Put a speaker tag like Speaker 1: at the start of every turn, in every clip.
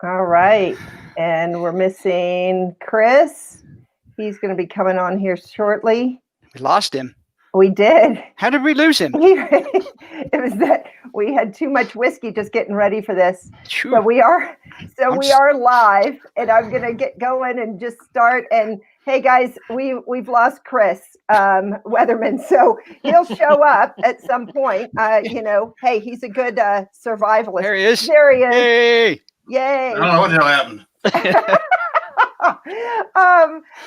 Speaker 1: All right. And we're missing Chris. He's going to be coming on here shortly.
Speaker 2: We lost him.
Speaker 1: We did.
Speaker 2: How did we lose him?
Speaker 1: It was that we had too much whiskey just getting ready for this.
Speaker 2: Phew.
Speaker 1: So we are live, and I'm going to get going and just start. And hey guys, we've lost Chris Weatherman, so he'll show up at some point. Hey, he's a good survivalist.
Speaker 2: There he is.
Speaker 1: There he is.
Speaker 2: Hey.
Speaker 1: Yay.
Speaker 3: I don't know what the hell happened.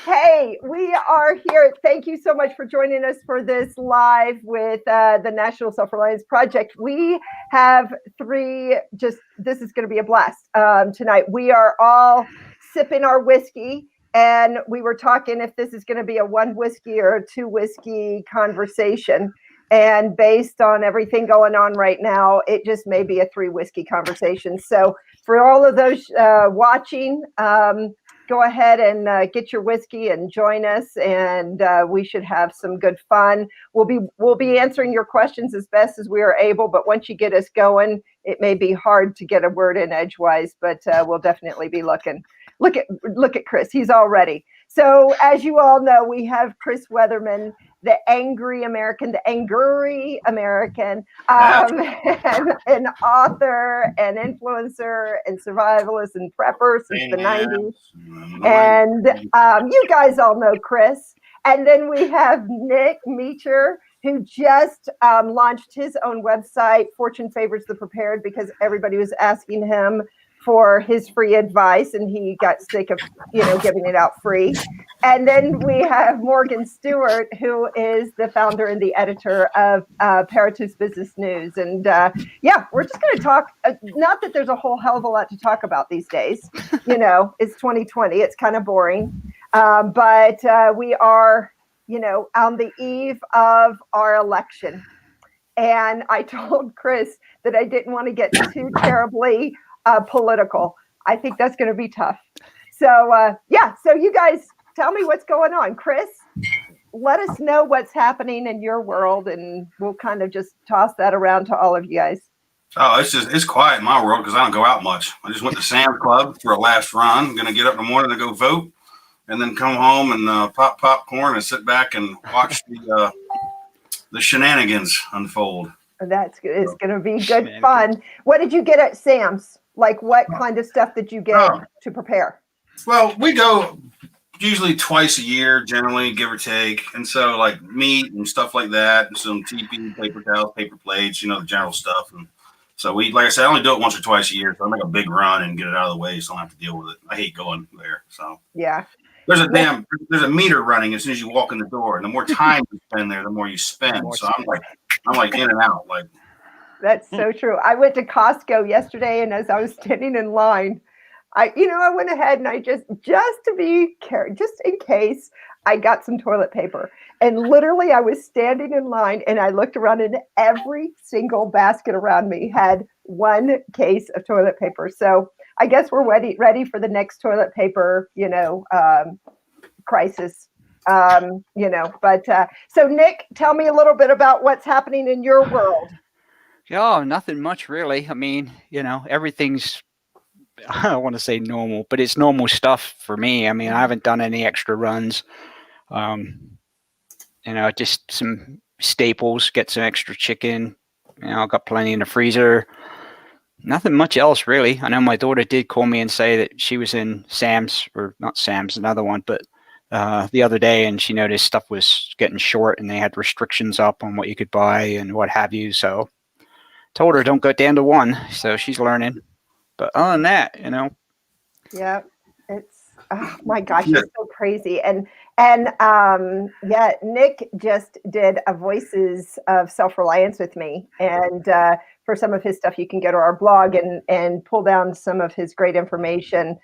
Speaker 1: Hey, we are here. Thank you so much for joining us for this live with the National Self-Reliance Project. We have this is going to be a blast tonight. We are all sipping our whiskey, and we were talking if this is going to be a one whiskey or a two whiskey conversation. And based on everything going on right now, it just may be a three whiskey conversation. So for all of those watching, go ahead and get your whiskey and join us, and we should have some good fun. We'll be answering your questions as best as we are able, but once you get us going, it may be hard to get a word in edgewise, but we'll definitely be looking. Look at Chris, he's all ready. So as you all know, we have Chris Weatherman, the angry American, the angry American, and an author and influencer and survivalist and prepper since the 90s. And you guys all know Chris. And then we have Nick Meacher, who just launched his own website, Fortune Favors the Prepared, because everybody was asking him for his free advice, and he got sick of giving it out free. And then we have Morgan Stewart, who is the founder and the editor of Paratus Business News. And we're just going to talk. Not that there's a whole hell of a lot to talk about these days. It's 2020. It's kind of boring, but we are on the eve of our election. And I told Chris that I didn't want to get too terribly political. I think that's going to be tough. So so you guys tell me what's going on. Chris, let us know what's happening in your world, and we'll kind of just toss that around to all of you guys.
Speaker 3: Oh, it's quiet in my world because I don't go out much. I just went to Sam's Club for a last run. I'm going to get up in the morning to go vote, and then come home and pop popcorn and sit back and watch the shenanigans unfold.
Speaker 1: That's good. It's going to be good fun. What did you get at Sam's? Like, what kind of stuff did you get to prepare?
Speaker 3: Well, we go usually twice a year, generally, give or take. And so, like, meat and stuff like that, and some TP, paper towels, paper plates, the general stuff. And so like I said, I only do it once or twice a year. So I make a big run and get it out of the way so I don't have to deal with it. I hate going there. So
Speaker 1: yeah.
Speaker 3: There's a meter running as soon as you walk in the door. And the more time you spend there, the more you spend. So I'm like in and out, like.
Speaker 1: That's so true. I went to Costco yesterday, and as I was standing in line, I went ahead and I just to be careful, just in case, I got some toilet paper. And literally, I was standing in line, and I looked around, and every single basket around me had one case of toilet paper. So I guess we're ready for the next toilet paper, crisis. But so Nick, tell me a little bit about what's happening in your world.
Speaker 2: Yeah, nothing much really. I mean, everything's, I don't want to say normal, but it's normal stuff for me. I mean, I haven't done any extra runs. Just some staples, get some extra chicken. I've got plenty in the freezer. Nothing much else really. I know my daughter did call me and say that she was in Sam's, or not Sam's, another one, but the other day, and she noticed stuff was getting short and they had restrictions up on what you could buy and what have you. So told her don't go down to one, so she's learning. But other than that,
Speaker 1: Yeah, it's my gosh, it's so crazy. And Nick just did a Voices of Self-Reliance with me, and for some of his stuff, you can go to our blog and pull down some of his great information.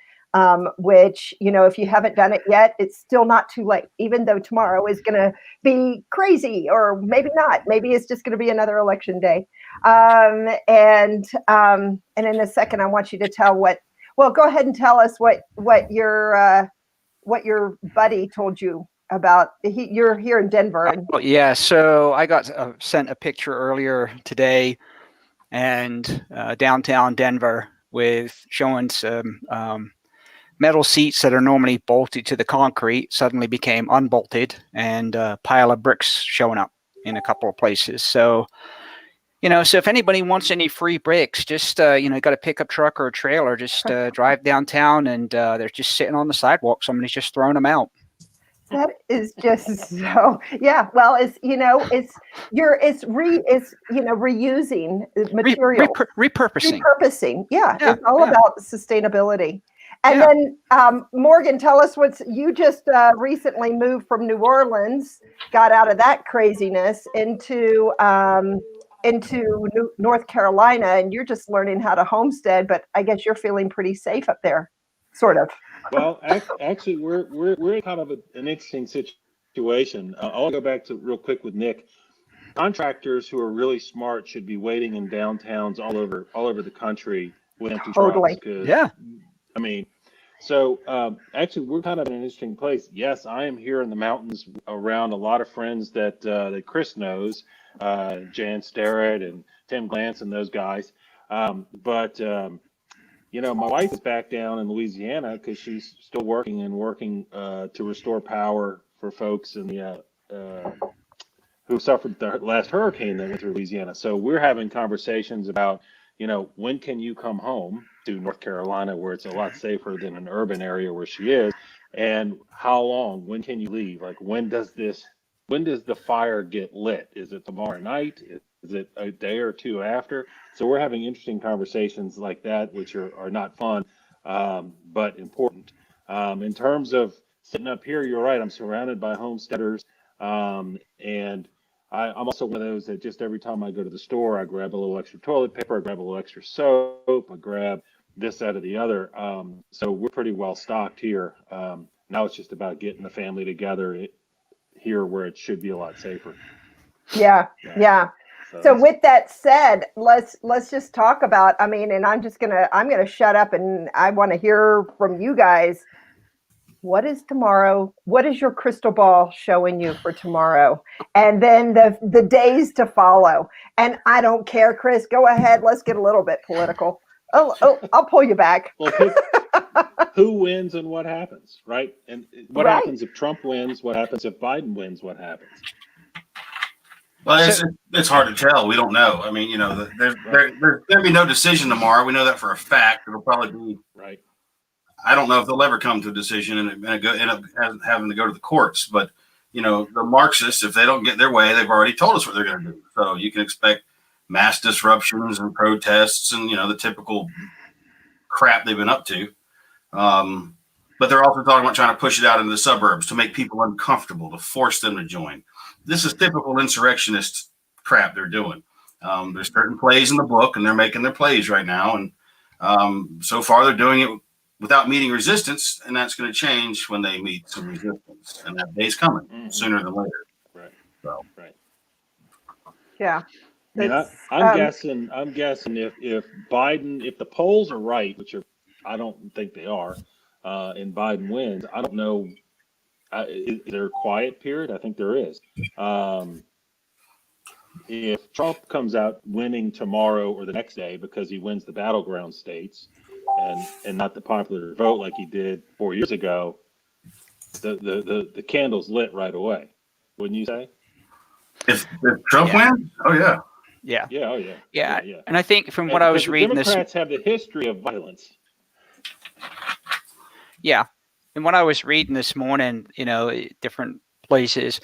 Speaker 1: Which, if you haven't done it yet, it's still not too late, even though tomorrow is going to be crazy, or maybe not. Maybe it's just going to be another election day. And in a second, I want you to tell go ahead and tell us what your buddy told you about. You're here in Denver.
Speaker 2: Yeah. So I got sent a picture earlier today, and downtown Denver, with showing some metal seats that are normally bolted to the concrete suddenly became unbolted, and a pile of bricks showing up in a couple of places. So, so if anybody wants any free bricks, just, got a pickup truck or a trailer, just drive downtown, and they're just sitting on the sidewalk. Somebody's just throwing them out.
Speaker 1: That is just so, yeah. Well, it's reusing material, repurposing. Yeah, it's all about sustainability. And then Morgan, tell us you just recently moved from New Orleans, got out of that craziness into North Carolina, and you're just learning how to homestead. But I guess you're feeling pretty safe up there, sort of.
Speaker 4: Well, actually, we're in kind of an interesting situation. I'll go back to real quick with Nick. Contractors who are really smart should be waiting in downtowns all over the country with empty trucks.
Speaker 2: Yeah.
Speaker 4: I mean, so actually, we're kind of in an interesting place. Yes, I am here in the mountains around a lot of friends that Chris knows, Jan Starrett and Tim Glantz and those guys. But my wife is back down in Louisiana because she's still working to restore power for folks in the who suffered the last hurricane that went through Louisiana. So we're having conversations about, when can you come home to North Carolina, where it's a lot safer than an urban area where she is, and how long? When can you leave? Like, when does the fire get lit? Is it tomorrow night? Is it a day or two after? So we're having interesting conversations like that, which are not fun, but important. In terms of sitting up here, you're right. I'm surrounded by homesteaders, and I'm also one of those that just every time I go to the store, I grab a little extra toilet paper, I grab a little extra soap, I grab this, that, or the other. So we're pretty well stocked here. Now it's just about getting the family together here where it should be a lot safer.
Speaker 1: Yeah. So with that said, let's just talk about, and I'm gonna shut up, and I want to hear from you guys. What is tomorrow? What is your crystal ball showing you for tomorrow? And then the days to follow. And I don't care, Chris, go ahead. Let's get a little bit political. Oh, I'll pull you back.
Speaker 4: Well, who wins and what happens, right? And what happens if Trump wins? What happens if Biden wins? What happens?
Speaker 3: Well, it's hard to tell. We don't know. There's going to be no decision tomorrow. We know that for a fact. It'll probably be
Speaker 4: right.
Speaker 3: I don't know if they'll ever come to a decision and end up having to go to the courts. But, the Marxists, if they don't get their way, they've already told us what they're going to do. So you can expect mass disruptions and protests and, the typical crap they've been up to. But they're also talking about trying to push it out into the suburbs to make people uncomfortable, to force them to join. This is typical insurrectionist crap they're doing. There's certain plays in the book, and they're making their plays right now. And so far, they're doing it without meeting resistance, and that's going to change when they meet some resistance. And that day's coming sooner than later.
Speaker 4: Right.
Speaker 3: So.
Speaker 4: Right.
Speaker 1: Yeah.
Speaker 4: I'm guessing if the polls are right, which I don't think they are, and Biden wins, I don't know. Is there a quiet period? I think there is. If Trump comes out winning tomorrow or the next day because he wins the battleground states and not the popular vote like he did 4 years ago, the candle's lit right away. Wouldn't you say?
Speaker 3: If Trump wins? Oh yeah.
Speaker 2: Yeah.
Speaker 4: Yeah. Oh yeah.
Speaker 2: Yeah. And I think from what I was reading,
Speaker 4: Democrats have the history of violence.
Speaker 2: Yeah. And what I was reading this morning, different places,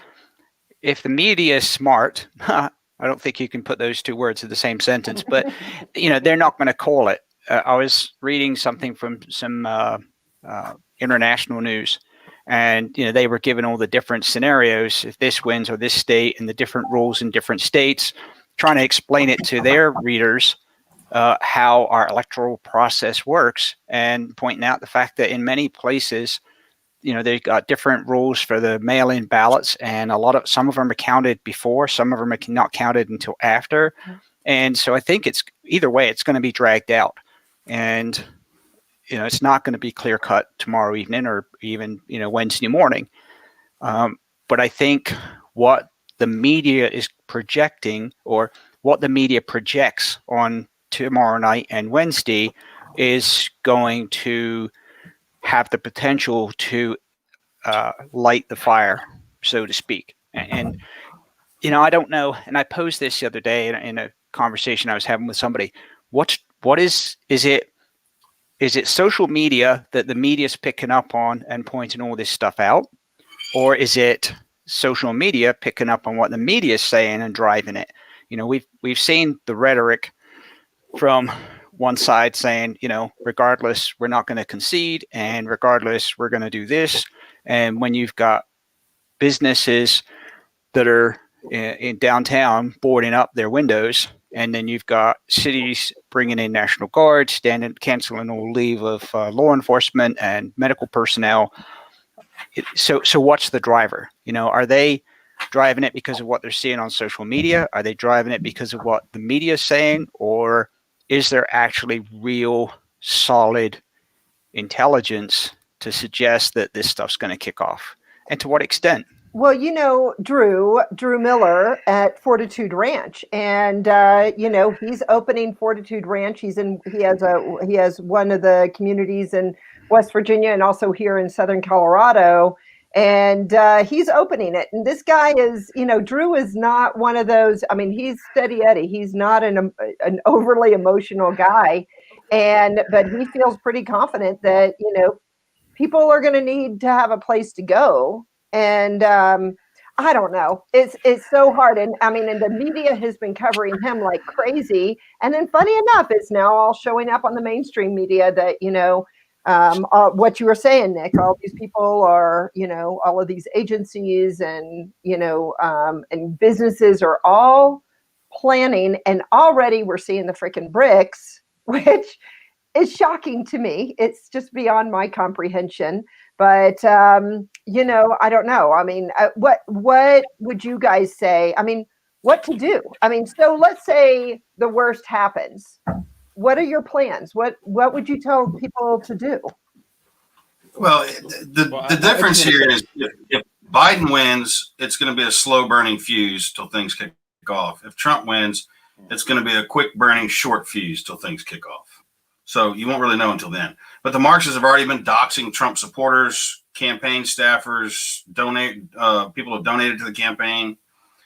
Speaker 2: if the media is smart, I don't think you can put those two words in the same sentence, but, they're not going to call it. I was reading something from some international news, and, they were given all the different scenarios, if this wins or this state, and the different rules in different states, trying to explain it to their readers. How our electoral process works, and pointing out the fact that in many places, they've got different rules for the mail-in ballots, and some of them are counted before, some of them are not counted until after. And so I think either way, it's going to be dragged out, and it's not going to be clear cut tomorrow evening or even Wednesday morning. But I think what the media is projecting, or what the media projects on tomorrow night and Wednesday, is going to have the potential to light the fire, so to speak. And I don't know. And I posed this the other day in a conversation I was having with somebody. What is it social media that the media's picking up on and pointing all this stuff out? Or is it social media picking up on what the media is saying and driving it? We've seen the rhetoric from one side saying, regardless, we're not going to concede, and regardless, we're going to do this. And when you've got businesses that are in downtown boarding up their windows, and then you've got cities bringing in National Guard, canceling all leave of law enforcement and medical personnel. So what's the driver? Are they driving it because of what they're seeing on social media? Are they driving it because of what the media is saying? Or is there actually real solid intelligence to suggest that this stuff's going to kick off? And to what extent?
Speaker 1: Well, Drew Miller at Fortitude Ranch, and he's opening Fortitude Ranch. He has one of the communities in West Virginia and also here in Southern Colorado, and he's opening it. And this guy is, Drew is not one of those. I mean, he's steady Eddie. He's not an overly emotional guy, but he feels pretty confident that people are going to need to have a place to go. And I don't know. It's so hard. And I mean, and the media has been covering him like crazy. And then funny enough, it's now all showing up on the mainstream media that, what you were saying, Nick, all these people are, all of these agencies and, and businesses are all planning. And already we're seeing the freaking bricks, which is shocking to me. It's just beyond my comprehension. But, I don't know. I mean, what would you guys say? I mean, what to do? I mean, so let's say the worst happens. What are your plans? What would you tell people to do?
Speaker 3: Well, the difference here is if Biden wins, it's going to be a slow burning fuse till things kick off. If Trump wins, it's going to be a quick burning short fuse till things kick off. So you won't really know until then. But the Marxists have already been doxing Trump supporters, campaign staffers, people who donated to the campaign.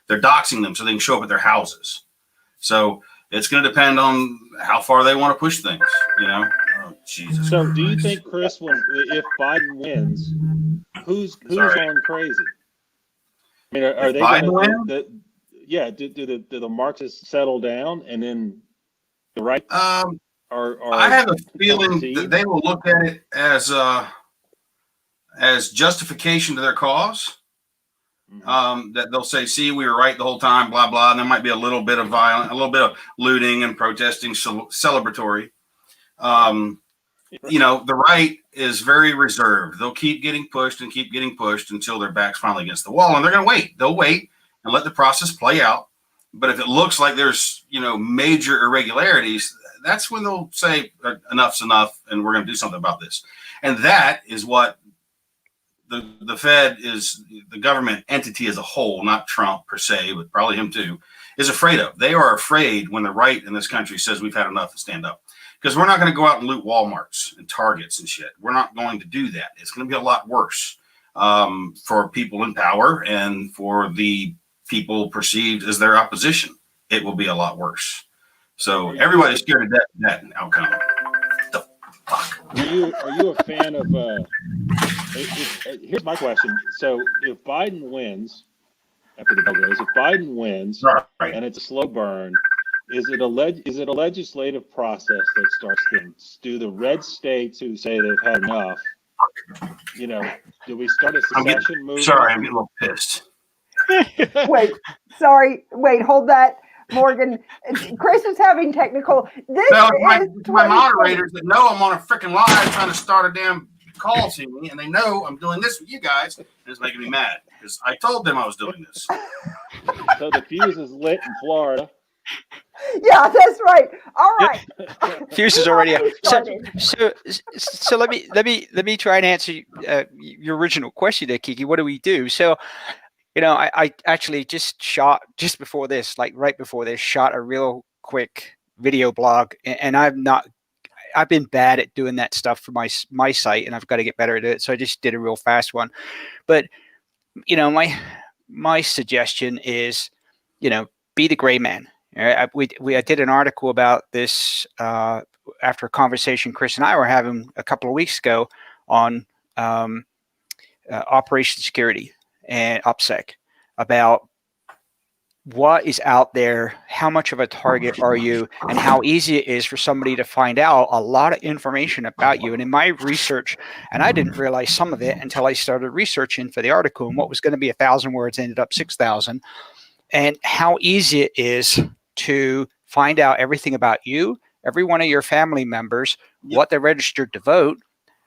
Speaker 3: They're doxing them so they can show up at their houses. So it's going to depend on how far they want to push things, Oh, Jesus.
Speaker 4: So do you think, Chris, if Biden wins, who's going crazy? I mean, are they going to? Yeah. Do the Marxists settle down and then the right?
Speaker 3: I have a feeling that they will look at it as justification to their cause. That they'll say, "See, we were right the whole time." Blah blah. And there might be a little bit of violence, a little bit of looting and protesting, celebratory. The right is very reserved. They'll keep getting pushed until their back's finally against the wall, and they're going to wait. They'll wait and let the process play out. But if it looks like there's major irregularities, that's when they'll say enough's enough and we're going to do something about this. And that is what the Fed is, the government entity as a whole, not Trump per se, but probably him too, is afraid of. They are afraid when the right in this country says we've had enough to stand up. Because we're not going to go out and loot Walmarts and Targets and shit. We're not going to do that. It's going to be a lot worse for people in power and for the people perceived as their opposition. It will be a lot worse. So everybody's scared of that outcome. The fuck?
Speaker 4: Are you a fan of? Here's my question. So if Biden wins, after the bell goes, if Biden wins,
Speaker 3: right,
Speaker 4: and it's a slow burn, is it a legislative process that starts things? Do the red states who say they've had enough, do we start a secession movement?
Speaker 3: Sorry, I'm getting a little pissed.
Speaker 1: Wait, hold that. Morgan, Chris is having technical.
Speaker 3: My moderators that know I'm on a freaking live trying to start a damn call to me, and they know I'm doing this with you guys, and it's making me mad because I told them I was doing this.
Speaker 4: So the fuse is lit in Florida.
Speaker 1: Yeah, that's right. All right.
Speaker 2: Fuse is already out. So let me try and answer your original question there, Kiki. What do we do? So. I actually just before this, like right before this, shot a real quick video blog, and I've been bad at doing that stuff for my site, and I've got to get better at it. So I just did a real fast one. But my suggestion is, be the gray man. I did an article about this after a conversation Chris and I were having a couple of weeks ago on operation security and OPSEC, about what is out there, how much of a target are you, and how easy it is for somebody to find out a lot of information about you. And in my research, and I didn't realize some of it until I started researching for the article, and what was going to be 1,000 words ended up 6,000, and how easy it is to find out everything about you, every one of your family members, what they're registered to vote,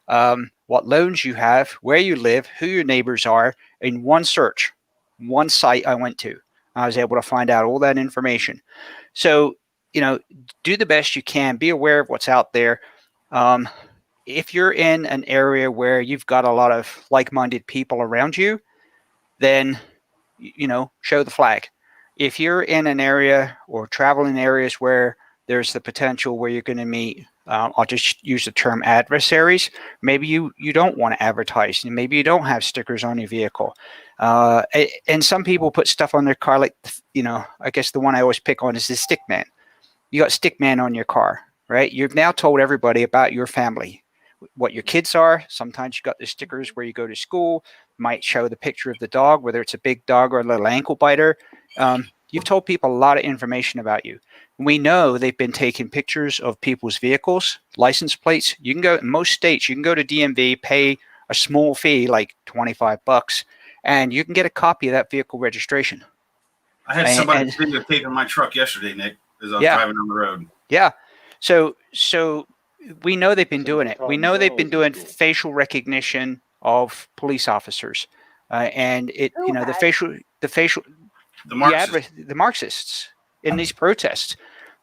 Speaker 2: what loans you have, where you live, who your neighbors are, in one search, one site I went to. I was able to find out all that information. So, do the best you can. Be aware of what's out there. If you're in an area where you've got a lot of like-minded people around you, then, show the flag. If you're in an area or traveling areas where there's the potential where you're going to meet, I'll just use the term adversaries. Maybe you don't want to advertise, and maybe you don't have stickers on your vehicle. And some people put stuff on their car, like, I guess the one I always pick on is the stick man. You got stick man on your car, right? You've now told everybody about your family, what your kids are. Sometimes you got the stickers where you go to school, might show the picture of the dog, whether it's a big dog or a little ankle biter. You've told people a lot of information about you. We know they've been taking pictures of people's vehicles, license plates. You can go in most states, you can go to DMV, pay a small fee, like $25, and you can get a copy of that vehicle registration.
Speaker 3: I had somebody videotaping my truck yesterday, Nick, as I was driving on the road.
Speaker 2: Yeah. So we know they've been doing it. We know they've been doing facial recognition of police officers, and the Marxists in these protests,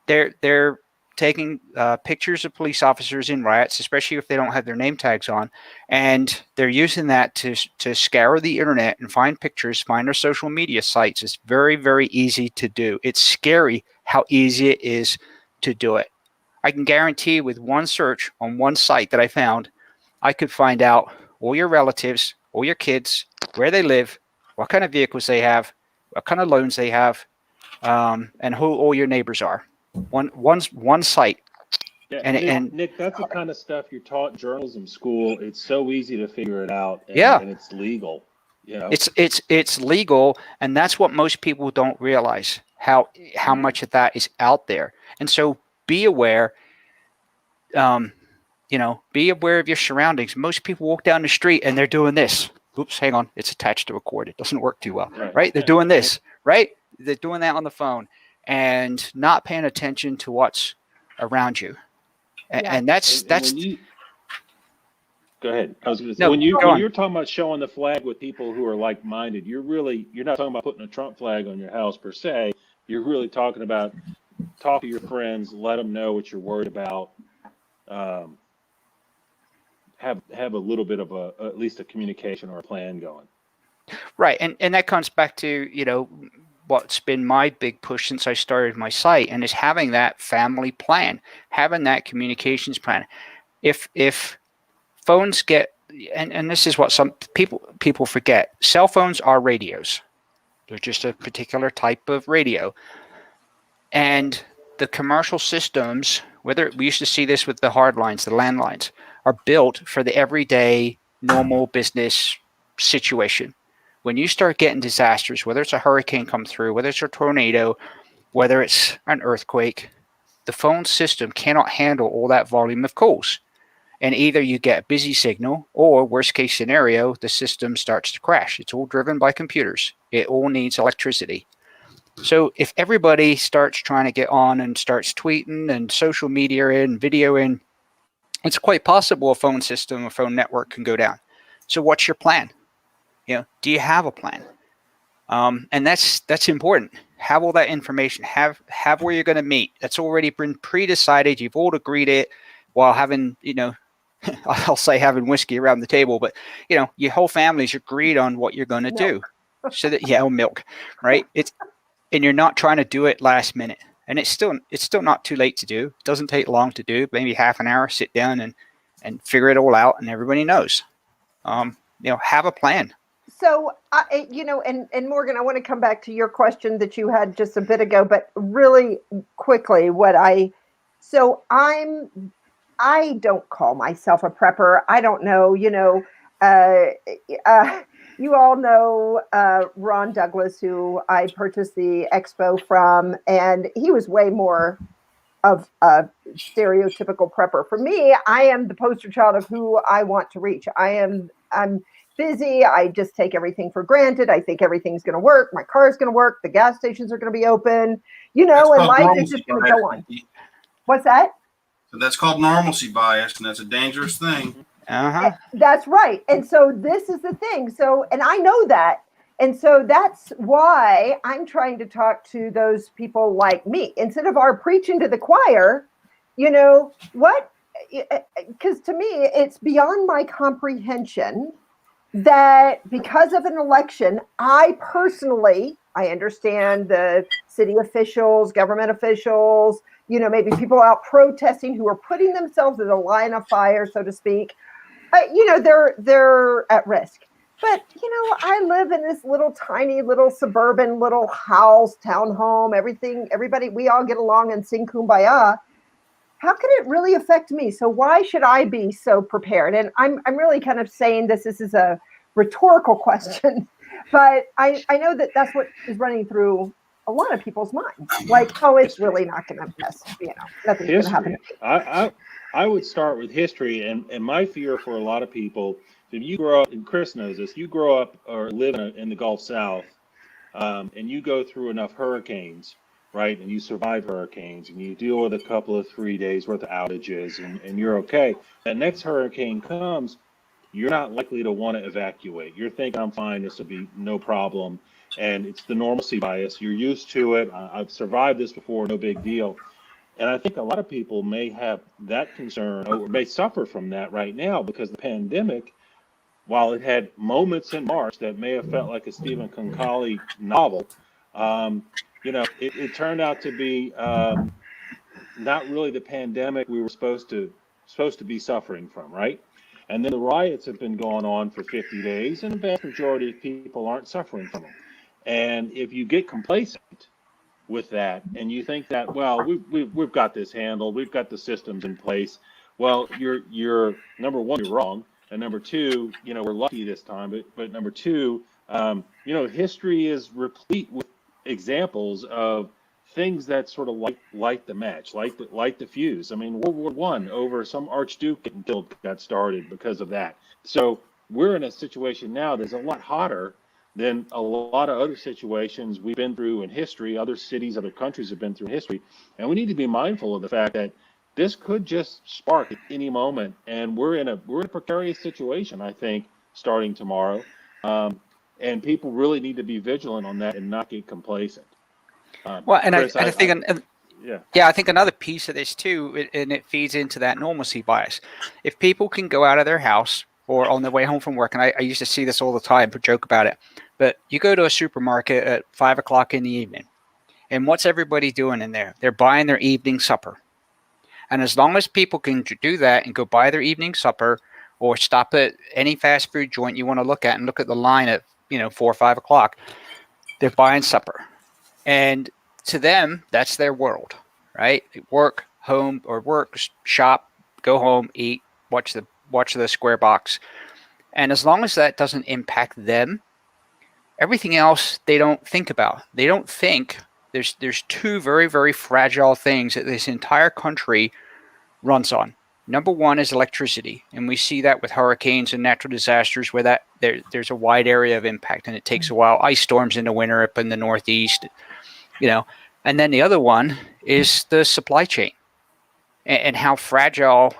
Speaker 2: they're taking pictures of police officers in riots, especially if they don't have their name tags on, and they're using that to scour the internet and find pictures, find their social media sites. It's very, very easy to do. It's scary how easy it is to do it. I can guarantee with one search on one site that I found, I could find out all your relatives, all your kids, where they live, what kind of vehicles they have, what kind of loans they have, and who all your neighbors are. One site.
Speaker 4: Yeah,
Speaker 2: and
Speaker 4: Nick, that's the kind of stuff you're taught in journalism school. It's so easy to figure it out, and it's legal.
Speaker 2: It's legal, and that's what most people don't realize, how much of that is out there. And so be aware. Be aware of your surroundings. Most people walk down the street and they're doing this. Oops, hang on, it's attached to record. It doesn't work too well, right? They're doing this, right? They're doing that on the phone and not paying attention to what's around you. And that's.
Speaker 4: Go ahead. I was going to say, when you're talking about showing the flag with people who are like-minded, you're not talking about putting a Trump flag on your house per se. You're really talking about talk to your friends, let them know what you're worried about. Have a little bit of at least a communication or a plan going.
Speaker 2: Right. And that comes back to, what's been my big push since I started my site, and is having that family plan, having that communications plan. If phones get, and this is what some people forget, cell phones are radios. They're just a particular type of radio. And the commercial systems, we used to see this with the hard lines, the landlines, are built for the everyday normal business situation. When you start getting disasters, whether it's a hurricane come through, whether it's a tornado, whether it's an earthquake, the phone system cannot handle all that volume of calls. And either you get a busy signal, or worst case scenario, the system starts to crash. It's all driven by computers. It all needs electricity. So if everybody starts trying to get on and starts tweeting and social media in, video in, it's quite possible a phone system, a phone network can go down. So what's your plan? Do you have a plan? And that's important. Have all that information. Have where you're going to meet. That's already been pre-decided. You've all agreed it while having, I'll say having whiskey around the table, but your whole family's agreed on what you're going to do. So that milk, right? And you're not trying to do it last minute. And it's still not too late to do. It doesn't take long to do. Maybe half an hour, sit down and figure it all out, and everybody knows. Have a plan.
Speaker 1: So, and Morgan, I want to come back to your question that you had just a bit ago, but really quickly, I don't call myself a prepper. I don't know, you all know Ron Douglas, who I purchased the Expo from, and he was way more of a stereotypical prepper. For me, I am the poster child of who I want to reach. I'm busy. I just take everything for granted. I think everything's going to work. My car is going to work. The gas stations are going to be open, and life is just going to go on. What's that?
Speaker 3: So that's called normalcy bias, and that's a dangerous thing.
Speaker 2: Uh-huh.
Speaker 1: That's right. And so this is the thing. So, and I know that. And so that's why I'm trying to talk to those people like me. Instead of our preaching to the choir, what? Because to me, it's beyond my comprehension that because of an election, I understand the city officials, government officials, maybe people out protesting who are putting themselves in a line of fire, so to speak. They're at risk. But, I live in this little tiny little suburban little house, townhome, everybody, we all get along and sing Kumbaya. How could it really affect me? So why should I be so prepared? And I'm really kind of saying this is a rhetorical question, but I know that that's what is running through a lot of people's minds. Like, it's really not going to mess, nothing's going to happen to me.
Speaker 4: I would start with history, and my fear for a lot of people, if you grow up, and Chris knows this, you grow up or live in the Gulf South, and you go through enough hurricanes, right? And you survive hurricanes, and you deal with a couple of 3 days worth of outages, and you're okay. That next hurricane comes, you're not likely to want to evacuate. You're thinking, I'm fine, this will be no problem. And it's the normalcy bias. You're used to it. I've survived this before, no big deal. And I think a lot of people may have that concern or may suffer from that right now because the pandemic, while it had moments in March that may have felt like a Stephen Concali novel, it turned out to be not really the pandemic we were supposed to be suffering from, right? And then the riots have been going on for 50 days, and the vast majority of people aren't suffering from them. And if you get complacent with that, and you think that, well, we've got this handled, we've got the systems in place. Well, you're number one, you're wrong, and number two, we're lucky this time. But number two, history is replete with examples of things that sort of light the match, light the fuse. I mean, World War I over some archduke getting killed got started because of that. So we're in a situation now that's a lot hotter than a lot of other situations we've been through in history, other cities, other countries have been through in history. And we need to be mindful of the fact that this could just spark at any moment. And we're in a precarious situation, I think, starting tomorrow. And people really need to be vigilant on that and not get complacent.
Speaker 2: Chris, I think
Speaker 4: I
Speaker 2: think another piece of this too, and it feeds into that normalcy bias. If people can go out of their house or on their way home from work, and I used to see this all the time, but joke about it. But you go to a supermarket at 5 o'clock in the evening, and what's everybody doing in there? They're buying their evening supper. And as long as people can do that and go buy their evening supper or stop at any fast food joint you want to look at and look at the line at 4 or 5 o'clock, they're buying supper. And to them, that's their world, right? Work, home, or work, shop, go home, eat, watch the square box. And as long as that doesn't impact them, everything else they don't think about. They don't think there's two very, very fragile things that this entire country runs on. Number one is electricity, and we see that with hurricanes and natural disasters where there's a wide area of impact, and it takes a while. Ice storms in the winter up in the Northeast, And then the other one is the supply chain and how fragile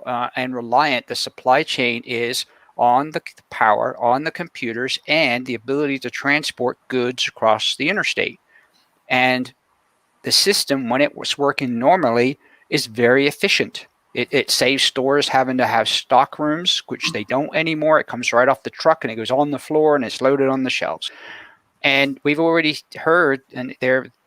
Speaker 2: and reliant the supply chain is on the power, on the computers, and the ability to transport goods across the interstate. And the system, when it was working normally, is very efficient. It saves stores having to have stock rooms, which they don't anymore. It comes right off the truck and it goes on the floor and it's loaded on the shelves. And we've already heard, and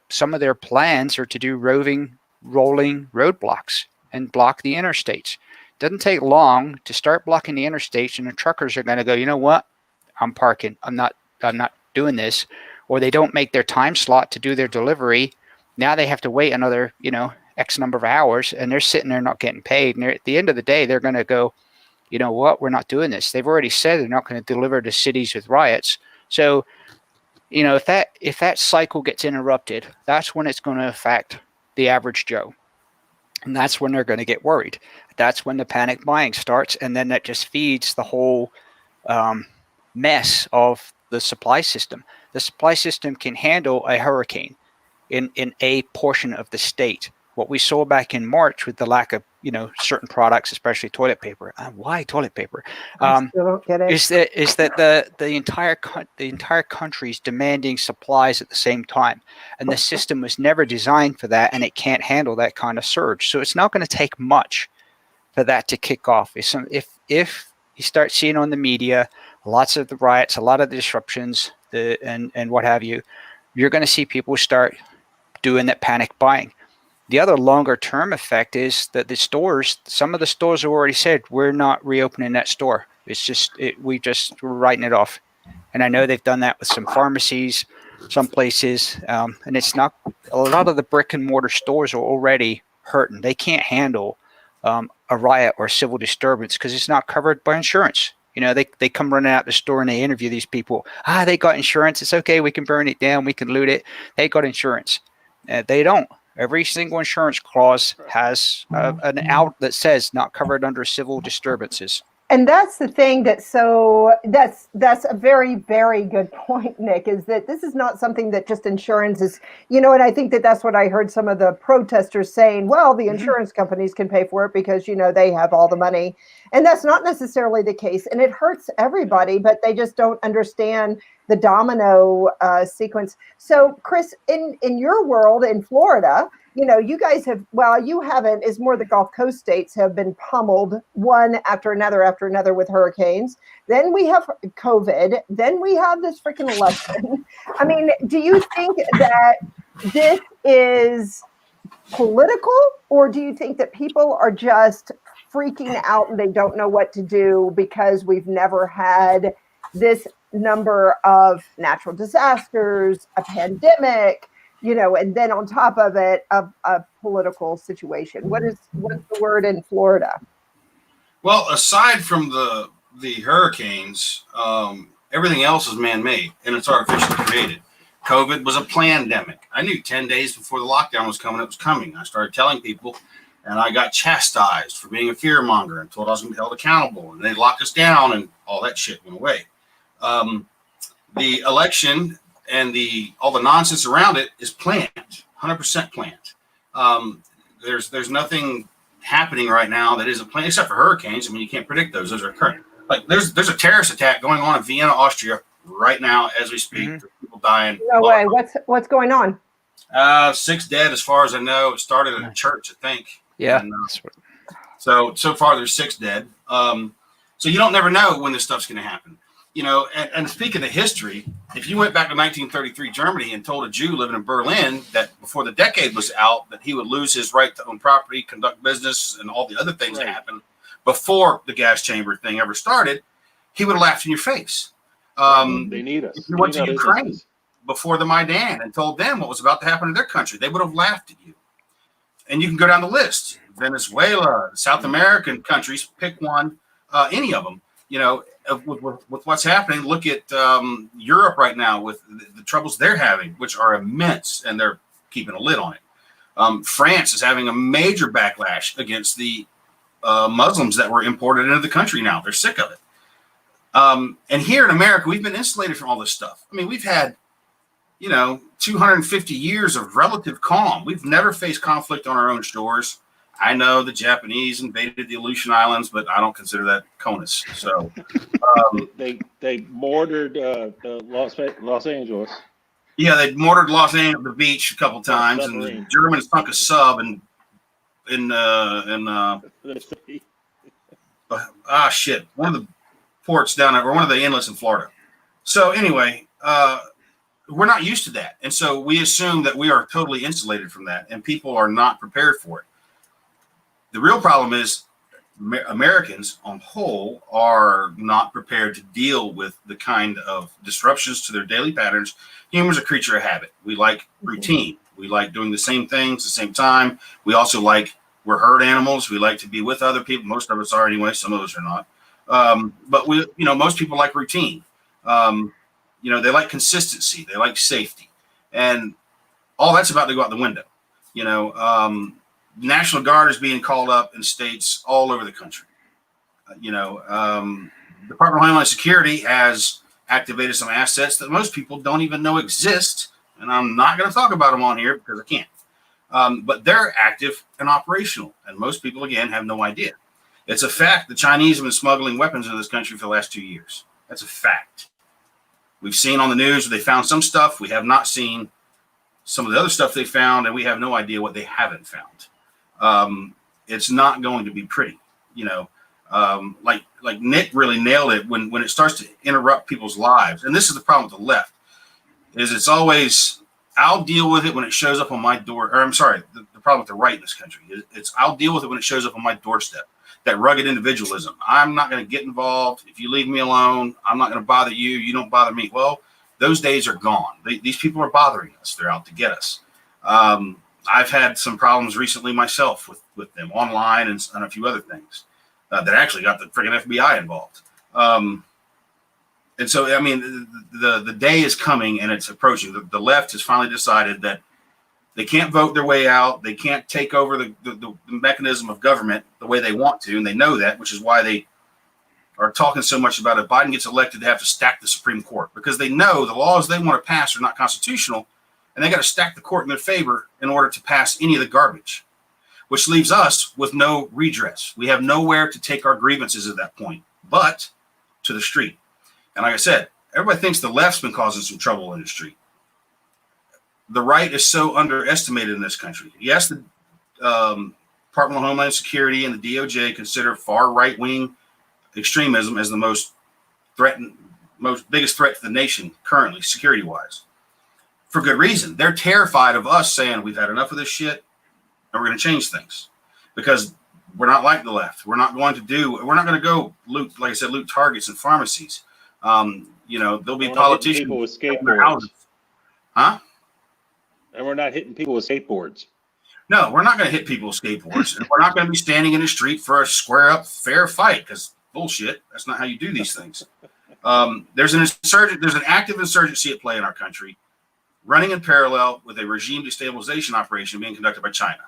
Speaker 2: some of their plans are to do rolling roadblocks and block the interstates. Doesn't take long to start blocking the interstates, and the truckers are going to go, you know what? I'm parking. I'm not doing this. Or they don't make their time slot to do their delivery. Now they have to wait another, X number of hours, and they're sitting there not getting paid. And at the end of the day, they're going to go, you know what? We're not doing this. They've already said they're not going to deliver to cities with riots. So, if that cycle gets interrupted, that's when it's going to affect the average Joe. And that's when they're going to get worried. That's when the panic buying starts. And then that just feeds the whole mess of the supply system. The supply system can handle a hurricane in a portion of the state. What we saw back in March with the lack of, certain products, especially toilet paper. Why toilet paper?
Speaker 1: I still don't get it.
Speaker 2: Is that the entire country is demanding supplies at the same time, and the system was never designed for that, and it can't handle that kind of surge. So it's not going to take much for that to kick off. If you start seeing on the media lots of the riots, a lot of the disruptions, and what have you, you're going to see people start doing that panic buying. The other longer term effect is that some of the stores have already said, we're not reopening that store. It's we're writing it off. And I know they've done that with some pharmacies, some places. And it's not, a lot of the brick and mortar stores are already hurting. They can't handle a riot or civil disturbance because it's not covered by insurance. They come running out the store and they interview these people. They got insurance. It's okay. We can burn it down. We can loot it. They got insurance. They don't. Every single insurance clause has an out that says not covered under civil disturbances.
Speaker 1: And that's the thing that's a very, very good point, Nick, is that this is not something that just insurance is, and I think that's what I heard some of the protesters saying, well, the insurance companies can pay for it because, they have all the money. And that's not necessarily the case. And it hurts everybody, but they just don't understand the domino sequence. So, Chris, in your world in Florida, you guys have, well, you haven't, is more the Gulf Coast states have been pummeled one after another with hurricanes. Then we have COVID. Then we have this freaking election. I mean, do you think that this is political, or do you think that people are just freaking out and they don't know what to do because we've never had this number of natural disasters, a pandemic, and then on top of it, a political situation? What's the word in Florida?
Speaker 3: Well, aside from the hurricanes, everything else is man-made and it's artificially created. COVID was a pandemic. I knew 10 days before the lockdown was coming, it was coming. I started telling people, and I got chastised for being a fearmonger and told I was going to be held accountable, and they locked us down, and all that shit went away. The election and all the nonsense around it is planned, 100% planned. There's nothing happening right now that isn't planned, except for hurricanes. I mean, you can't predict those. Those are occurring. Like there's a terrorist attack going on in Vienna, Austria, right now as we speak. There's people dying.
Speaker 1: No way. What's going on?
Speaker 3: 6 dead, as far as I know. It started at a church, I think.
Speaker 2: Yeah.
Speaker 3: And, so far there's 6 dead. So you don't never know when this stuff's going to happen. And speaking of history, if you went back to 1933 Germany and told a Jew living in Berlin that before the decade was out that he would lose his right to own property, conduct business, and all the other things that happened before the gas chamber thing ever started, he would have laughed in your face.
Speaker 4: They need us.
Speaker 3: If you went to Ukraine before the Maidan and told them what was about to happen to their country, they would have laughed at you. And you can go down the list. Venezuela, South American countries, pick one, any of them. With what's happening, look at Europe right now with the troubles they're having, which are immense, and they're keeping a lid on it. France is having a major backlash against the Muslims that were imported into the country now. They're sick of it. And here in America, we've been insulated from all this stuff. I mean, we've had, 250 years of relative calm. We've never faced conflict on our own shores. I know the Japanese invaded the Aleutian Islands, but I don't consider that CONUS. So
Speaker 4: they mortared Los Angeles.
Speaker 3: Yeah, they mortared Los Angeles, the beach, a couple times, and the Germans sunk a sub in one of the ports down there, or one of the inlets in Florida. So anyway, we're not used to that. And so we assume that we are totally insulated from that, and people are not prepared for it. The real problem is Americans on whole are not prepared to deal with the kind of disruptions to their daily patterns. Humans are a creature of habit. We like routine. We like doing the same things at the same time. We also we're herd animals. We like to be with other people. Most of us are anyway. Some of us are not. But most people like routine. They like consistency. They like safety, and all that's about to go out the window. National Guard is being called up in states all over the country. Department of Homeland Security has activated some assets that most people don't even know exist, and I'm not going to talk about them on here because I can't. But they're active and operational, and most people, again, have no idea. It's a fact the Chinese have been smuggling weapons into this country for the last 2 years. That's a fact. We've seen on the news they found some stuff. We have not seen some of the other stuff they found, and we have no idea what they haven't found. It's not going to be pretty, like Nick really nailed it when it starts to interrupt people's lives. And this is the problem with the left, is it's always, I'll deal with it when it shows up on my door. Or I'm sorry, the problem with the right in this country is I'll deal with it when it shows up on my doorstep. That rugged individualism. I'm not going to get involved. If you leave me alone, I'm not going to bother you. You don't bother me. Well, those days are gone. These people are bothering us. They're out to get us. I've had some problems recently myself with them online and a few other things that actually got the freaking FBI involved. And so, I mean, the day is coming and it's approaching. The left has finally decided that they can't vote their way out. They can't take over the mechanism of government the way they want to. And they know that, which is why they are talking so much about if Biden gets elected, they have to stack the Supreme Court, because they know the laws they want to pass are not constitutional. And they got to stack the court in their favor in order to pass any of the garbage, which leaves us with no redress. We have nowhere to take our grievances at that point, but to the street. And like I said, everybody thinks the left's been causing some trouble in the street. The right is so underestimated in this country. Yes, the Department of Homeland Security and the DOJ consider far right-wing extremism as the biggest threat to the nation currently, security-wise. For good reason. They're terrified of us saying we've had enough of this shit and we're going to change things, because we're not like the left. We're not going to go loot, like I said, loot targets and pharmacies. There'll be politicians
Speaker 4: people with skateboards.
Speaker 3: Huh?
Speaker 4: And we're not hitting people with skateboards.
Speaker 3: No, we're not going to hit people with skateboards. And we're not going to be standing in the street for a square up fair fight, because bullshit. That's not how you do these things. There's an active insurgency at play in our country, running in parallel with a regime destabilization operation being conducted by China.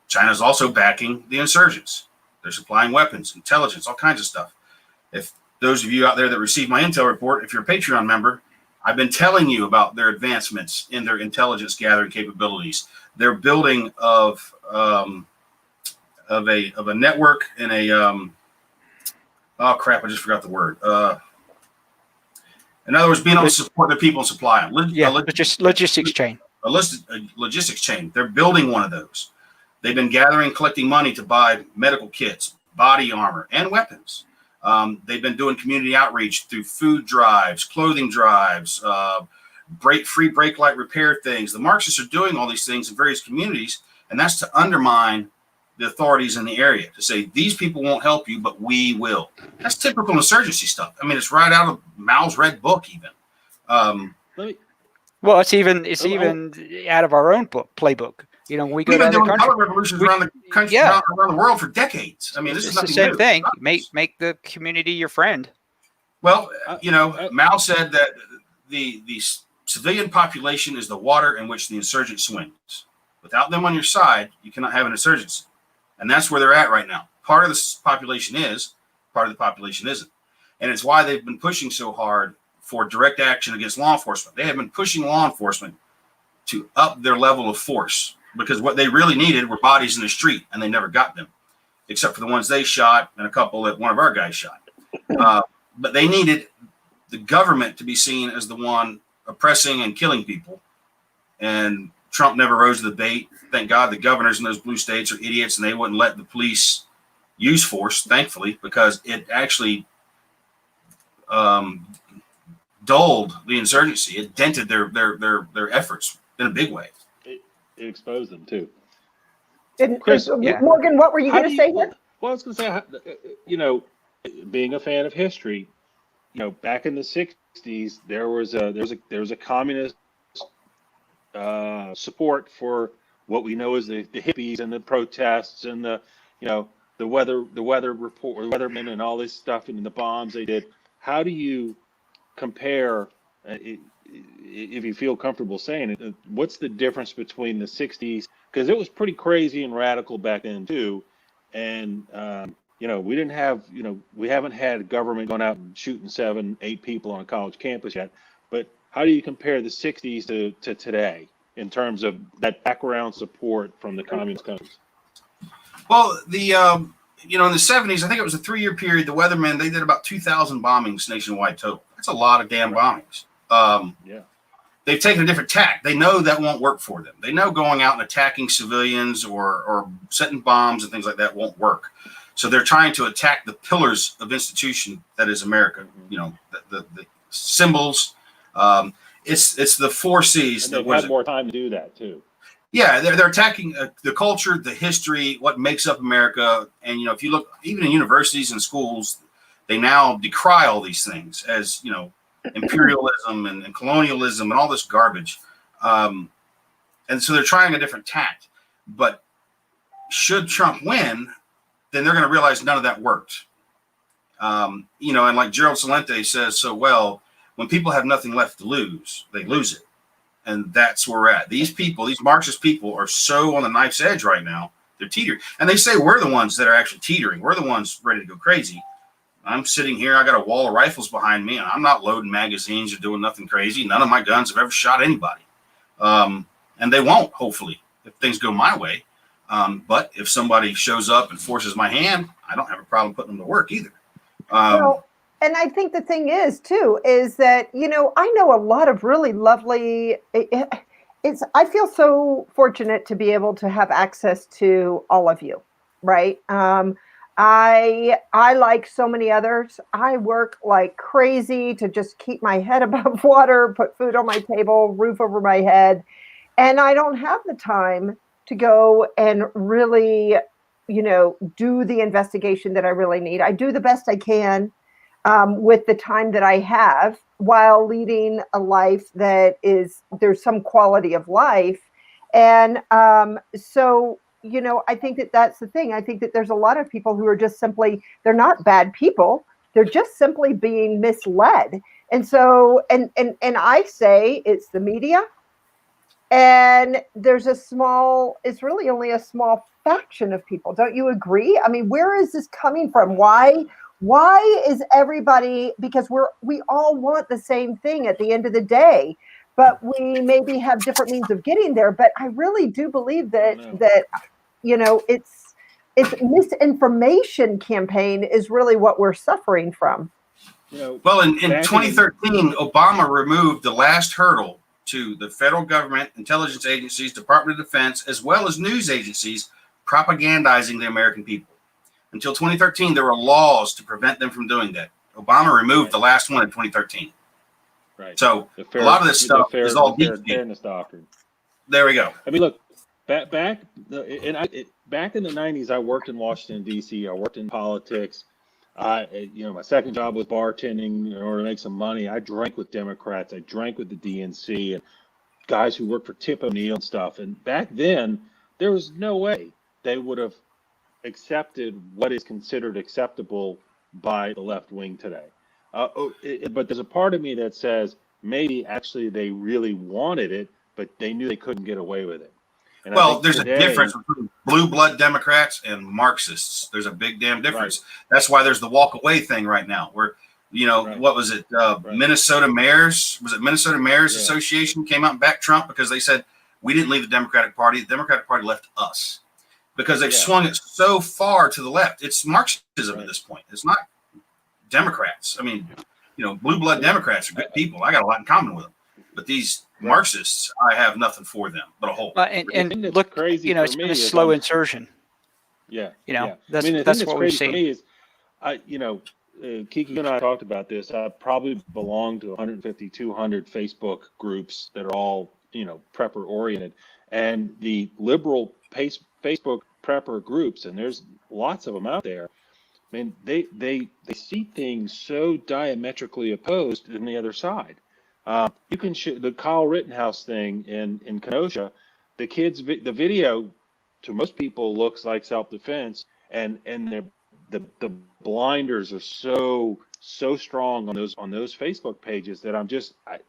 Speaker 3: China is also backing the insurgents. They're supplying weapons, intelligence, all kinds of stuff. If those of you out there that receive my intel report, if you're a Patreon member, I've been telling you about their advancements in their intelligence gathering capabilities. Their building of a network and oh crap, I just forgot the word. In other words, being able to support the people and supply them.
Speaker 2: Logistics chain.
Speaker 3: A logistics chain. They're building one of those. They've been collecting money to buy medical kits, body armor, and weapons. They've been doing community outreach through food drives, clothing drives, free brake light repair things. The Marxists are doing all these things in various communities, and that's to undermine the authorities in the area, to say these people won't help you, but we will. That's typical insurgency stuff. I mean, it's right out of Mao's red book, even.
Speaker 2: Well, it's even out of our own playbook. We go
Speaker 3: We've
Speaker 2: to
Speaker 3: been
Speaker 2: other
Speaker 3: doing
Speaker 2: countries.
Speaker 3: color revolutions around the country, around the world for decades. I mean, this is
Speaker 2: It's the
Speaker 3: nothing
Speaker 2: same
Speaker 3: new.
Speaker 2: thing. Make the community your friend.
Speaker 3: Well, Mao said that the civilian population is the water in which the insurgent swims. Without them on your side, you cannot have an insurgency. And that's where they're at right now. Part of the population is, part of the population isn't. And it's why they've been pushing so hard for direct action against law enforcement. They have been pushing law enforcement to up their level of force, because what they really needed were bodies in the street, and they never got them, except for the ones they shot and a couple that one of our guys shot. But they needed the government to be seen as the one oppressing and killing people. And Trump never rose to the bait. Thank God the governors in those blue states are idiots, and they wouldn't let the police use force, thankfully, because it actually dulled the insurgency. It dented their efforts in a big way.
Speaker 4: It exposed them too.
Speaker 1: And,
Speaker 4: Chris,
Speaker 2: yeah.
Speaker 1: Morgan, what were you
Speaker 4: How
Speaker 1: going
Speaker 4: do
Speaker 1: to say
Speaker 4: you?
Speaker 1: here?
Speaker 4: Well, I was going to say, you know, being a fan of history, you know, back in the '60s, there was a communist support for what we know as the hippies and the protests and the, you know, the weather report, weathermen and all this stuff and the bombs they did. How do you compare, if you feel comfortable saying it, what's the difference between the '60s? Because it was pretty crazy and radical back then too. And, you know, we didn't have, you know, we haven't had government going out and shooting 7, 8 people on a college campus yet. But how do you compare the '60s to today in terms of that background support from the communist countries?
Speaker 3: Well, you know, in the '70s, I think it was a 3-year period. The Weathermen, they did about 2,000 bombings nationwide total. That's a lot of damn bombings.
Speaker 4: Yeah.
Speaker 3: They've taken a different tack. They know that won't work for them. They know going out and attacking civilians or setting bombs and things like that won't work. So they're trying to attack the pillars of institution that is America. You know, the symbols. It's the 4 C's.
Speaker 4: And they've had more time to do that too.
Speaker 3: Yeah, they're attacking the culture, the history, what makes up America. And, you know, if you look, even in universities and schools, they now decry all these things as, you know, imperialism and colonialism and all this garbage. And so they're trying a different tact. But should Trump win, then they're going to realize none of that worked. You know, and like Gerald Celente says so well, when people have nothing left to lose, they lose it. And that's where we're at. These people, these Marxist people, are so on the knife's edge right now. They're teetering. And they say we're the ones that are actually teetering. We're the ones ready to go crazy. I'm sitting here. I got a wall of rifles behind me, and I'm not loading magazines or doing nothing crazy. None of my guns have ever shot anybody. And they won't, hopefully, if things go my way. But if somebody shows up and forces my hand, I don't have a problem putting them to work either.
Speaker 1: Well, and I think the thing is, too, is that, you know, I know a lot of really lovely, I feel so fortunate to be able to have access to all of you, right? I like so many others. I work like crazy to just keep my head above water, put food on my table, roof over my head. And I don't have the time to go and really, you know, do the investigation that I really need. I do the best I can with the time that I have while leading a life that is, there's some quality of life. And so, you know, I think that that's the thing. I think that there's a lot of people who are just simply, they're not bad people. They're just simply being misled. And so, and I say it's the media. And there's it's really only a small faction of people. Don't you agree? I mean, where is this coming from? Why is everybody, because we all want the same thing at the end of the day, but we maybe have different means of getting there. But I really do believe that you know, it's misinformation campaign is really what we're suffering from.
Speaker 4: You know,
Speaker 3: well, in 2013, Obama removed the last hurdle to the federal government, intelligence agencies, Department of Defense, as well as news agencies propagandizing the American people. Until 2013, there were laws to prevent them from doing that. Obama removed the last one in 2013.
Speaker 4: Right.
Speaker 3: So a lot of this stuff is all deep.
Speaker 4: Fairness doctrine.
Speaker 3: There we go.
Speaker 4: I mean, look, back in the '90s, I worked in Washington D.C. I worked in politics. You know, my second job was bartending in order to make some money. I drank with Democrats. I drank with the DNC and guys who worked for Tip O'Neill and stuff. And back then, there was no way they would have accepted what is considered acceptable by the left wing today. But there's a part of me that says maybe actually they really wanted it, but they knew they couldn't get away with it. And
Speaker 3: well, there's a difference between blue blood Democrats and Marxists. There's a big damn difference. Right. That's why there's the walk away thing right now. Where, you know, right. What was it? Minnesota Mayors? Was it Minnesota Mayors Association came out and backed Trump because they said we didn't leave the Democratic Party. The Democratic Party left us because they've swung it so far to the left. It's Marxism at this point. It's not Democrats. I mean, you know, blue blood Democrats are good people. I got a lot in common with them. But these Marxists, I have nothing for them but a hole.
Speaker 2: And look, crazy, you know, it's been a slow insertion.
Speaker 4: Yeah.
Speaker 2: You know,
Speaker 4: that's
Speaker 2: what we've seen.
Speaker 4: For me is, you know, Kiki, you and I talked about this. I probably belong to 150, 200 Facebook groups that are all, prepper oriented, and the liberal Facebook prepper groups, and there's lots of them out there. I mean, they see things so diametrically opposed than the other side. You can the Kyle Rittenhouse thing in Kenosha. The video to most people looks like self-defense, and the blinders are so strong on those Facebook pages that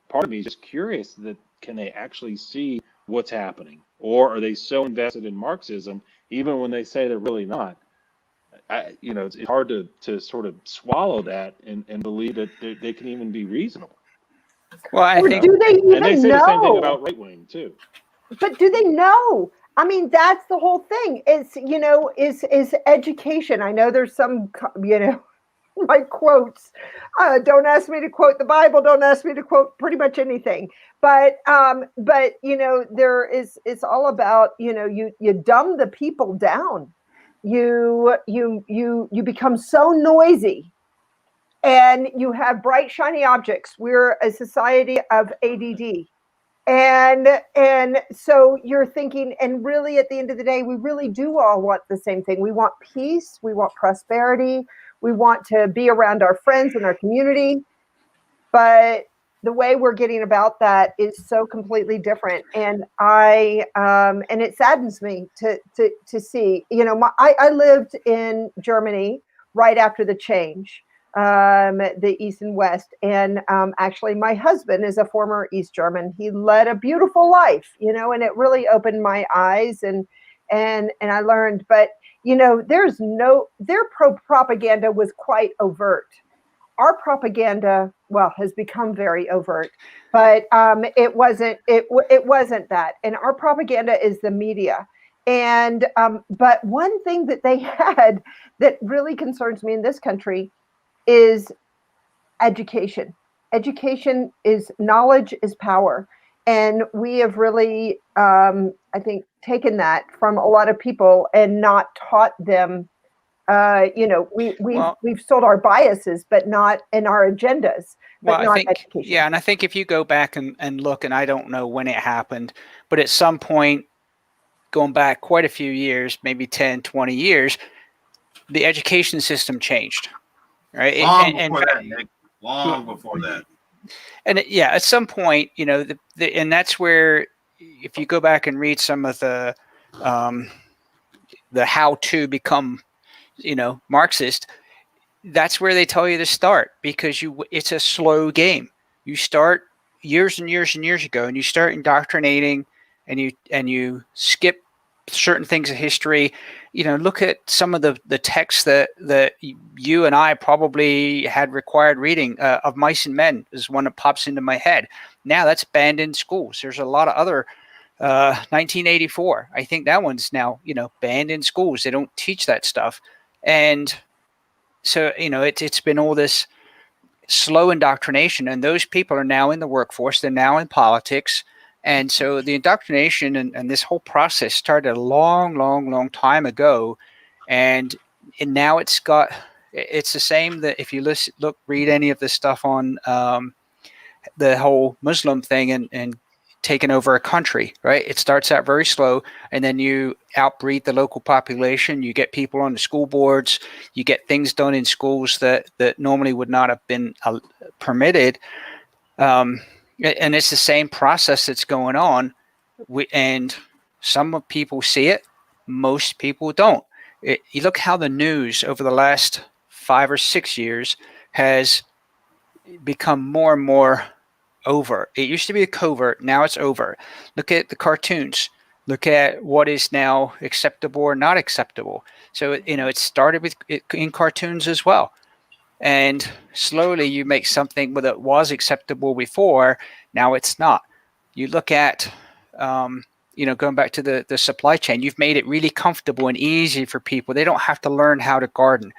Speaker 4: part of me is just curious that can they actually see what's happening, or are they so invested in Marxism even when they say they're really not? It's hard to sort of swallow that and believe that they can even be reasonable.
Speaker 2: Well, I
Speaker 1: Or
Speaker 2: think,
Speaker 1: do they even
Speaker 4: and they say
Speaker 1: know?
Speaker 4: the same thing about right wing too.
Speaker 1: But do they know? I mean, that's the whole thing. It's, is education. I know there's some, my quotes. Don't ask me to quote the Bible. Don't ask me to quote pretty much anything. But it's all about, you dumb the people down. You become so noisy, and you have bright, shiny objects. We're a society of ADD. And so you're thinking, and really at the end of the day, we really do all want the same thing. We want peace, we want prosperity, we want to be around our friends and our community. But the way we're getting about that is so completely different. And and it saddens me to see, I lived in Germany right after the change. The East and West. And actually, my husband is a former East German. He led a beautiful life, and it really opened my eyes, and I learned. But their propaganda was quite overt. Our propaganda, has become very overt, but it wasn't that. And our propaganda is the media. And but one thing that they had that really concerns me in this country is education. Education is knowledge is power. And we have really, I think, taken that from a lot of people and not taught them. We've sold our biases, but not in our agendas. But not education.
Speaker 2: Yeah, and I think if you go back and look, and I don't know when it happened, but at some point, going back quite a few years, maybe 10, 20 years, the education system changed. Right.
Speaker 3: Long before that.
Speaker 2: And at some point, and that's where, if you go back and read some of the how to become, Marxist, that's where they tell you to start, because it's a slow game. You start years and years and years ago, and you start indoctrinating, and you skip certain things of history. Look at some of the texts that you and I probably had required reading. Of Mice and Men is one that pops into my head. Now that's banned in schools. There's a lot of other 1984. I think that one's now banned in schools. They don't teach that stuff, and so it's been all this slow indoctrination, and those people are now in the workforce. They're now in politics. And so the indoctrination and this whole process started a long, long, long time ago. And now it's the same, that if you read any of the stuff on the whole Muslim thing and taking over a country, right? It starts out very slow, and then you outbreed the local population. You get people on the school boards. You get things done in schools that normally would not have been permitted. And it's the same process that's going on, and some people see it, most people don't. You look how the news over the last 5 or 6 years has become more and more overt. It used to be a covert, now it's overt. Look at the cartoons. Look at what is now acceptable or not acceptable. So it started in cartoons as well. And slowly you make something that was acceptable before, now it's not. You look at, going back to the supply chain, you've made it really comfortable and easy for people. They don't have to learn how to garden.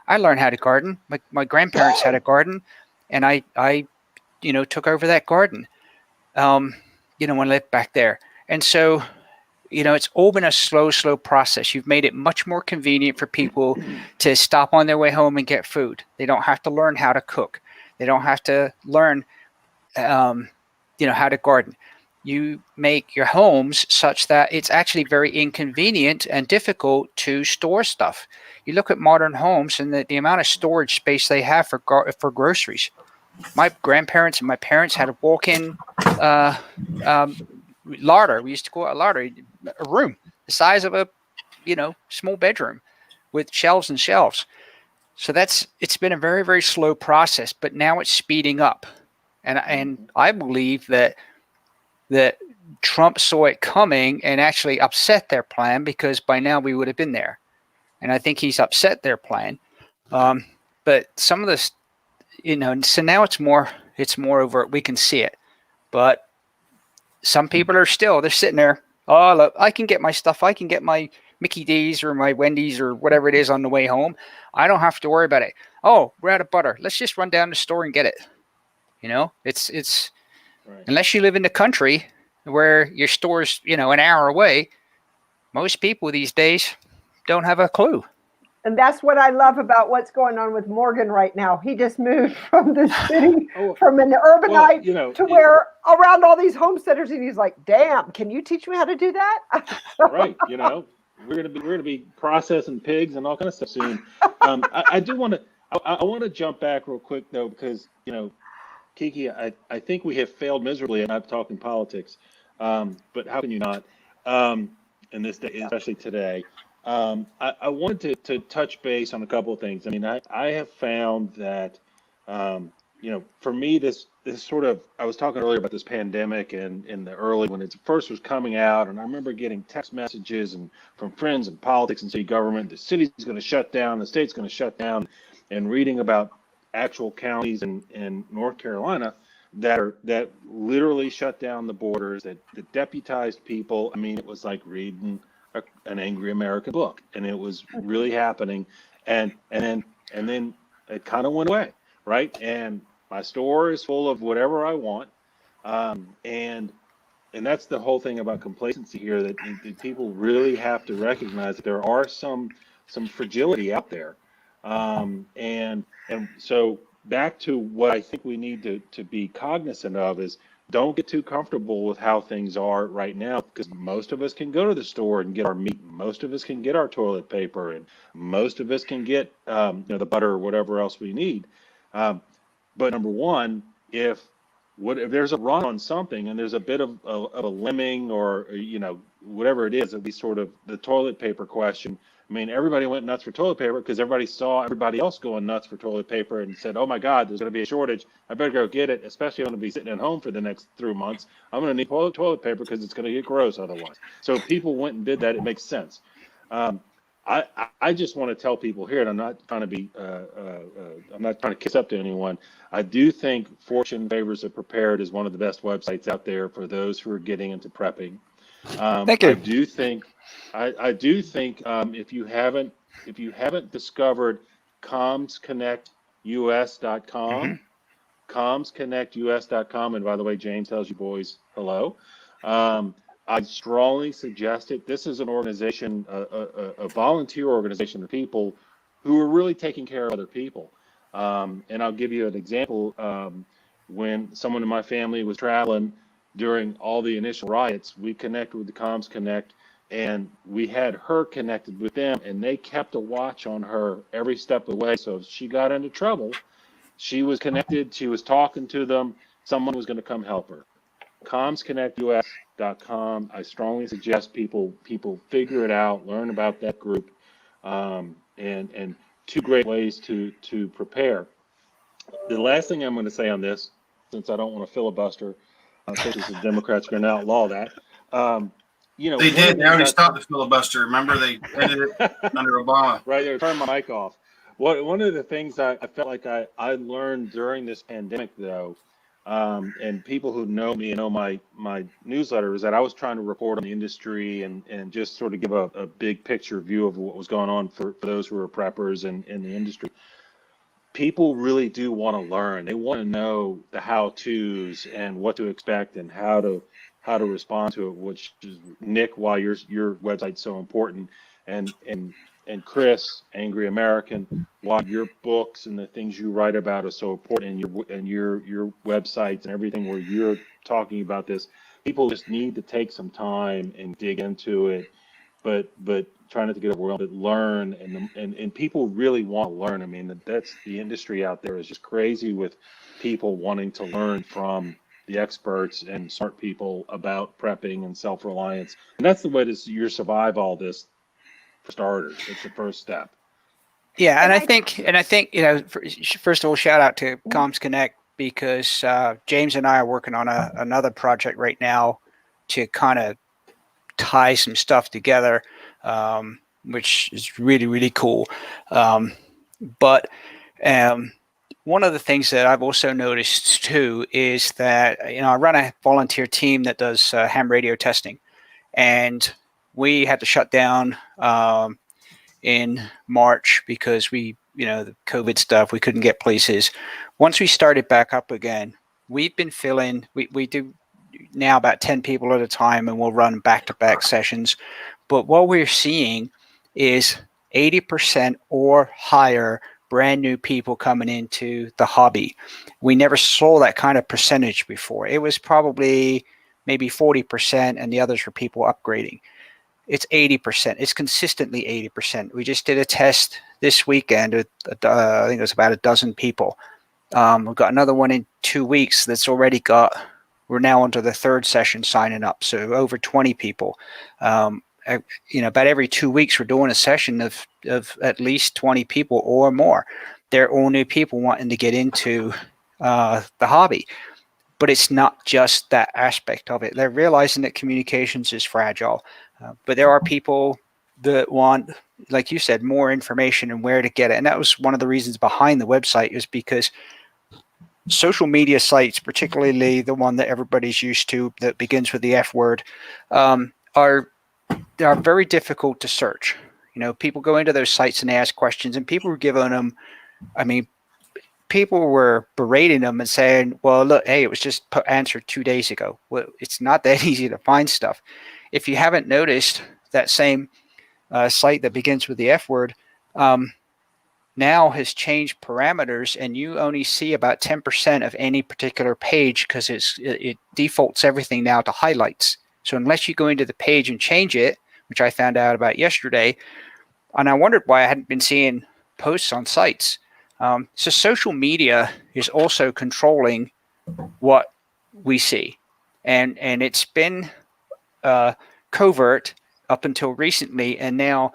Speaker 2: I learned how to garden. My grandparents had a garden, and I took over that garden, when I lived back there. And so, it's all been a slow process. You've made it much more convenient for people to stop on their way home and get food. They don't have to learn how to cook. They don't have to learn, how to garden. You make your homes such that it's actually very inconvenient and difficult to store stuff. You look at modern homes and the amount of storage space they have for groceries. My grandparents and my parents had a walk-in larder. We used to call it a larder, a room the size of a small bedroom with shelves and shelves. So it's been a very, very slow process, but now it's speeding up. And I believe that Trump saw it coming and actually upset their plan, because by now we would have been there. And I think he's upset their plan. But some of this, so now it's more overt. We can see it. But some people they're sitting there. Oh, look, I can get my stuff. I can get my Mickey D's or my Wendy's or whatever it is on the way home. I don't have to worry about it. Oh, we're out of butter. Let's just run down the store and get it. It's
Speaker 4: Right.
Speaker 2: Unless you live in the country where your store's, an hour away, most people these days don't have a clue.
Speaker 1: And that's what I love about what's going on with Morgan right now. He just moved from the city, from an urbanite to where around all these homesteaders, and he's like, "Damn, can you teach me how to do that?"
Speaker 4: Right. We're gonna be processing pigs and all kind of stuff soon. I do want to. I want to jump back real quick though, because Kiki, I think we have failed miserably, and I'm talking politics. But how can you not? In this day, especially today. I wanted to touch base on a couple of things. I mean, I have found that, for me, this sort of, I was talking earlier about this pandemic and in the early, when it first was coming out, and I remember getting text messages and from friends in politics and city government, the city's going to shut down, the state's going to shut down, and reading about actual counties in North Carolina that literally shut down the borders, that deputized people. I mean, it was like reading an angry American book, and it was really happening, and then it kind of went away, right? And my store is full of whatever I want, and that's the whole thing about complacency here, that people really have to recognize that there are some fragility out there, and so back to what I think we need to be cognizant of is, don't get too comfortable with how things are right now, because most of us can go to the store and get our meat. Most of us can get our toilet paper, and most of us can get the butter or whatever else we need. But number one, if there's a run on something and there's a bit of a lemming or whatever it is, at least sort of the toilet paper question. I mean, everybody went nuts for toilet paper because everybody saw everybody else going nuts for toilet paper and said, "Oh my God, there's going to be a shortage. I better go get it, especially I'm going to be sitting at home for the next 3 months. I'm going to need toilet paper because it's going to get gross otherwise." So people went and did that. It makes sense. I just want to tell people here, and I'm not trying to be, I'm not trying to kiss up to anyone. I do think Fortune Favors the Prepared is one of the best websites out there for those who are getting into prepping.
Speaker 2: Thank you.
Speaker 4: I do think if you haven't discovered commsconnectus.com, commsconnectus.com, and by the way, James tells you boys hello. I strongly suggest it. This is an organization, a volunteer organization of people who are really taking care of other people. And I'll give you an example. When someone in my family was traveling during all the initial riots, we connected with the Comms Connect, and we had her connected with them, and they kept a watch on her every step of the way. So if she got into trouble, she was connected, she was talking to them, someone was going to come help her. commsconnectus.com. I strongly suggest people figure it out, learn about that group, and two great ways to prepare. The last thing I'm going to say on this, since I don't want to filibuster, especially since the Democrats are going to outlaw that.
Speaker 3: They did. They already stopped the filibuster. Remember, they ended it under Obama.
Speaker 4: Right, they turned my mic off. One of the things I felt like I learned during this pandemic, though, and people who know me and know my newsletter, is that I was trying to report on the industry and just sort of give a big picture view of what was going on for those who are preppers in the industry. People really do want to learn. They want to know the how-tos and what to expect and how to how to respond to it, which is Nick, why your website's so important, and Chris, Angry American, why your books and the things you write about are so important, and your websites and everything where you're talking about this. People just need to take some time and dig into it, but try not to get overwhelmed, but learn, and people really want to learn. I mean, that's the industry out there is just crazy with people wanting to learn from the experts and smart people about prepping and self-reliance. And that's the way to you survive all this for starters. It's the first step.
Speaker 2: Yeah, and I think, first of all, shout out to Comms Connect, because James and I are working on another project right now to kind of tie some stuff together, which is really, really cool. But one of the things that I've also noticed too is that, I run a volunteer team that does ham radio testing, and we had to shut down in March because the COVID stuff, we couldn't get places. Once we started back up again, we've been filling, we do now about 10 people at a time, and we'll run back-to-back sessions. But what we're seeing is 80% or higher brand new people coming into the hobby. We never saw that kind of percentage before. It was probably maybe 40%, and the others were people upgrading. It's 80%. It's consistently 80%. We just did a test this weekend with, I think it was about a dozen people. We've got another one in 2 weeks that's already got, we're now onto the third session signing up. So over 20 people. About every 2 weeks, we're doing a session of at least 20 people or more. They're all new people wanting to get into the hobby. But it's not just that aspect of it. They're realizing that communications is fragile. But there are people that want, like you said, more information and where to get it. And that was one of the reasons behind the website, is because social media sites, particularly the one that everybody's used to that begins with the F word, are very difficult to search. People go into those sites and they ask questions, and people are giving them, people were berating them and saying, well, look, hey, it was just answered 2 days ago. Well, it's not that easy to find stuff. If you haven't noticed, that same site that begins with the F word now has changed parameters, and you only see about 10% of any particular page because it defaults everything now to highlights. So unless you go into the page and change it, which I found out about yesterday, and I wondered why I hadn't been seeing posts on sites. So social media is also controlling what we see, and it's been covert up until recently, and now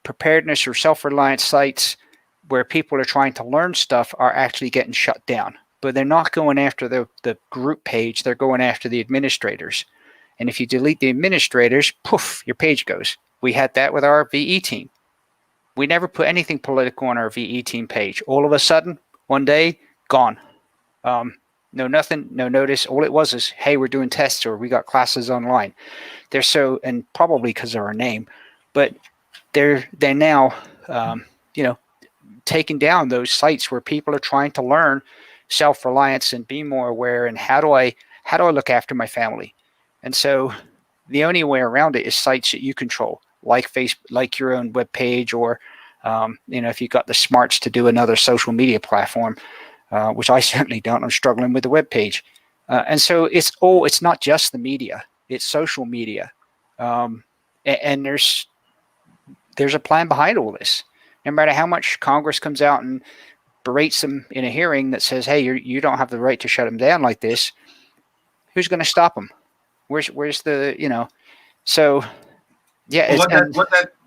Speaker 2: preparedness or self-reliance sites where people are trying to learn stuff are actually getting shut down. But they're not going after the group page, they're going after the administrators. And if you delete the administrators, poof, your page goes. We had that with our VE team. We never put anything political on our VE team page. All of a sudden, one day, gone. No nothing, no notice. All it was is, hey, we're doing tests, or we got classes online. They're so, and probably because of our name, but they're now, taking down those sites where people are trying to learn self-reliance and be more aware, and how do I look after my family? And so the only way around it is sites that you control, like Facebook, like your own web page, or if you've got the smarts to do another social media platform, which I certainly don't. I'm struggling with the web page. And so it's not just the media, it's social media. And there's a plan behind all this. No matter how much Congress comes out and berates them in a hearing that says, hey, you don't have the right to shut them down like this, who's going to stop them? Where's the, so yeah.
Speaker 3: Well,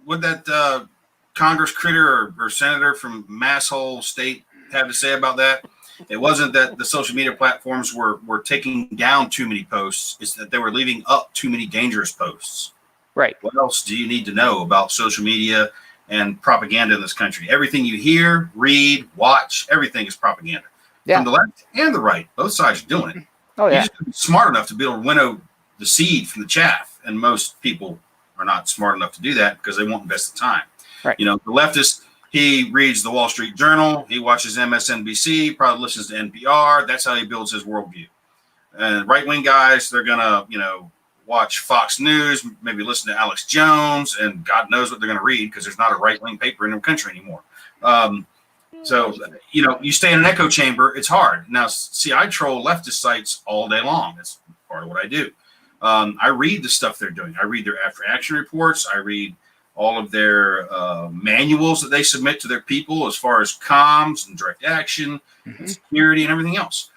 Speaker 3: what that Congress critter or senator from Masshole State have to say about that? It wasn't that the social media platforms were taking down too many posts. It's that they were leaving up too many dangerous posts.
Speaker 2: Right.
Speaker 3: What else do you need to know about social media and propaganda in this country? Everything you hear, read, watch, everything is propaganda.
Speaker 2: Yeah.
Speaker 3: From the left and the right. Both sides are doing it.
Speaker 2: Oh, yeah.
Speaker 3: You just have to be smart enough to be able to winnow the seed from the chaff. And most people are not smart enough to do that because they won't invest the time.
Speaker 2: Right.
Speaker 3: The leftist, he reads the Wall Street Journal, he watches MSNBC, probably listens to NPR. That's how he builds his worldview. And right-wing guys, they're gonna, watch Fox News, maybe listen to Alex Jones, and God knows what they're gonna read because there's not a right-wing paper in the country anymore. So, you stay in an echo chamber. It's hard. Now, see, I troll leftist sites all day long. That's part of what I do. I read the stuff they're doing. I read their after-action reports. I read all of their manuals that they submit to their people as far as comms and direct action and security and everything else.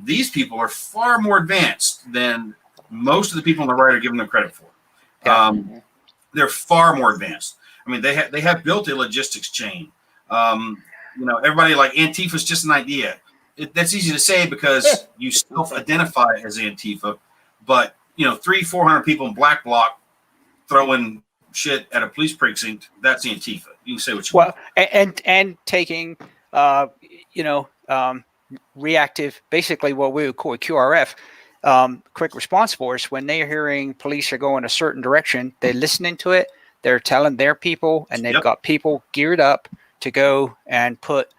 Speaker 3: These people are far more advanced than most of the people on the right are giving them credit for. They're far more advanced. I mean, they have built a logistics chain. Everybody like Antifa's just an idea. That's easy to say because you self-identify as Antifa, but 300-400 people in black bloc throwing shit at a police precinct, that's Antifa. You can say what you want.
Speaker 2: And taking reactive, basically what we would call a QRF, quick response force. When they're hearing police are going a certain direction, they're listening to it, they're telling their people, and they've got people geared up to go and put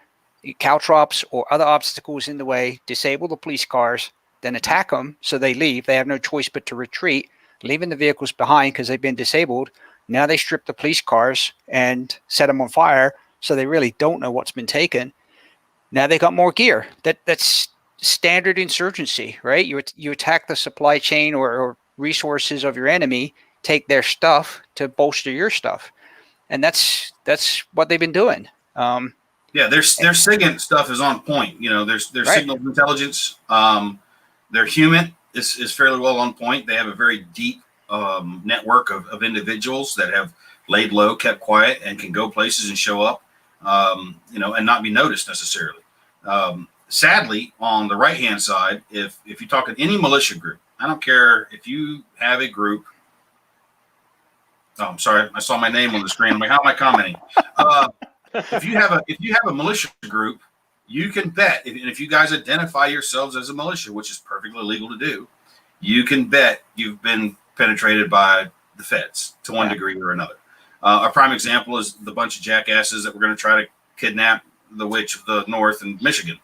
Speaker 2: caltrops or other obstacles in the way, disable the police cars, then attack them so they leave. They have no choice but to retreat, leaving the vehicles behind because they've been disabled. Now they strip the police cars and set them on fire, so they really don't know what's been taken. Now they got more gear. That's standard insurgency, right? You attack the supply chain or resources of your enemy, take their stuff to bolster your stuff, and that's what they've been doing.
Speaker 3: Their SIGINT stuff is on point. Their signal intelligence, their human is fairly well on point. They have a very deep network of individuals that have laid low, kept quiet, and can go places and show up, and not be noticed necessarily. Sadly, on the right-hand side, if you talk to any militia group, I don't care if you have a group. Oh, I'm sorry, I saw my name on the screen. I'm like, how am I commenting? If you have a militia group, you can bet, and if you guys identify yourselves as a militia, which is perfectly legal to do, you can bet you've been penetrated by the feds to one degree or another. A prime example is the bunch of jackasses that were going to try to kidnap the witch of the North in Michigan.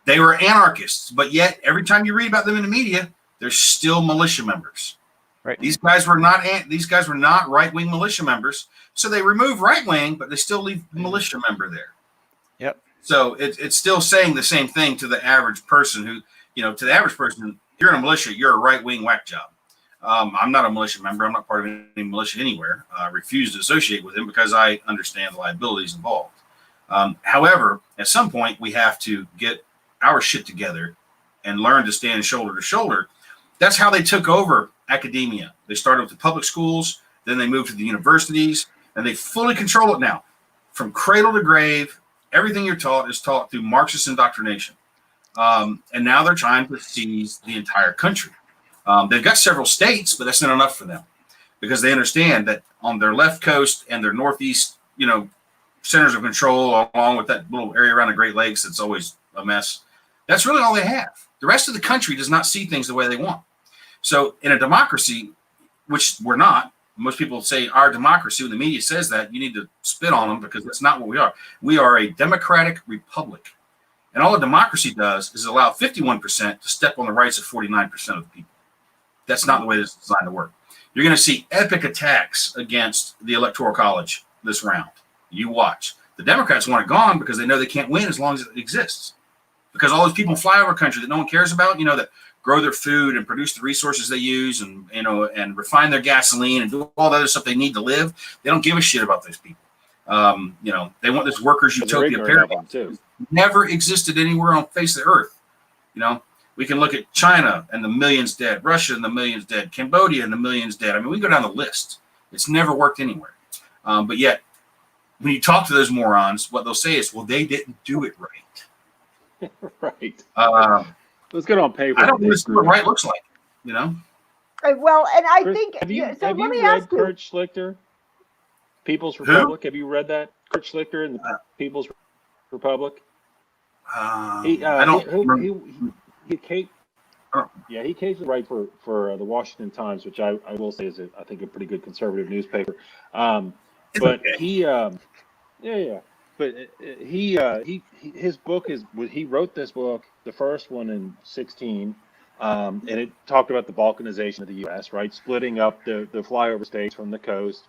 Speaker 3: They were anarchists, but yet every time you read about them in the media, they're still militia members. Right. These guys were not right-wing militia members. So they remove right-wing, but they still leave militia member there.
Speaker 2: Yep. So
Speaker 3: it's still saying the same thing to the average person who, to the average person, you're in a militia, you're a right-wing whack job. I'm not a militia member. I'm not part of any militia anywhere. I refuse to associate with him because I understand the liabilities involved. However, at some point, we have to get our shit together and learn to stand shoulder to shoulder. That's how they took over academia. They started with the public schools, then they moved to the universities, and they fully control it now. From cradle to grave, everything you're taught is taught through Marxist indoctrination. And now they're trying to seize the entire country. They've got several states, but that's not enough for them because they understand that on their left coast and their northeast, centers of control, along with that little area around the Great Lakes that's always a mess, that's really all they have. The rest of the country does not see things the way they want. So in a democracy, which we're not, most people say our democracy, when the media says that, you need to spit on them because that's not what we are. We are a democratic republic. And all a democracy does is allow 51% to step on the rights of 49% of the people. That's not the way this is designed to work. You're going to see epic attacks against the Electoral College this round. You watch. The Democrats want it gone because they know they can't win as long as it exists. Because all those people in flyover country that no one cares about, that grow their food and produce the resources they use and and refine their gasoline and do all the other stuff they need to live, they don't give a shit about those people. They want this workers' utopia paradigm too. Never existed anywhere on the face of the earth. We can look at China and the millions dead, Russia and the millions dead, Cambodia and the millions dead. I mean, we can go down the list. It's never worked anywhere. But yet, when you talk to those morons, what they'll say is, well, they didn't do it right.
Speaker 4: Right. Let's get on paper.
Speaker 3: I don't know what right looks like,
Speaker 1: Well, and I
Speaker 4: Chris,
Speaker 1: think,
Speaker 4: have you
Speaker 1: let me
Speaker 4: read
Speaker 1: ask you.
Speaker 4: Kurt Schlichter, People's Republic? Have you read that? Kurt Schlichter in the People's Republic?
Speaker 3: I don't.
Speaker 4: He occasionally writes for the Washington Times, which I will say is I think a pretty good conservative newspaper. But okay. But his book is, he wrote this book, the first one in 16, and it talked about the balkanization of the U.S., right? Splitting up the flyover states from the coast.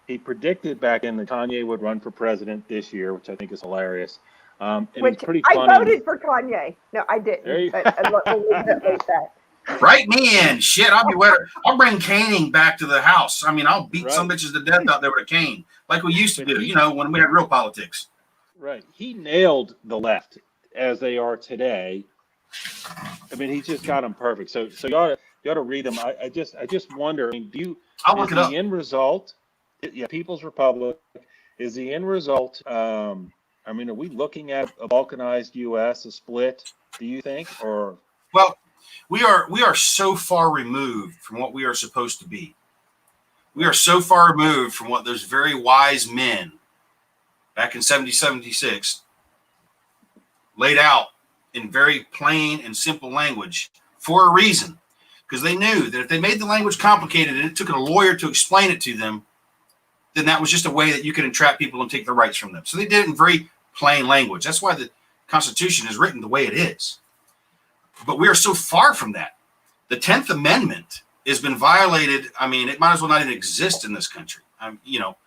Speaker 4: He predicted back then that Kanye would run for president this year, which I think is hilarious. And
Speaker 1: Which
Speaker 4: it's pretty
Speaker 1: I
Speaker 4: funny.
Speaker 1: voted for Kanye. No, I didn't.
Speaker 4: There you-
Speaker 1: But we'll leave it like that.
Speaker 3: Write me in. Shit, I'll be wetter. I'll bring caning back to the house. I mean, I'll beat some bitches to death out there with a cane, like we used to do, you know, when we had real politics.
Speaker 4: Right. He nailed the left as they are today. I mean, he just got them perfect. So you ought to read them. I just wonder. I mean,
Speaker 3: I'll look it up.
Speaker 4: The end result? Yeah, People's Republic is the end result. I mean, are we looking at a balkanized U.S., a split? Do you think, or?
Speaker 3: Well, we are so far removed from what we are supposed to be. We are so far removed from what those very wise men back in 1776 laid out in very plain and simple language for a reason, because they knew that if they made the language complicated and it took a lawyer to explain it to them, then that was just a way that you could entrap people and take their rights from them. So they did it in very plain language. That's why the Constitution is written the way it is. But we are so far from that. The 10th Amendment has been violated. I mean, it might as well not even exist in this country. You know,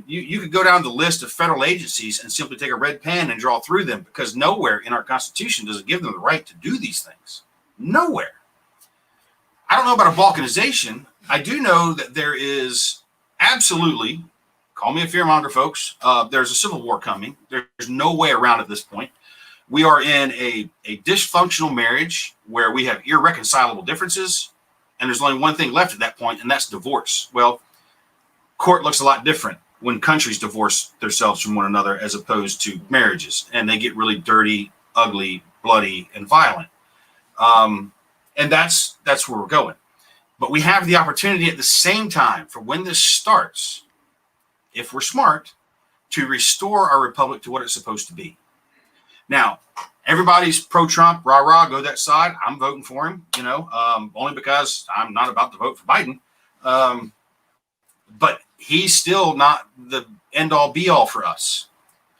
Speaker 3: you could go down the list of federal agencies and simply take a red pen and draw through them, because nowhere in our Constitution does it give them the right to do these things. Nowhere. I don't know about a balkanization. I do know that there is absolutely, call me a fearmonger, folks, there's a civil war coming. There's no way around at this point. We are in a dysfunctional marriage where we have irreconcilable differences, and there's only one thing left at that point, and that's divorce. Well, court looks a lot different when countries divorce themselves from one another as opposed to marriages, and they get really dirty, ugly, bloody, and violent. And that's where we're going. But we have the opportunity at the same time, for when this starts, if we're smart, to restore our republic to what it's supposed to be. Now, everybody's pro-Trump, rah-rah, go that side. I'm voting for him, you know, only because I'm not about to vote for Biden. But he's still not the end-all, be-all for us.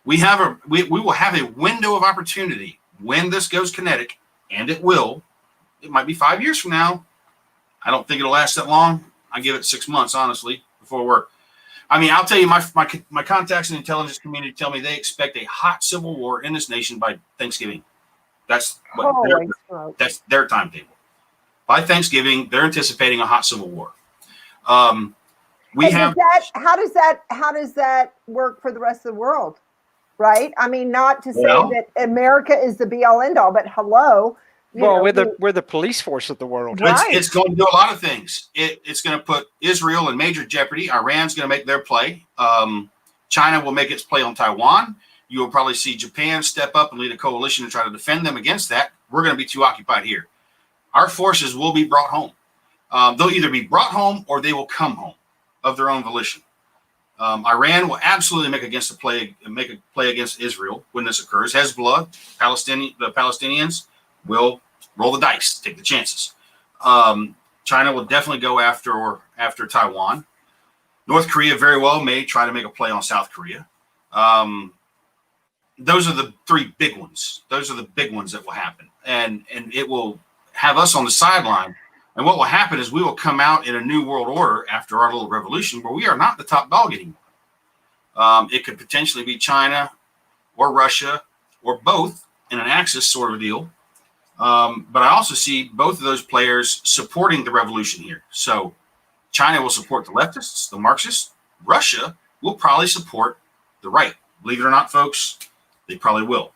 Speaker 3: We will have a window of opportunity when this goes kinetic, and it will. It might be 5 years from now. I don't think it'll last that long. I give it 6 months, honestly, before we're. I mean, I'll tell you, my contacts in the intelligence community tell me they expect a hot civil war in this nation by Thanksgiving. That's that's their timetable. By Thanksgiving, they're anticipating a hot civil war. How does that work for the rest of the world? Right? I mean, not to say that America is the be all end all, but hello.
Speaker 2: We're the police force of the world.
Speaker 1: Right.
Speaker 3: It's going to do a lot of things. It's going to put Israel in major jeopardy. Iran's going to make their play. China will make its play on Taiwan. You will probably see Japan step up and lead a coalition to try to defend them against that. We're going to be too occupied here. Our forces will be brought home. They'll either be brought home or they will come home of their own volition. Iran will absolutely make a play against Israel when this occurs. Hezbollah, the Palestinians will roll the dice, take the chances. China will definitely go after Taiwan. North Korea very well may try to make a play on South Korea. Those are the three big ones. Those are the big ones that will happen. And it will have us on the sideline. And what will happen is we will come out in a new world order after our little revolution where we are not the top dog anymore. It could potentially be China or Russia or both in an axis sort of a deal. But I also see both of those players supporting the revolution here. So China will support the leftists, the Marxists. Russia will probably support the right. Believe it or not, folks, they probably will.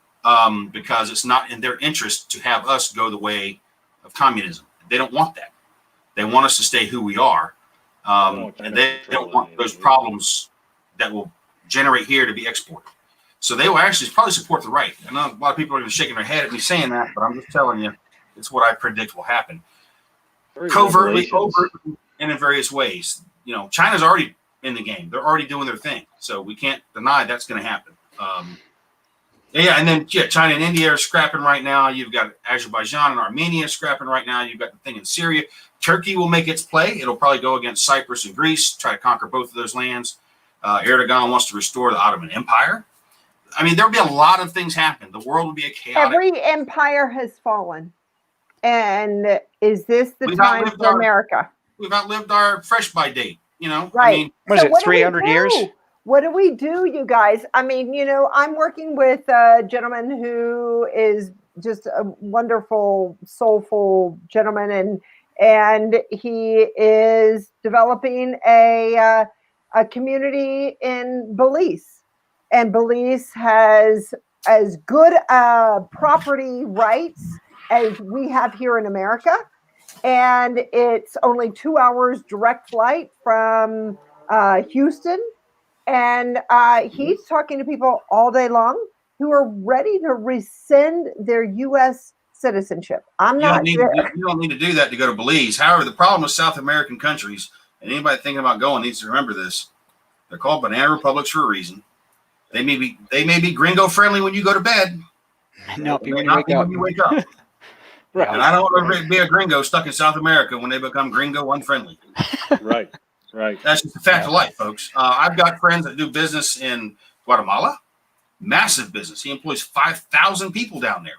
Speaker 3: Because it's not in their interest to have us go the way of communism. They don't want that. They want us to stay who we are. And they don't want those problems that will generate here to be exported. So they will actually probably support the right. I know a lot of people are even shaking their head at me saying that, but I'm just telling you, it's what I predict will happen. Covertly, overtly, and in various ways. You know, China's already in the game. They're already doing their thing. So we can't deny that's going to happen. And then China and India are scrapping right now. You've got Azerbaijan and Armenia scrapping right now. You've got the thing in Syria. Turkey will make its play. It'll probably go against Cyprus and Greece, try to conquer both of those lands. Erdogan wants to restore the Ottoman Empire. I mean, there would be a lot of things happen. The world would be a chaotic.
Speaker 1: Every empire has fallen. And is this the
Speaker 3: We've
Speaker 1: time
Speaker 3: outlived
Speaker 1: for
Speaker 3: our-
Speaker 1: America?
Speaker 3: We've outlived our fresh by date. You know,
Speaker 1: Right.
Speaker 3: I mean,
Speaker 2: What is
Speaker 1: So
Speaker 2: it,
Speaker 1: what do we
Speaker 2: 300 years?
Speaker 1: do? What do we do, you guys? I mean, I'm working with a gentleman who is just a wonderful, soulful gentleman, and he is developing a community in Belize, and Belize has as good property rights as we have here in America, and it's only 2 hours direct flight from Houston, and he's talking to people all day long who are ready to rescind their U.S. citizenship.
Speaker 3: you don't need to do that to go to Belize. However, the problem with South American countries, and anybody thinking about going needs to remember this: they're called banana republics for a reason. They may be gringo friendly when you go to bed.
Speaker 2: Not
Speaker 3: They may
Speaker 2: when
Speaker 3: not be
Speaker 2: you
Speaker 3: when you wake up.
Speaker 4: Right.
Speaker 3: And I don't want to be a gringo stuck in South America when they become gringo unfriendly.
Speaker 4: Right.
Speaker 3: That's just a fact of life, folks. I've got friends that do business in Guatemala, massive business. He employs 5,000 people down there.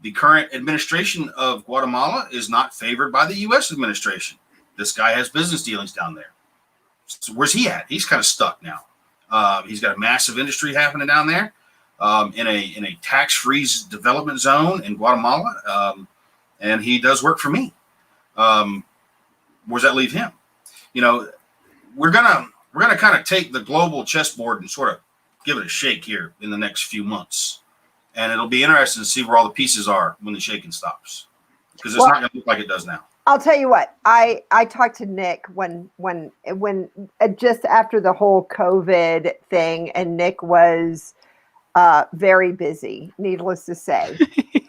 Speaker 3: The current administration of Guatemala is not favored by the U.S. administration. This guy has business dealings down there. So where's he at? He's kind of stuck now. He's got a massive industry happening down there in a tax-free development zone in Guatemala, and he does work for me. Where's that leave him? We're gonna kind of take the global chessboard and sort of give it a shake here in the next few months, and it'll be interesting to see where all the pieces are when the shaking stops, because it's not going to look like it does now.
Speaker 1: I'll tell you what. I talked to Nick when just after the whole COVID thing, and Nick was very busy, needless to say.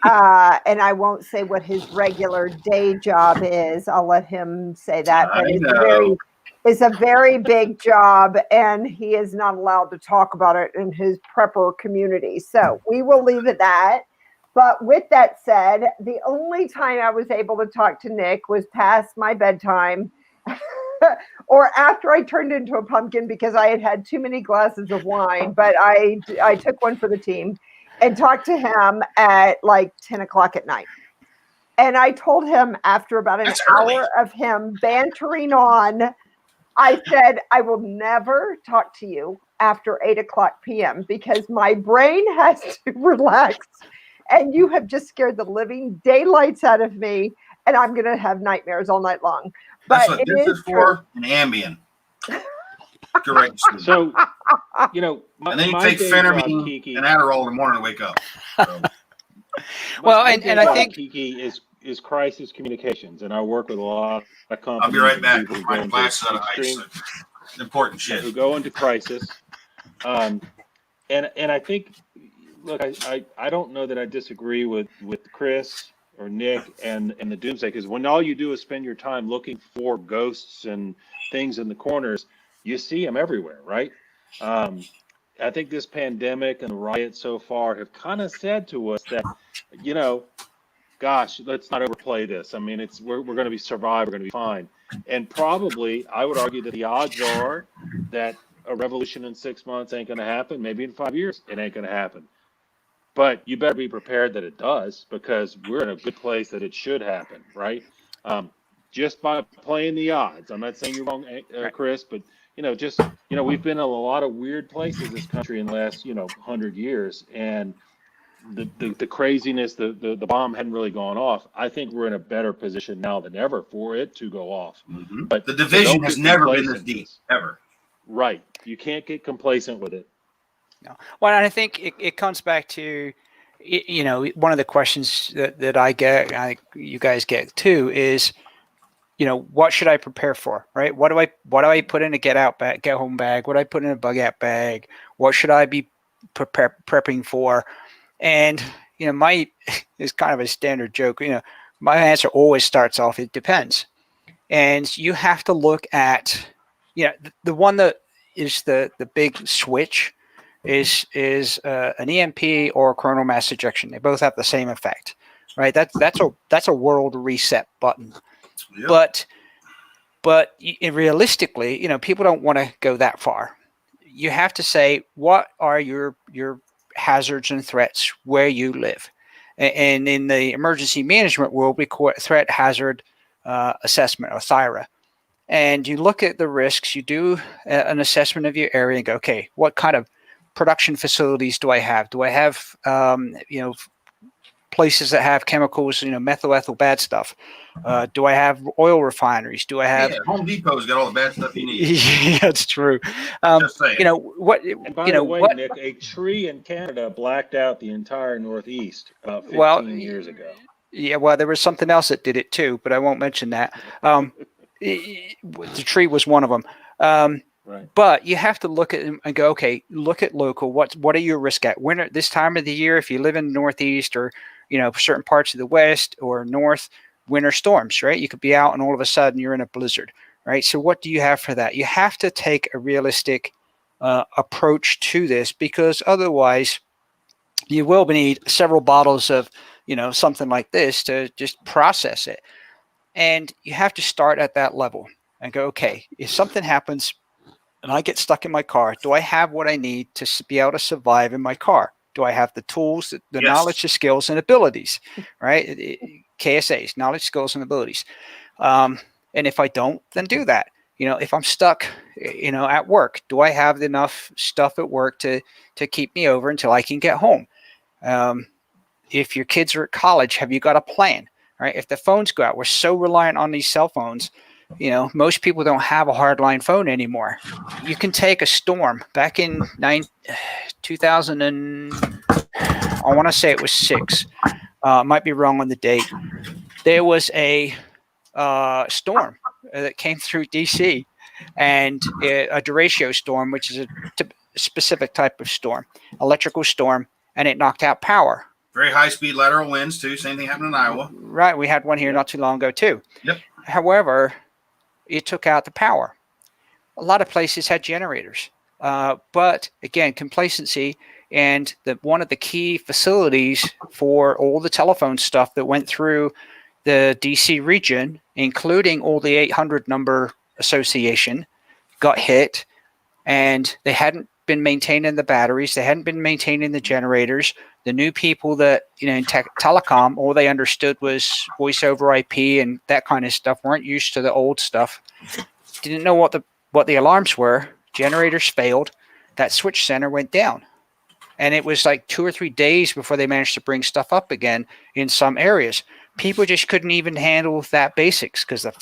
Speaker 1: And I won't say what his regular day job is. I'll let him say that. But it's a very big job, and he is not allowed to talk about it in his prepper community. So we will leave it at that. But with that said, the only time I was able to talk to Nick was past my bedtime or after I turned into a pumpkin because I had had too many glasses of wine. But I took one for the team and talked to him at like 10 o'clock at night. And I told him after about an hour of him bantering on, I said, I will never talk to you after 8 o'clock p.m. because my brain has to relax. And you have just scared the living daylights out of me, and I'm going to have nightmares all night long.
Speaker 3: That's
Speaker 1: But
Speaker 3: what this is for, an Ambien. Correct.
Speaker 4: So,
Speaker 3: and then you take Phenermine and Adderall in the morning to wake up. So.
Speaker 2: Well, and I think
Speaker 4: Kiki is crisis communications, and I work with a lot of companies.
Speaker 3: I'll be right back.
Speaker 4: Who
Speaker 3: My glass out of ice. Important shit.
Speaker 4: Who go into crisis, and I think. Look, I don't know that I disagree with Chris or Nick and the doomsday, because when all you do is spend your time looking for ghosts and things in the corners, you see them everywhere, right? I think this pandemic and the riots so far have kind of said to us that, gosh, let's not overplay this. I mean, we're going to be survive, we're going to be fine, and probably I would argue that the odds are that a revolution in 6 months ain't going to happen. Maybe in 5 years it ain't going to happen. But you better be prepared that it does, because we're in a good place that it should happen, right? Just by playing the odds. I'm not saying you're wrong, Chris, but we've been in a lot of weird places in this country in the last 100 years, and the craziness, the bomb hadn't really gone off. I think we're in a better position now than ever for it to go off.
Speaker 3: Mm-hmm.
Speaker 4: But
Speaker 3: the division has never been this deep, ever.
Speaker 4: Right. You can't get complacent with it.
Speaker 2: No. Well, and I think it comes back to, one of the questions that I get, you guys get too, is, what should I prepare for, right? What do I put in a get home bag? What do I put in a bug out bag? What should I be prepping for? And, my is kind of a standard joke. My answer always starts off, it depends. And you have to look at, the one that is the big switch is an EMP or a coronal mass ejection. They both have the same effect, right? That's a world reset button. Yep. But realistically, people don't want to go that far. You have to say, what are your hazards and threats where you live. And in the emergency management world, we call it threat hazard assessment, or THIRA. And you look at the risks, you do an assessment of your area and go, okay, what kind of production facilities do I have? Do I have, places that have chemicals, methyl ethyl bad stuff? Do I have oil refineries? Do I have?
Speaker 3: Yeah, Home Depot's got all the bad stuff you need.
Speaker 2: Yeah, that's true.
Speaker 3: Just saying.
Speaker 2: What?
Speaker 4: And by the way, Nick, a tree in Canada blacked out the entire Northeast about 15 years ago.
Speaker 2: Yeah, well, there was something else that did it too, but I won't mention that. The tree was one of them.
Speaker 4: Right.
Speaker 2: But you have to look at them and go, okay, look at local. What are your risks at? Winter, this time of the year, if you live in the Northeast or, certain parts of the West or North, winter storms, right? You could be out and all of a sudden you're in a blizzard, right? So what do you have for that? You have to take a realistic approach to this, because otherwise you will need several bottles of, something like this to just process it. And you have to start at that level and go, okay, if something happens and I get stuck in my car, do I have what I need to be able to survive in my car? Do I have the tools, the knowledge, the skills, and abilities, right? KSAs, knowledge, skills, and abilities. And if I don't, then do that. If I'm stuck, at work, do I have enough stuff at work to keep me over until I can get home? If your kids are at college, have you got a plan, right? If the phones go out, we're so reliant on these cell phones. Most people don't have a hardline phone anymore. You can take a storm back in 2000 and I want to say it was 6. Might be wrong on the date. There was a storm that came through DC, and a derecho storm, which is a specific type of storm, electrical storm, and it knocked out power.
Speaker 3: Very high-speed lateral winds, too. Same thing happened in Iowa.
Speaker 2: Right. We had one here not too long ago, too.
Speaker 3: Yep.
Speaker 2: However, it took out the power. A lot of places had generators. But, again, complacency, and one of the key facilities for all the telephone stuff that went through the DC region, including all the 800 number association, got hit, and they hadn't been maintaining the batteries. They hadn't been maintaining the generators. The new people that, in telecom, all they understood was voice over IP and that kind of stuff, weren't used to the old stuff, didn't know what the alarms were. Generators failed. That switch center went down. And it was like 2 or 3 days before they managed to bring stuff up again in some areas. People just couldn't even handle that basics, because the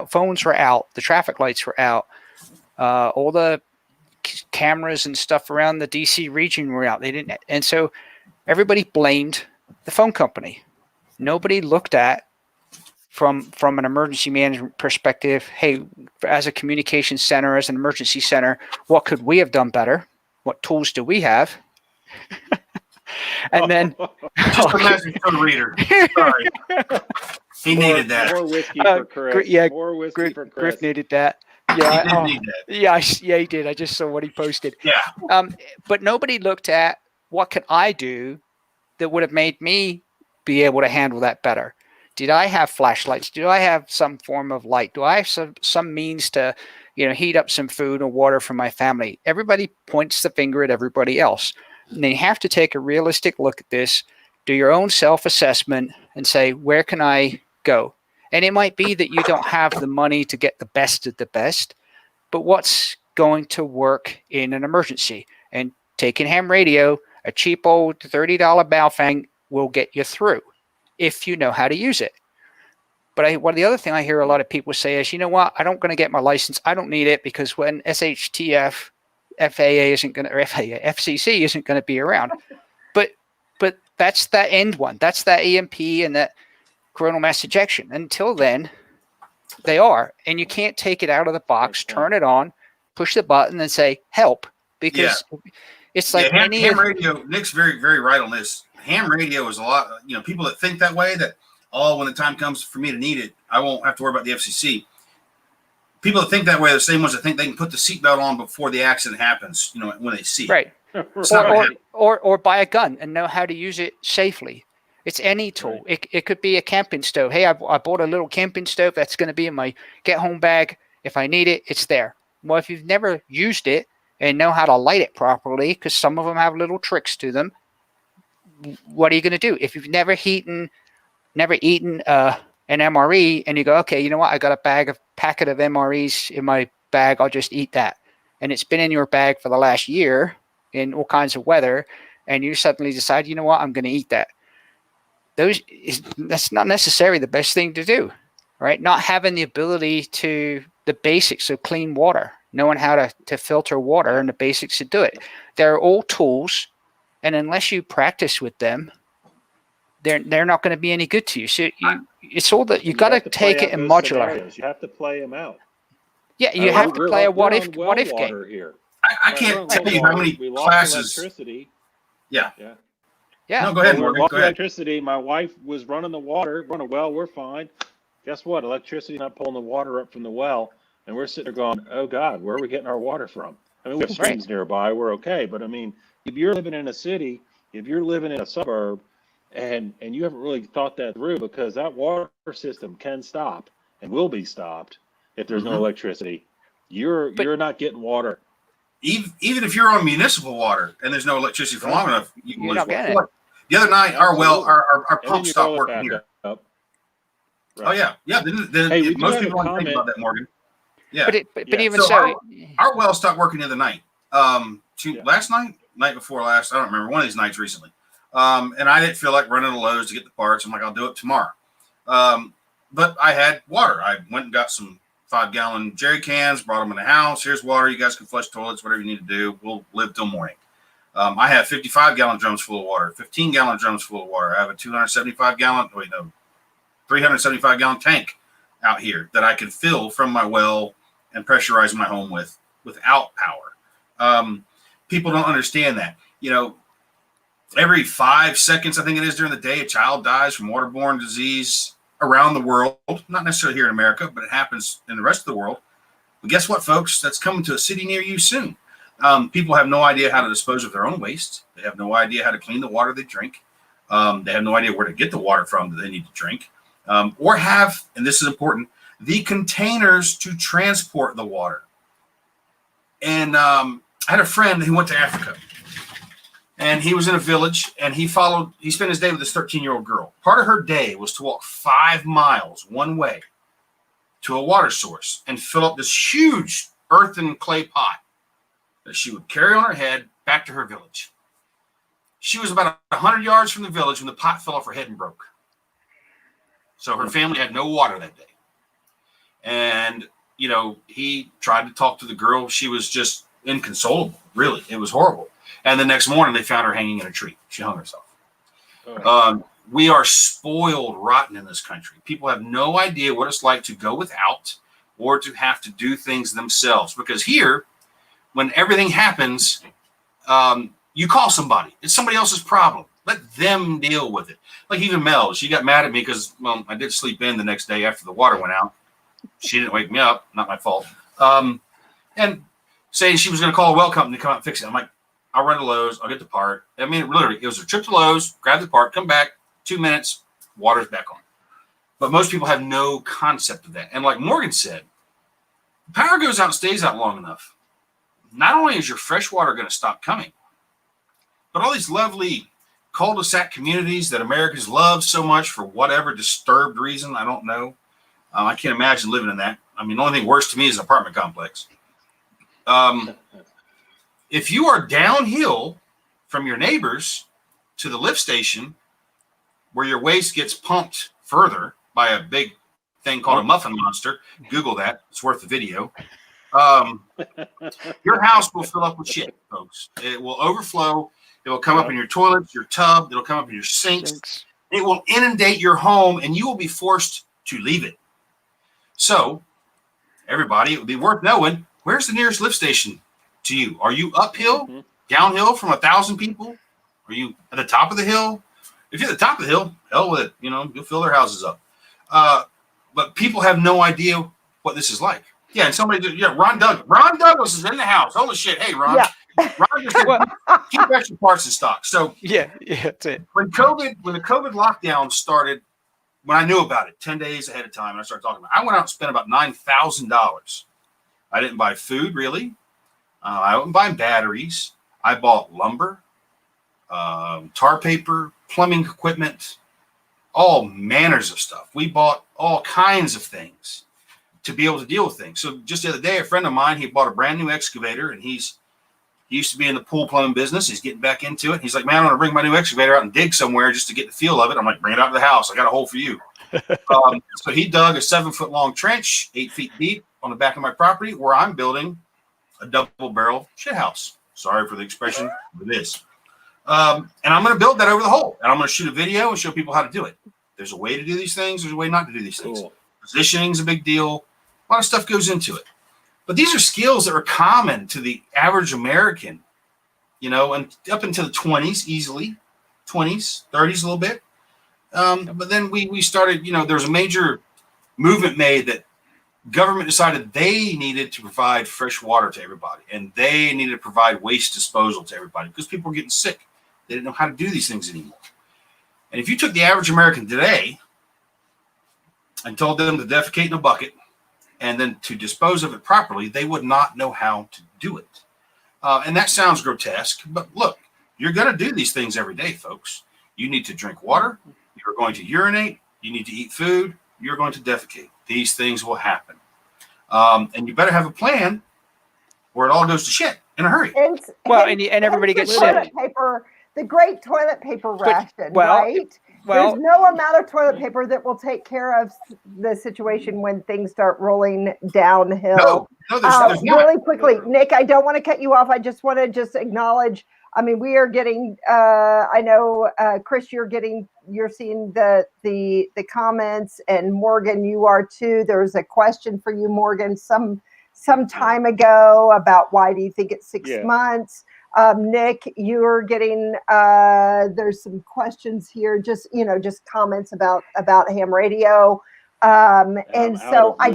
Speaker 2: phones were out, the traffic lights were out, all the cameras and stuff around the DC region were out. They didn't, and so everybody blamed the phone company. Nobody looked at from an emergency management perspective, hey, as a communication center, as an emergency center, what could we have done better? What tools do we have? And then
Speaker 3: just a message to the reader. Sorry. He needed that.
Speaker 4: More whiskey for Chris. More whiskey for Chris.
Speaker 2: Griff needed that. Yeah,
Speaker 3: He did need that.
Speaker 2: yeah, he did. I just saw what he posted.
Speaker 3: Yeah.
Speaker 2: But nobody looked at what could I do that would have made me be able to handle that better. Did I have flashlights? Do I have some form of light? Do I have some means to, heat up some food or water for my family? Everybody points the finger at everybody else. And they have to take a realistic look at this, do your own self-assessment, and say, where can I go? And it might be that you don't have the money to get the best of the best, but what's going to work in an emergency? And taking ham radio, a cheap old $30 Baofeng, will get you through if you know how to use it. But the other thing I hear a lot of people say is, you know what, I don't going to get my license. I don't need it, because when SHTF, FAA isn't going to, or FCC isn't going to be around. But that's that end one. That's that EMP and that coronal mass ejection. Until then, they are. And you can't take it out of the box, turn it on, push the button, and say, help. Because it's like
Speaker 3: ham radio, Nick's very, very right on this. Ham radio is a lot, people that think that way, that, when the time comes for me to need it, I won't have to worry about the FCC. People that think that way are the same ones that think they can put the seatbelt on before the accident happens, when they see it.
Speaker 2: Right. Or buy a gun and know how to use it safely. It's any tool. Right. It could be a camping stove. Hey, I bought a little camping stove that's going to be in my get home bag. If I need it, it's there. Well, if you've never used it, and know how to light it properly, because some of them have little tricks to them, what are you going to do? If you've never eaten an MRE, and you go, okay, you know what? I got a packet of MREs in my bag. I'll just eat that. And it's been in your bag for the last year in all kinds of weather, and you suddenly decide, you know what? I'm going to eat that. That's not necessarily the best thing to do, right? Not having the ability to the basics of clean water, knowing how to filter water and the basics to do it. They're all tools, and unless you practice with them, they're not going to be any good to you. So it's all that you got to take it in modular.
Speaker 4: Scenarios. You have to play them out.
Speaker 2: Yeah, you have to play a what if game.
Speaker 4: Here.
Speaker 3: I can't tell you how many classes.
Speaker 4: Electricity.
Speaker 3: Yeah.
Speaker 2: Yeah.
Speaker 3: No, go ahead,
Speaker 4: We
Speaker 3: Morgan.
Speaker 4: lost
Speaker 3: Go ahead.
Speaker 4: electricity. My wife was running the water, running a well. We're fine. Guess what? Electricity not pulling the water up from the well, and we're sitting there going, "Oh God, where are we getting our water from?" I mean, we have streams nearby. We're okay, but I mean, if you're living in a city, if you're living in a suburb, and you haven't really thought that through, because that water system can stop and will be stopped if there's no electricity. You're not getting water.
Speaker 3: Even if you're on municipal water and there's no electricity for long enough, you
Speaker 2: You're
Speaker 3: lose
Speaker 2: not
Speaker 3: water.
Speaker 2: getting it.
Speaker 3: The other night, our pump
Speaker 4: you
Speaker 3: stopped
Speaker 4: roll it
Speaker 3: working
Speaker 4: back
Speaker 3: here.
Speaker 4: up.
Speaker 3: Oh yeah.
Speaker 4: Hey, we do
Speaker 3: most
Speaker 4: have
Speaker 3: people
Speaker 4: a
Speaker 3: don't think
Speaker 4: comment.
Speaker 3: about that, Morgan. Yeah.
Speaker 2: But even
Speaker 3: So
Speaker 2: so,
Speaker 3: our well stopped working the other night. Last night before last, I don't remember, one of these nights recently. And I didn't feel like running to Lowe's to get the parts. I'm like, I'll do it tomorrow. But I had water. I went and got some 5-gallon jerry cans, brought them in the house. Here's water. You guys can flush toilets, whatever you need to do. We'll live till morning. I have 55-gallon drums full of water, 15-gallon drums full of water. I have a 375-gallon tank out here that I can fill from my well and pressurize my home without power. People don't understand that. Every 5 seconds, I think it is, during the day, a child dies from waterborne disease around the world. Not necessarily here in America, but it happens in the rest of the world. But guess what, folks? That's coming to a city near you soon. People have no idea how to dispose of their own waste. They have no idea how to clean the water they drink. They have no idea where to get the water from that they need to drink. Or have, and this is important, the containers to transport the water. And I had a friend who went to Africa. And he was in a village, and he spent his day with this 13-year-old girl. Part of her day was to walk 5 miles one way to a water source and fill up this huge earthen clay pot that she would carry on her head back to her village. She was about 100 yards from the village when the pot fell off her head and broke. So her family had no water that day. And, he tried to talk to the girl. She was just inconsolable, really. It was horrible. And the next morning, they found her hanging in a tree. She hung herself. We are spoiled rotten in this country. People have no idea what it's like to go without or to have to do things themselves. Because here, when everything happens, you call somebody. It's somebody else's problem. Let them deal with it. Like even Mel, she got mad at me because, I did sleep in the next day after the water went out. She didn't wake me up. Not my fault. And saying she was going to call a well company to come out and fix it. I'm like, I'll run to Lowe's. I'll get the part. I mean, literally, it was a trip to Lowe's, grab the part, come back, 2 minutes, water's back on. But most people have no concept of that. And like Morgan said, power goes out and stays out long enough. Not only is your fresh water going to stop coming, but all these lovely cul-de-sac communities that Americans love so much for whatever disturbed reason, I don't know. I can't imagine living in that. I mean, the only thing worse to me is an apartment complex. If you are downhill from your neighbors to the lift station where your waste gets pumped further by a big thing called a muffin monster, Google that. It's worth the video. Your house will fill up with shit, folks. It will overflow. It will come up in your toilets, your tub. It'll come up in your sinks. It will inundate your home, and you will be forced to leave it. So, everybody, it would be worth knowing, where's the nearest lift station to you? Are you uphill, downhill from 1,000 people? Are you at the top of the hill? If you're at the top of the hill, hell with it. You'll fill their houses up. But people have no idea what this is like. Yeah, and Ron Douglas is in the house. Holy shit. Hey, Ron.
Speaker 1: Yeah.
Speaker 3: Ron just said, keep extra parts in stock. So
Speaker 2: yeah, that's it.
Speaker 3: when the COVID lockdown started, when I knew about it 10 days ahead of time, and I started talking about it, I went out and spent about $9,000. I didn't buy food, really. I went buying batteries. I bought lumber, tar paper, plumbing equipment, all manners of stuff. We bought all kinds of things to be able to deal with things. So just the other day, a friend of mine, he bought a brand new excavator, and he used to be in the pool plumbing business. He's getting back into it. He's like, man, I want to bring my new excavator out and dig somewhere just to get the feel of it. I'm like, bring it out to the house. I got a hole for you. So he dug a 7-foot long trench, 8 feet deep on the back of my property where I'm building a double barrel shit house. Sorry for the expression, but it is. And I'm going to build that over the hole. And I'm going to shoot a video and show people how to do it. There's a way to do these things. There's a way not to do these things.
Speaker 4: Cool.
Speaker 3: Positioning is a big deal. A lot of stuff goes into it. But these are skills that are common to the average American, and up into the 20s easily, 20s, 30s a little bit. But then we started, there's a major movement made that government decided they needed to provide fresh water to everybody, and they needed to provide waste disposal to everybody because people were getting sick. They didn't know how to do these things anymore. And if you took the average American today and told them to defecate in a bucket and then to dispose of it properly, they would not know how to do it. And that sounds grotesque, but look, you're going to do these things every day, folks. You need to drink water. You're going to urinate. You need to eat food. You're going to defecate. These things will happen. And you better have a plan where it all goes to shit in a hurry.
Speaker 2: And everybody gets sick.
Speaker 1: The great toilet paper ration, right?
Speaker 2: Well,
Speaker 1: there's no amount of toilet paper that will take care of the situation when things start rolling downhill.
Speaker 3: No, there's
Speaker 1: really quickly, Nick, I don't want to cut you off. I just want to acknowledge. I mean, we are getting. I know, Chris, you're seeing the comments, and Morgan, you are too. There was a question for you, Morgan, some time ago about why do you think it's 6 months. Nick, you're getting, there's some questions here, just comments about ham radio. And so I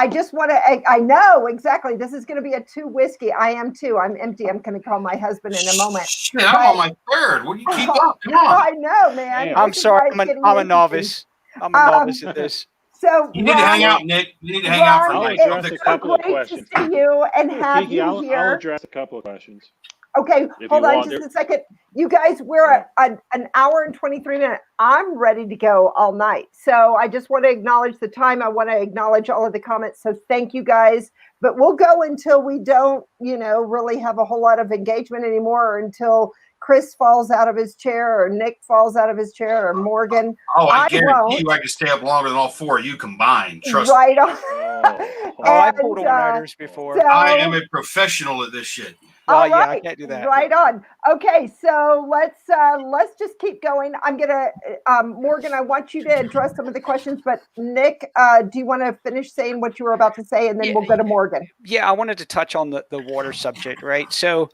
Speaker 1: just want to, I know exactly. This is going to be a 2 whiskey. I am too. I'm empty. I'm going to call my husband in a moment.
Speaker 3: Shit, I'm on my 3rd. What do you keep up? Come on.
Speaker 1: I know, man.
Speaker 4: Damn.
Speaker 2: I'm sorry. I'm a novice. I'm a novice at this.
Speaker 1: So
Speaker 3: you need to hang out, Nick. You need to hang out for
Speaker 4: I'll
Speaker 3: a
Speaker 4: address
Speaker 3: night.
Speaker 4: a couple of questions.
Speaker 1: To see you and have
Speaker 4: Kiki,
Speaker 1: you
Speaker 4: I'll
Speaker 1: here.
Speaker 4: address a couple of questions.
Speaker 1: Okay, hold on just a second. You guys, we're at an hour and 23 minutes. I'm ready to go all night. So I just want to acknowledge the time. I want to acknowledge all of the comments. So thank you guys. But we'll go until we don't, really have a whole lot of engagement anymore, or until Chris falls out of his chair, or Nick falls out of his chair, or Morgan.
Speaker 3: Oh, I guarantee you I can stay up longer than all 4 of you combined. Trust me.
Speaker 1: Right on.
Speaker 2: I pulled all-nighters before.
Speaker 1: So,
Speaker 3: I am a professional at this shit.
Speaker 2: Well,
Speaker 1: yeah,
Speaker 2: I can't do that.
Speaker 1: Right on. Okay, so let's just keep going. I'm gonna Morgan, I want you to address some of the questions, but Nick, do you want to finish saying what you were about to say, and then we'll go to Morgan?
Speaker 2: Yeah, I wanted to touch on the water subject, right? So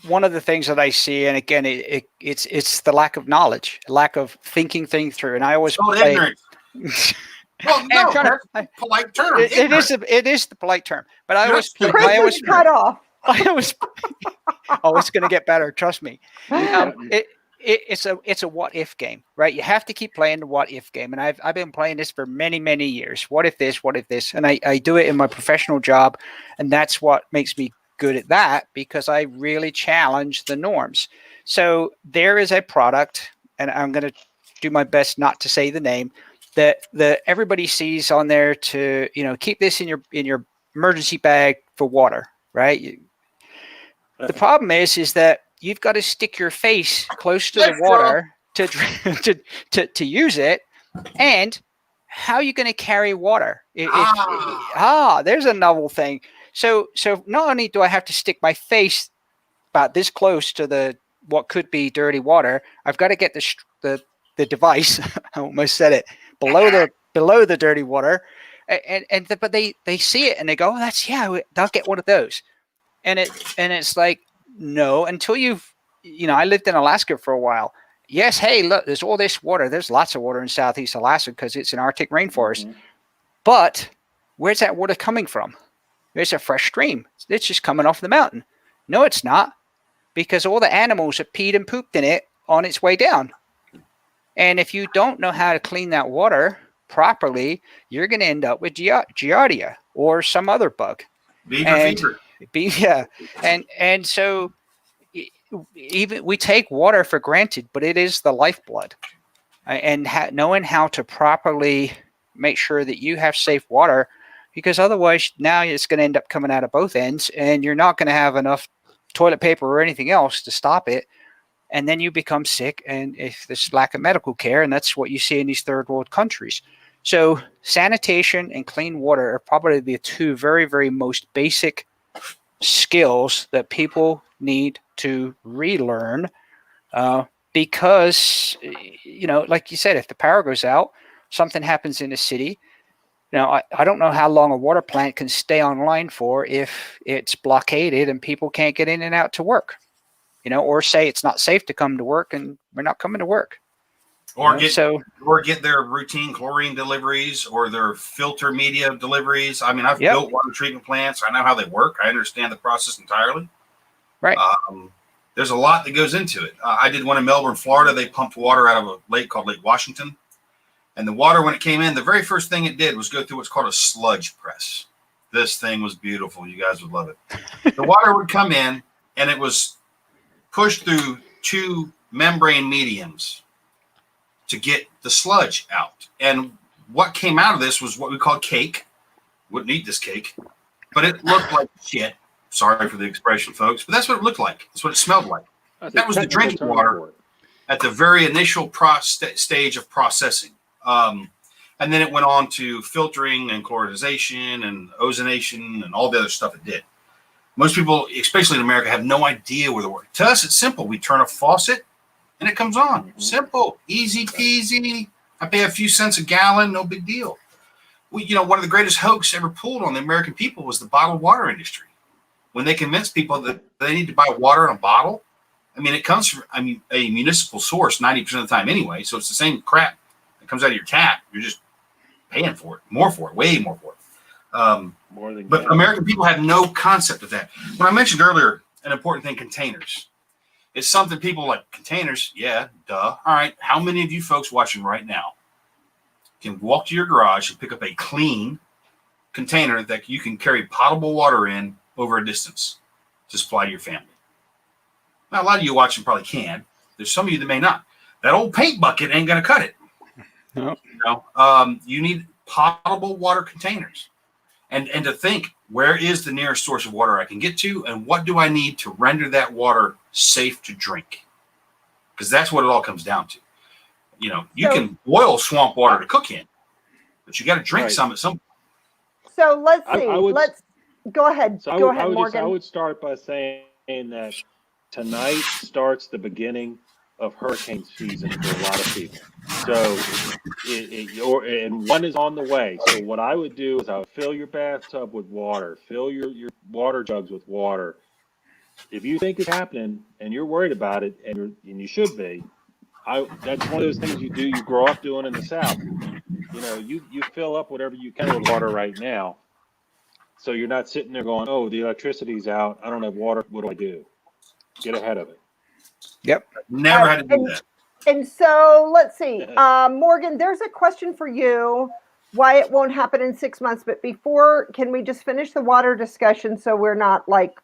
Speaker 2: one of the things that I see, and again, it's the lack of knowledge, lack of thinking things through, and I always play.
Speaker 3: Ignorant. Well, no, that's a polite term.
Speaker 2: It is the polite term, but I always
Speaker 1: Chris cut off.
Speaker 2: It's going to get better. Trust me. It's a what if game, right? You have to keep playing the what if game. And I've been playing this for many, many years. What if this, what if this? And I do it in my professional job. And that's what makes me good at that, because I really challenge the norms. So there is a product, and I'm going to do my best not to say the name, that everybody sees on there to, keep this in your emergency bag for water, right? The problem is that you've got to stick your face close to the water to use it. And how are you going to carry water? There's a novel thing. So not only do I have to stick my face about this close to what could be dirty water, I've got to get the device. I almost said it below the dirty water, but they see it and they go, oh, they'll get one of those. And it's like, no, until I lived in Alaska for a while. Yes, hey, look, there's all this water. There's lots of water in Southeast Alaska because it's an Arctic rainforest. Mm-hmm. But where's that water coming from? There's a fresh stream. It's just coming off the mountain. No, it's not, because all the animals have peed and pooped in it on its way down. And if you don't know how to clean that water properly, you're going to end up with Giardia or some other bug.
Speaker 3: Beaver fever.
Speaker 2: Yeah, and so even we take water for granted, but it is the lifeblood, and knowing how to properly make sure that you have safe water, because otherwise now it's going to end up coming out of both ends, and you're not going to have enough toilet paper or anything else to stop it, and then you become sick, and if there's lack of medical care, and that's what you see in these third world countries. So sanitation and clean water are probably the two very, very most basic skills that people need to relearn, because, like you said, if the power goes out, something happens in a city. Now, I don't know how long a water plant can stay online for if it's blockaded and people can't get in and out to work, or say it's not safe to come to work and we're not coming to work.
Speaker 3: Or get their routine chlorine deliveries or their filter media deliveries. I mean, I've built water treatment plants. I know how they work. I understand the process entirely.
Speaker 2: Right.
Speaker 3: There's a lot that goes into it. I did one in Melbourne, Florida. They pumped water out of a lake called Lake Washington. And the water, when it came in, the very first thing it did was go through what's called a sludge press. This thing was beautiful. You guys would love it. The water would come in, and it was pushed through 2 membrane mediums to get the sludge out. And what came out of this was what we call cake. Wouldn't eat this cake, but it looked like shit. Sorry for the expression, folks, but that's what it looked like. That's what it smelled like. That was the drinking water at the very initial stage of processing. And then it went on to filtering and chlorinization and ozonation and all the other stuff it did. Most people, especially in America, have no idea where the water. To us, it's simple. We turn a faucet and it comes on. Mm-hmm. Simple, easy peasy. I pay a few cents a gallon, no big deal. One of the greatest hoax ever pulled on the American people was the bottled water industry. When they convinced people that they need to buy water in a bottle, I mean, it comes from a municipal source 90% of the time anyway, so it's the same crap that comes out of your tap. You're just paying for it, more for it, way more for it. But American people have no concept of that. When I mentioned earlier, an important thing, containers. It's something people like, containers, yeah, duh. All right, how many of you folks watching right now can walk to your garage and pick up a clean container that you can carry potable water in over a distance to supply to your family? Now, a lot of you watching probably can. There's some of you that may not. That old paint bucket ain't going to cut it.
Speaker 2: Nope.
Speaker 3: You need potable water containers. And to think, where is the nearest source of water I can get to, and what do I need to render that water safe to drink? Because that's what it all comes down to. You can boil swamp water to cook in, but you got to drink some at some point.
Speaker 1: So let's see. Let's go ahead. Go ahead, Morgan.
Speaker 4: I would start by saying that tonight starts the beginning of hurricane season for a lot of people. So, and one is on the way. So what I would do is I would fill your bathtub with water, fill your water jugs with water. If you think it's happening and you're worried about it, and you should be, that's one of those things you do. You grow up doing in the South. You fill up whatever you can with water right now. So you're not sitting there going, oh, the electricity's out. I don't have water. What do I do? Get ahead of it.
Speaker 2: Yep.
Speaker 3: Never had to do that.
Speaker 1: And so let's see. Morgan, there's a question for you, why it won't happen in 6 months. But before, can we just finish the water discussion so we're not like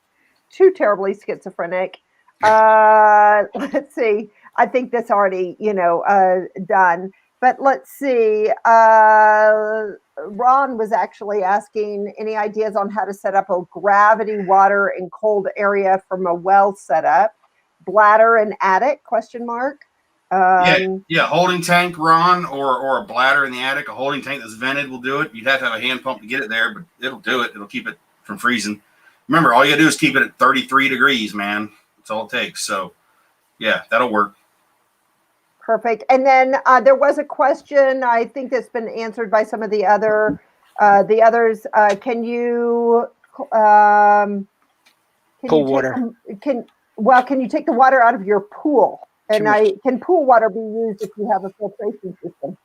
Speaker 1: too terribly schizophrenic? Let's see. I think that's already, done. But let's see. Ron was actually asking any ideas on how to set up a gravity water in cold area from a well setup. Bladder and attic, question mark.
Speaker 3: Holding tank, Ron, or a bladder in the attic. A holding tank that's vented will do it. You'd have to have a hand pump to get it there, but it'll do it. It'll keep it from freezing. Remember, all you gotta do is keep it at 33 degrees, man. That's all it takes. So, yeah, that'll work.
Speaker 1: Perfect. And then there was a question, I think that's been answered by some of the others. Can you
Speaker 2: pool water?
Speaker 1: Can you take the water out of your pool? And can pool water be used if you have a filtration system?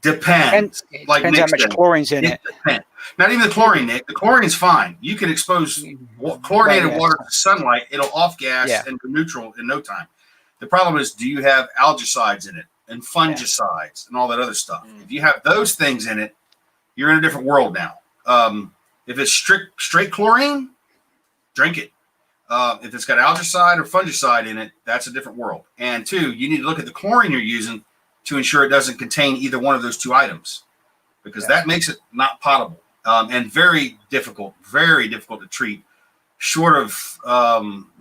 Speaker 3: Depends.
Speaker 2: Depends how much chlorine's in it.
Speaker 3: Depends. Not even the chlorine, Nick. The chlorine's fine. You can expose chlorinated water to sunlight. It'll off gas and go neutral in no time. The problem is, do you have algicides in it and fungicides and all that other stuff? If you have those things in it, you're in a different world now. If it's straight chlorine, drink it. If it's got algicide or fungicide in it, that's a different world. And two, you need to look at the chlorine you're using to ensure it doesn't contain either one of those two items, because that makes it not potable, and very difficult to treat. Short of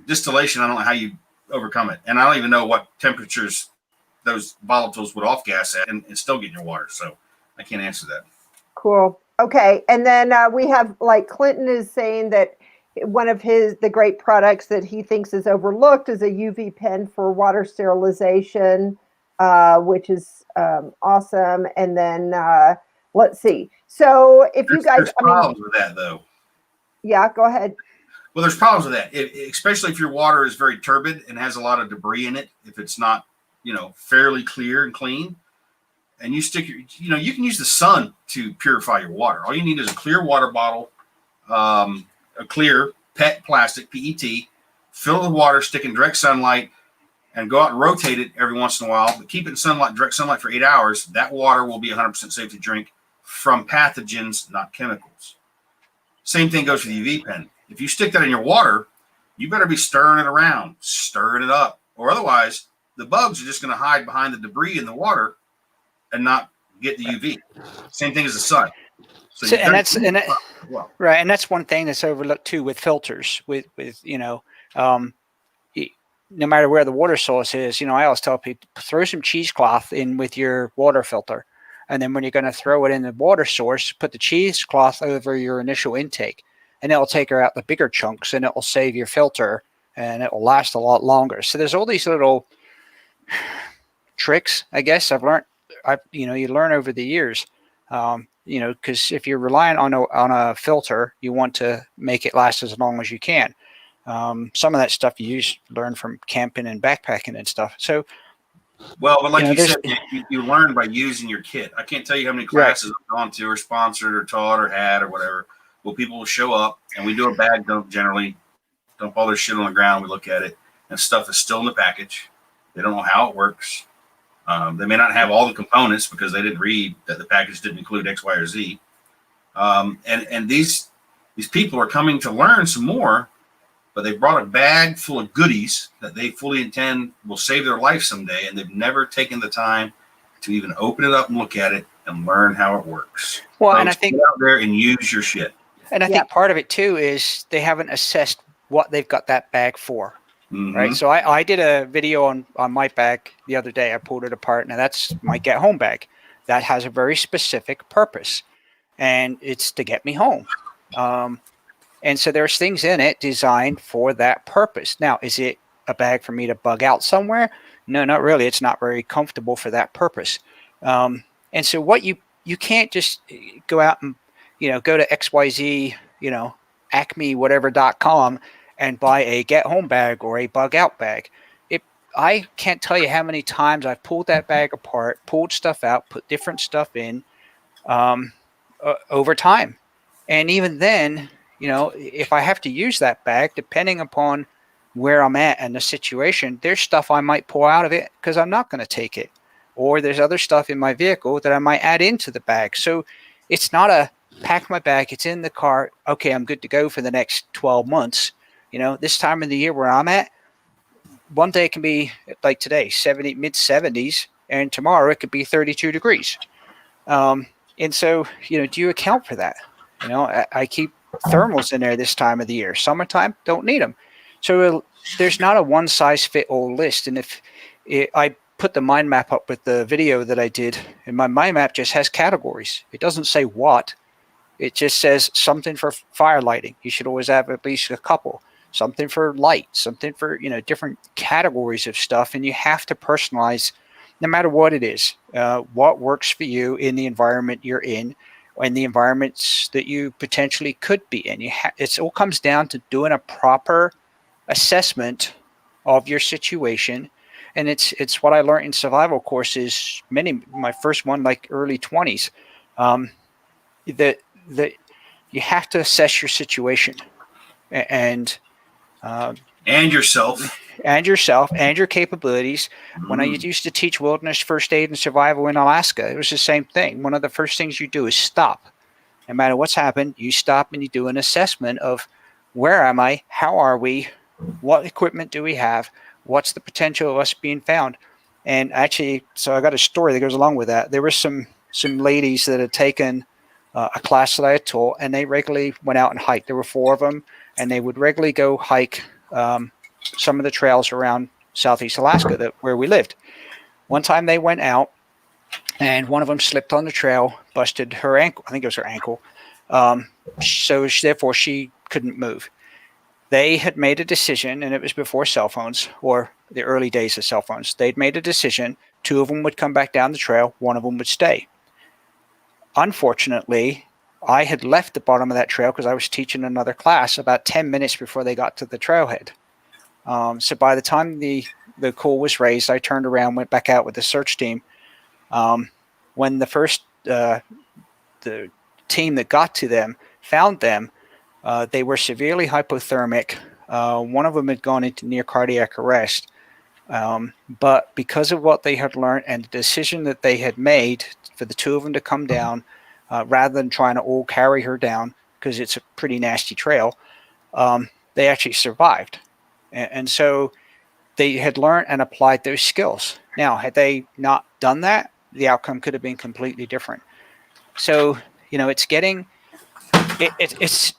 Speaker 3: distillation, I don't know how you overcome it. And I don't even know what temperatures those volatiles would off gas at and still get in your water. So I can't answer that.
Speaker 1: Cool. Okay. And then we have, like, Clinton is saying that one of the great products that he thinks is overlooked is a UV pen for water sterilization, which is awesome. And then let's see. So if you guys,
Speaker 3: there's problems with that, though.
Speaker 1: Yeah, go ahead.
Speaker 3: Well, there's problems with that, especially if your water is very turbid and has a lot of debris in it. If it's not, fairly clear and clean, and you stick you can use the sun to purify your water. All you need is a clear water bottle, a clear PET plastic, PET, fill it with water, stick in direct sunlight, and go out and rotate it every once in a while. But keep it in direct sunlight for 8 hours. That water will be 100% safe to drink from pathogens, not chemicals. Same thing goes for the UV pen. If you stick that in your water, you better be stirring it around, stirring it up, or otherwise the bugs are just going to hide behind the debris in the water and not get the UV. Same thing as the sun.
Speaker 2: Right, and that's one thing that's overlooked too with filters. With no matter where the water source is, I always tell people, throw some cheesecloth in with your water filter, and then when you're going to throw it in the water source, put the cheesecloth over your initial intake, and it'll take out the bigger chunks, and it will save your filter, and it will last a lot longer. So there's all these little tricks, I guess, I've learned. You learn over the years. Because if you're relying on a filter, you want to make it last as long as you can. Some of that stuff you learn from camping and backpacking and stuff. So,
Speaker 3: well, but like you said, you learn by using your kit. I can't tell you how many classes I've gone to or sponsored or taught or had or whatever. Well, people will show up and we do a bag dump generally, dump all their shit on the ground. We look at it and stuff is still in the package. They don't know how it works. They may not have all the components because they didn't read that the package didn't include X, Y, or Z. And these people are coming to learn some more, but they brought a bag full of goodies that they fully intend will save their life someday, and they've never taken the time to even open it up and look at it and learn how it works.
Speaker 2: Well,
Speaker 3: so
Speaker 2: and I think
Speaker 3: get out there and use your shit.
Speaker 2: And I think part of it too is they haven't assessed what they've got that bag for. Mm-hmm. Right. So I did a video on my bag the other day. I pulled it apart. Now that's my get home bag. That has a very specific purpose, and it's to get me home. And so there's things in it designed for that purpose. Now, is it a bag for me to bug out somewhere? No, not really. It's not very comfortable for that purpose. And so what you can't just go out and, go to XYZ, Acme, whatever.com and buy a get home bag or a bug out bag. I can't tell you how many times I've pulled that bag apart, pulled stuff out, put different stuff in over time. And even then, if I have to use that bag, depending upon where I'm at and the situation, there's stuff I might pull out of it because I'm not going to take it. Or there's other stuff in my vehicle that I might add into the bag. So it's not a pack my bag, it's in the car, okay, I'm good to go for the next 12 months. This time of the year where I'm at, one day it can be like today, mid 70s, and tomorrow it could be 32 degrees. And so, do you account for that? I keep thermals in there this time of the year. Summertime, don't need them. So there's not a one size fit all list. And if I put the mind map up with the video that I did, and my mind map just has categories. It doesn't say what. It just says something for fire lighting. You should always have at least a couple. Something for light, something for, different categories of stuff. And you have to personalize no matter what it is, what works for you in the environment you're in and the environments that you potentially could be in. It all comes down to doing a proper assessment of your situation. And it's what I learned in survival courses, my first one, like early 20s, that you have to assess your situation and yourself and your capabilities. When I used to teach wilderness first aid and survival in Alaska, it was the same thing. One of the first things you do is stop. No matter what's happened, you stop and you do an assessment of Where am I? How are we? What equipment do we have? What's the potential of us being found? And actually, so I got a story that goes along with that. There were some ladies that had taken a class that I had taught, and they regularly went out and hiked. There were 4 of them, and they would regularly go hike some of the trails around Southeast Alaska where we lived. One time they went out, and one of them slipped on the trail, busted her ankle. I think it was her ankle. Therefore, she couldn't move. They had made a decision, and it was before cell phones or the early days of cell phones. They'd made a decision. 2 of them would come back down the trail. 1 of them would stay. Unfortunately, I had left the bottom of that trail because I was teaching another class about 10 minutes before they got to the trailhead. So by the time the call was raised, I turned around, went back out with the search team. When the first the team that got to them found them, they were severely hypothermic. One of them had gone into near cardiac arrest. But because of what they had learned and the decision that they had made for the 2 of them to come down, rather than trying to all carry her down, because it's a pretty nasty trail, they actually survived. And so they had learned and applied those skills. Now, had they not done that, the outcome could have been completely different. So, it's getting... It's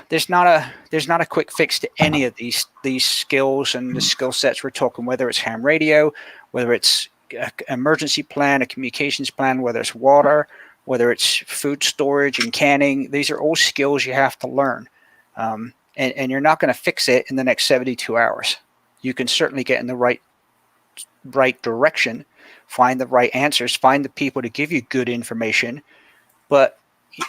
Speaker 2: there's not a quick fix to any of these skills and the skill sets we're talking, whether it's ham radio, whether it's an emergency plan, a communications plan, whether it's water, whether it's food storage and canning. These are all skills you have to learn, and you're not going to fix it in the next 72 hours. You can certainly get in the right direction, find the right answers, find the people to give you good information, but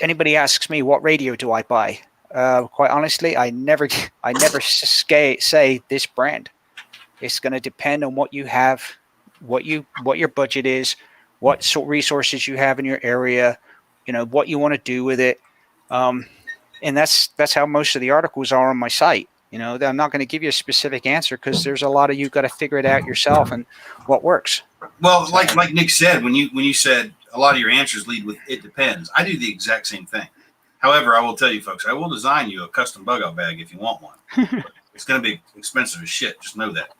Speaker 2: anybody asks me what radio do I buy, quite honestly, I never say this brand. It's going to depend on what you have, what your budget is, what sort of resources you have in your area, what you want to do with it, and that's how most of the articles are on my site. I'm not going to give you a specific answer because there's a lot of you got to figure it out yourself and what works.
Speaker 3: Well, like Nick said, when you said a lot of your answers lead with "it depends," I do the exact same thing. However, I will tell you, folks, I will design you a custom bug out bag if you want one. It's going to be expensive as shit. Just know that.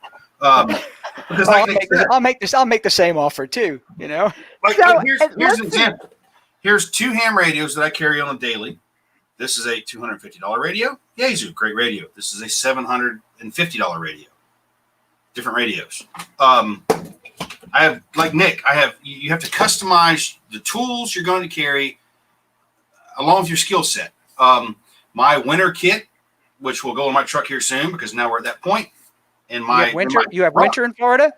Speaker 3: Because
Speaker 2: I'll make the same offer too.
Speaker 3: Like here's an example. Here's 2 ham radios that I carry on a daily. This is a $250 radio. Yaesu, great radio. This is a $750 radio. Different radios. I have, like Nick, you have to customize the tools you're going to carry along with your skill set. My winter kit, which will go in my truck here soon because now we're at that point. And
Speaker 2: you have winter in Florida?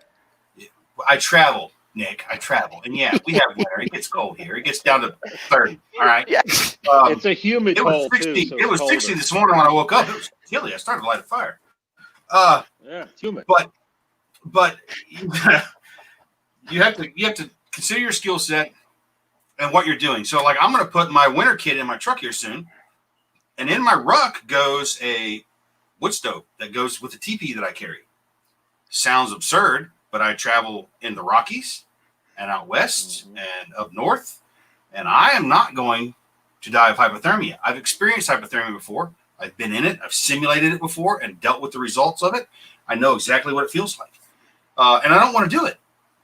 Speaker 3: I travel, Nick. And yeah, we have winter. It gets cold here. It gets down to 30. All right.
Speaker 2: Yeah.
Speaker 4: It's a humid cold
Speaker 3: 60,
Speaker 4: too. So
Speaker 3: it was 60 this morning when I woke up. It was chilly. I started to light a fire.
Speaker 4: Yeah, it's humid.
Speaker 3: But you have to consider your skill set and what you're doing. So, like, I'm going to put my winter kit in my truck here soon, and in my ruck goes a wood stove that goes with the teepee that I carry. Sounds absurd, but I travel in the Rockies and out west and up north, and I am not going to die of hypothermia. I've experienced hypothermia before. I've been in it. I've simulated it before and dealt with the results of it. I know exactly what it feels like, and I don't want to do it.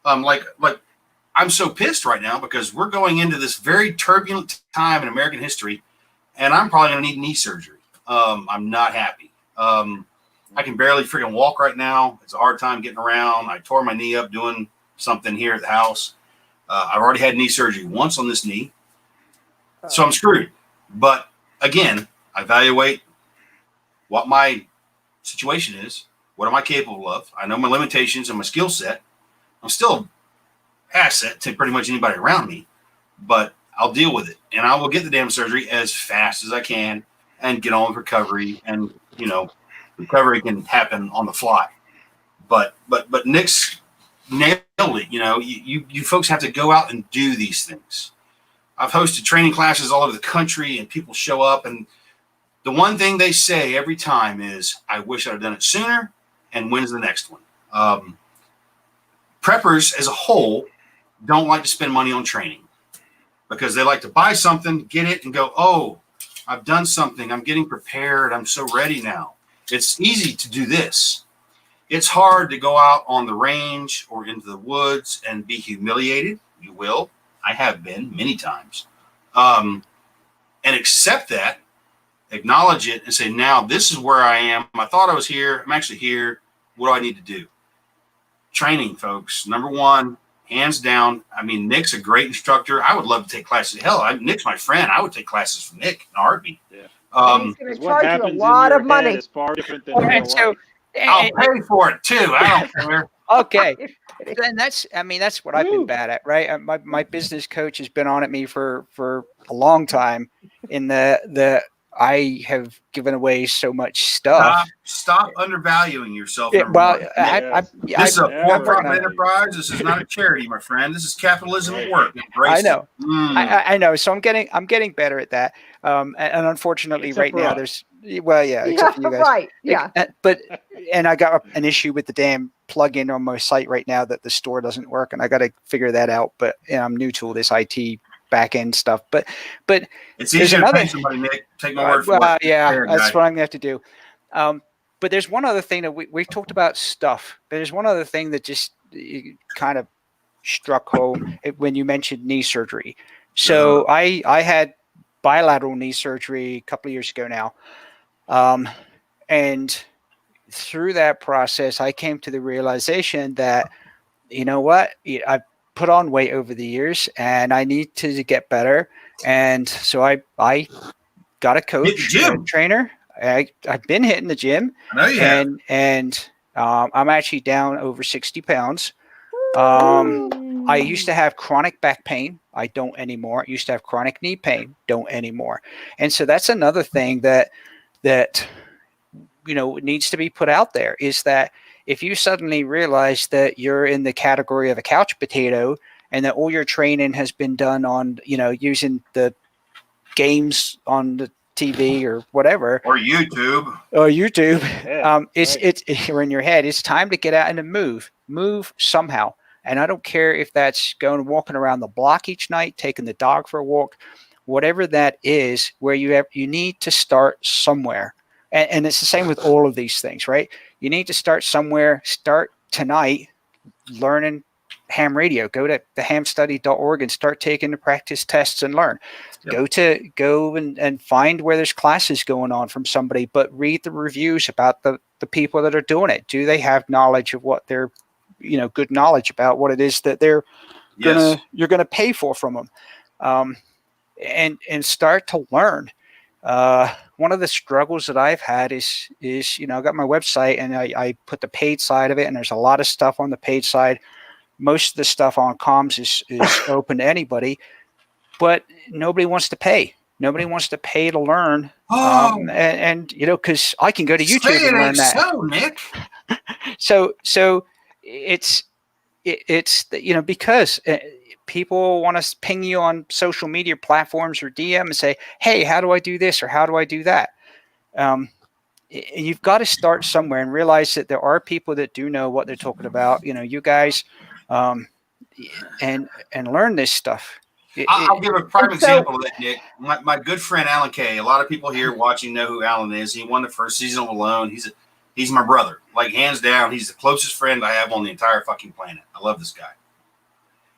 Speaker 3: Like I'm so pissed right now because we're going into this very turbulent time in American history, and I'm probably going to need knee surgery. I'm not happy. I can barely freaking walk right now. It's a hard time getting around. I tore my knee up doing something here at the house. I've already had knee surgery once on this knee, so I'm screwed. But again, I evaluate what my situation is. What am I capable of? I know my limitations and my skill set. I'm still an asset to pretty much anybody around me, but I'll deal with it. And I will get the damn surgery as fast as I can and get on with recovery. And, recovery can happen on the fly. But Nick's nailed it. You folks have to go out and do these things. I've hosted training classes all over the country, and people show up, and the one thing they say every time is, I wish I'd have done it sooner, and when's the next one? Preppers as a whole don't like to spend money on training because they like to buy something, get it, and go, oh, I've done something. I'm getting prepared. I'm so ready now. It's easy to do this. It's hard to go out on the range or into the woods and be humiliated. You will. I have been many times. And accept that, acknowledge it, and say, now this is where I am. I thought I was here. I'm actually here. What do I need to do? Training, folks. Number one, hands down. I mean, Nick's a great instructor. I would love to take classes. Hell, Nick's my friend. I would take classes from Nick in a heartbeat.
Speaker 4: Yeah.
Speaker 1: And he's going to
Speaker 4: What
Speaker 1: charge you a
Speaker 4: happens in
Speaker 1: lot
Speaker 4: your
Speaker 1: of money.
Speaker 4: head is far different than in real
Speaker 2: And so,
Speaker 4: life.
Speaker 3: I'll pay for it too. I don't care.
Speaker 2: okay. And that's what I've been
Speaker 4: Woo.
Speaker 2: bad at, right? My business coach has been on at me for a long time. In the I have given away so much stuff.
Speaker 3: Stop undervaluing yourself.
Speaker 2: Yeah, well,
Speaker 3: This is a
Speaker 4: never
Speaker 3: for-profit
Speaker 4: mind.
Speaker 3: enterprise. This is not a charity, my friend. This is capitalism at work.
Speaker 2: I know.
Speaker 3: Embrace
Speaker 2: I know. So I'm getting better at that. And unfortunately,
Speaker 4: Except
Speaker 2: right
Speaker 4: for
Speaker 2: now
Speaker 4: us.
Speaker 2: except for you guys.
Speaker 1: Right. Yeah.
Speaker 2: But I got an issue with the damn plugin on my site right now that the store doesn't work, and I got to figure that out. But I'm new to all this IT back end stuff. But
Speaker 3: It's
Speaker 2: there's
Speaker 3: easier to
Speaker 2: another-
Speaker 3: pay somebody, Nick. Take my word for it.
Speaker 2: yeah,
Speaker 3: Fair
Speaker 2: that's
Speaker 3: guy.
Speaker 2: what I'm gonna have to do. But there's one other thing that we've talked about stuff. But there's one other thing that just kind of struck home when you mentioned knee surgery. So I had bilateral knee surgery a couple of years ago now, and through that process, I came to the realization that, you know what, I've put on weight over the years, and I need to get better. And so I got a coach, a trainer. I've been hitting the gym,
Speaker 3: I know you have.
Speaker 2: and I'm actually down over 60 pounds. I used to have chronic back pain. I don't anymore. I used to have chronic knee pain. Don't anymore. And so that's another thing that needs to be put out there, is that if you suddenly realize that you're in the category of a couch potato and that all your training has been done on, using the games on the TV or whatever,
Speaker 3: Or YouTube.
Speaker 4: Yeah,
Speaker 2: it's you're in your head. It's time to get out and to move somehow. And I don't care if that's walking around the block each night, taking the dog for a walk, whatever that is, where you need to start somewhere. And it's the same with all of these things, right? You need to start somewhere. Start tonight learning ham radio. Go to thehamstudy.org and start taking the practice tests and learn. Yep. Go and find where there's classes going on from somebody, but read the reviews about the people that are doing it. Do they have knowledge of what they're, good knowledge about what it is that you're gonna pay for from them, and start to learn. One of the struggles that I've had is I got my website and I put the paid side of it, and there's a lot of stuff on the paid side. Most of the stuff on comms is open to anybody, but nobody wants to pay. Nobody wants to pay to learn. And because I can go to YouTube and learn that.
Speaker 3: So, Nick.
Speaker 2: So it's because people want to ping you on social media platforms or DM and say, hey, how do I do this or how do I do that? You've got to start somewhere and realize that there are people that do know what they're talking about. You guys, and learn this stuff.
Speaker 3: I'll give a prime example of that, Nick. My good friend Alan Kay. A lot of people here watching know who Alan is. He won the first season of Alone. He's my brother. Like, hands down, he's the closest friend I have on the entire fucking planet. I love this guy.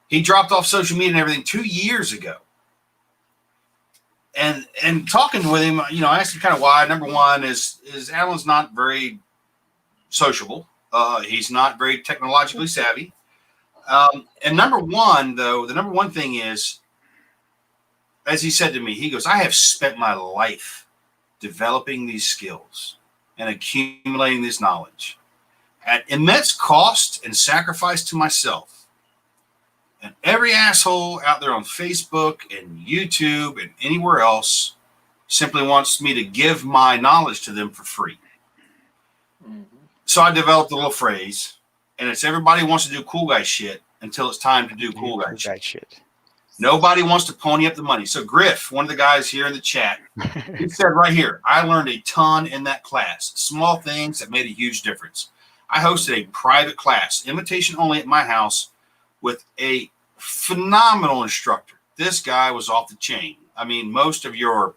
Speaker 3: He dropped off social media and everything 2 years ago. And talking with him, I asked him kind of why. Number one is Alan's not very sociable. He's not very technologically savvy. And number one, though, the number one thing is, as he said to me, he goes, I have spent my life developing these skills and accumulating this knowledge at immense cost and sacrifice to myself. And every asshole out there on Facebook and YouTube and anywhere else simply wants me to give my knowledge to them for free. Mm-hmm. So I developed a little phrase, and it's everybody wants to do cool guy shit until it's time to do cool guy shit. Nobody wants to pony up the money. So Griff, one of the guys here in the chat, he said right here, I learned a ton in that class. Small things that made a huge difference. I hosted a private class, invitation only, at my house with a phenomenal instructor. This guy was off the chain. I mean, most of your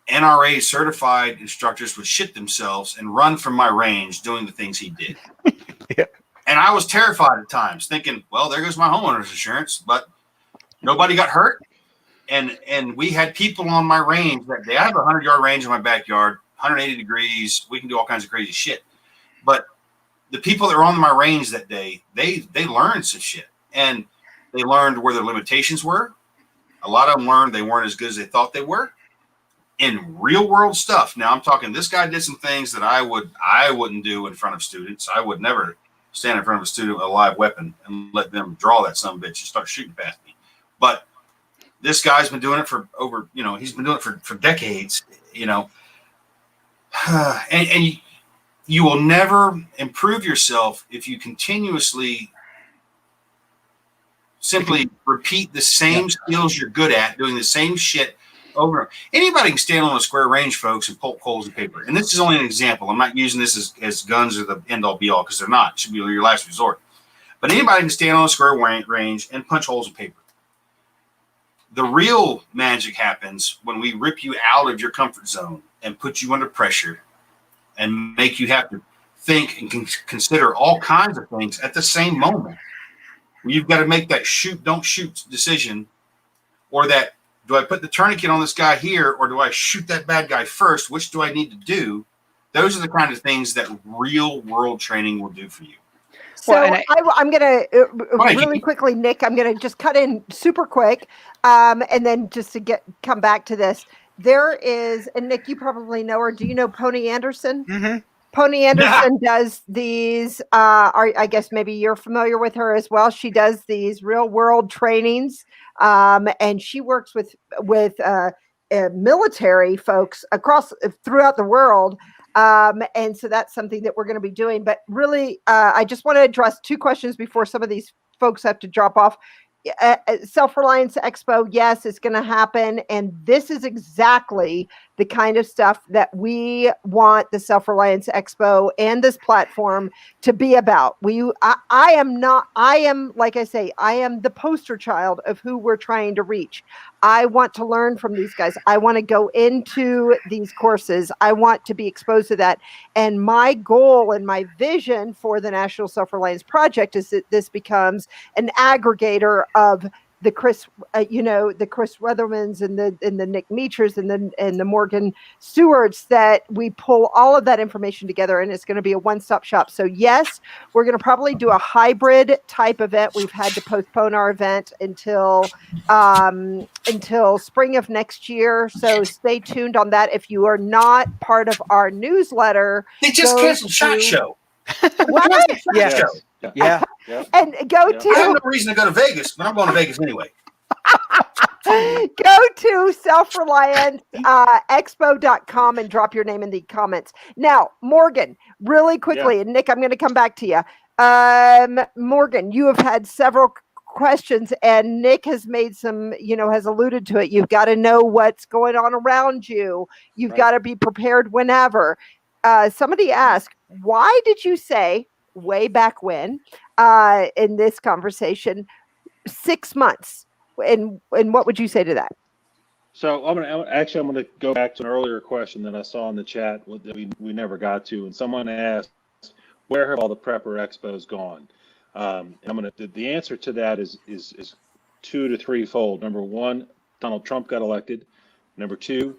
Speaker 3: NRA certified instructors would shit themselves and run from my range doing the things he did.
Speaker 2: Yeah.
Speaker 3: And I was terrified at times, thinking, well, there goes my homeowner's insurance, but nobody got hurt. And we had people on my range that day. I have a 100-yard range in my backyard, 180 degrees. We can do all kinds of crazy shit. But the people that were on my range that day, they learned some shit. And they learned where their limitations were. A lot of them learned they weren't as good as they thought they were in real world stuff. Now I'm talking, this guy did some things that I wouldn't do in front of students. I would never stand in front of a student with a live weapon and let them draw that son of a bitch and start shooting past me. But this guy's been doing it for over, he's been doing it for decades, and you will never improve yourself if you continuously simply repeat the same skills you're good at, doing the same shit over and over. Anybody can stand on a square range, folks, and poke holes in paper. And this is only an example. I'm not using this as guns are the end all be all, because they're not. It should be your last resort. But anybody can stand on a square range and punch holes in paper. The real magic happens when we rip you out of your comfort zone and put you under pressure and make you have to think and consider all kinds of things at the same moment. You've got to make that shoot, don't shoot decision, or that, do I put the tourniquet on this guy here, or do I shoot that bad guy first? Which do I need to do? Those are the kind of things that real world training will do for you.
Speaker 1: So
Speaker 2: Well,
Speaker 1: I'm going to really quickly, Nick, I'm going to just cut in super quick. And then just to come back to this, there is, and Nick, you probably know her. Do you know Pony Anderson?
Speaker 2: Mm-hmm.
Speaker 1: Pony Anderson does these, I guess maybe you're familiar with her as well. She does these real world trainings. And she works with military folks throughout the world. And so that's something that we're going to be doing. But really, I just want to address two questions before some of these folks have to drop off. Self-Reliance Expo, yes, it's going to happen. And this is exactly the kind of stuff that we want the Self-Reliance Expo and this platform to be about. I am, like I say, I am the poster child of who we're trying to reach. I want to learn from these guys. I want to go into these courses. I want to be exposed to that. And my goal and my vision for the National Self-Reliance Project is that this becomes an aggregator of the Chris Weathermans and the Nick Meachers and the Morgan Stewarts, that we pull all of that information together, and it's going to be a one-stop shop. So yes, we're going to probably do a hybrid type event. We've had to postpone our event until spring of next year. So stay tuned on that. If you are not part of our newsletter,
Speaker 3: they just canceled SHOT Show.
Speaker 1: What?
Speaker 2: Yeah. Yeah.
Speaker 1: And go to.
Speaker 3: I have no reason to go to Vegas, but I'm going to Vegas anyway.
Speaker 1: Go to selfrelianceexpo.com and drop your name in the comments. Now, Morgan, really quickly, and Nick, I'm going to come back to you. Morgan, you have had several questions, and Nick has made some, has alluded to it. You've got to know what's going on around you. You've got to be prepared whenever. Somebody asked, why did you say way back when in this conversation 6 months? And what would you say to that?
Speaker 4: So I'm gonna go back to an earlier question that I saw in the chat that we never got to, and someone asked, where have all the prepper expos gone? And the answer to that is 2 to 3-fold. Number one, Donald Trump got elected. Number two,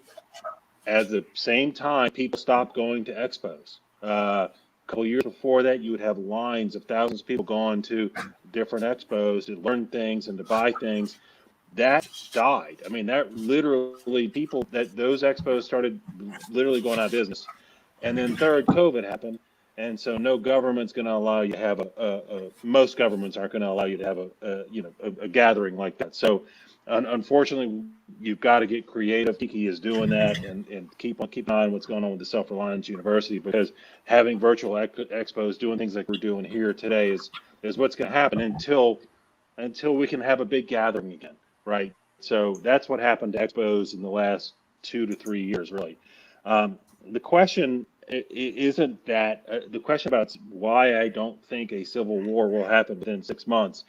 Speaker 4: at the same time, people stopped going to expos. A couple of years before that, you would have lines of thousands of people going to different expos to learn things and to buy things. That died. I mean, that literally those expos started literally going out of business. And then third, COVID happened. And so no government's going to allow you to have most governments aren't going to allow you to have a gathering like that. So unfortunately, you've got to get creative. Kiki is doing that, and keep an eye on what's going on with the Self-Reliance University, because having virtual expos, doing things like we're doing here today is what's going to happen until we can have a big gathering again, right? So that's what happened to expos in the last 2 to 3 years, really. The question isn't that the question about why I don't think a civil war will happen within 6 months.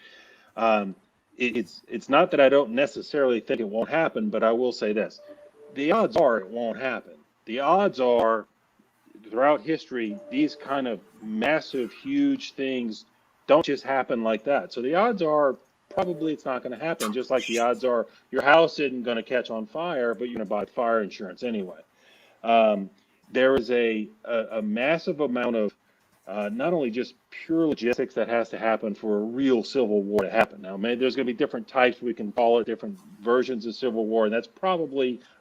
Speaker 4: It's not that I don't necessarily think it won't happen, but I will say this: the odds are it won't happen. The odds are, throughout history, these kind of massive, huge things don't just happen like that. So the odds are probably it's not going to happen, just like the odds are your house isn't going to catch on fire, but you're going to buy fire insurance anyway. There is a massive amount of not only just pure logistics that has to happen for a real civil war to happen. Now, maybe there's going to be different types, we can call it different versions of civil war, and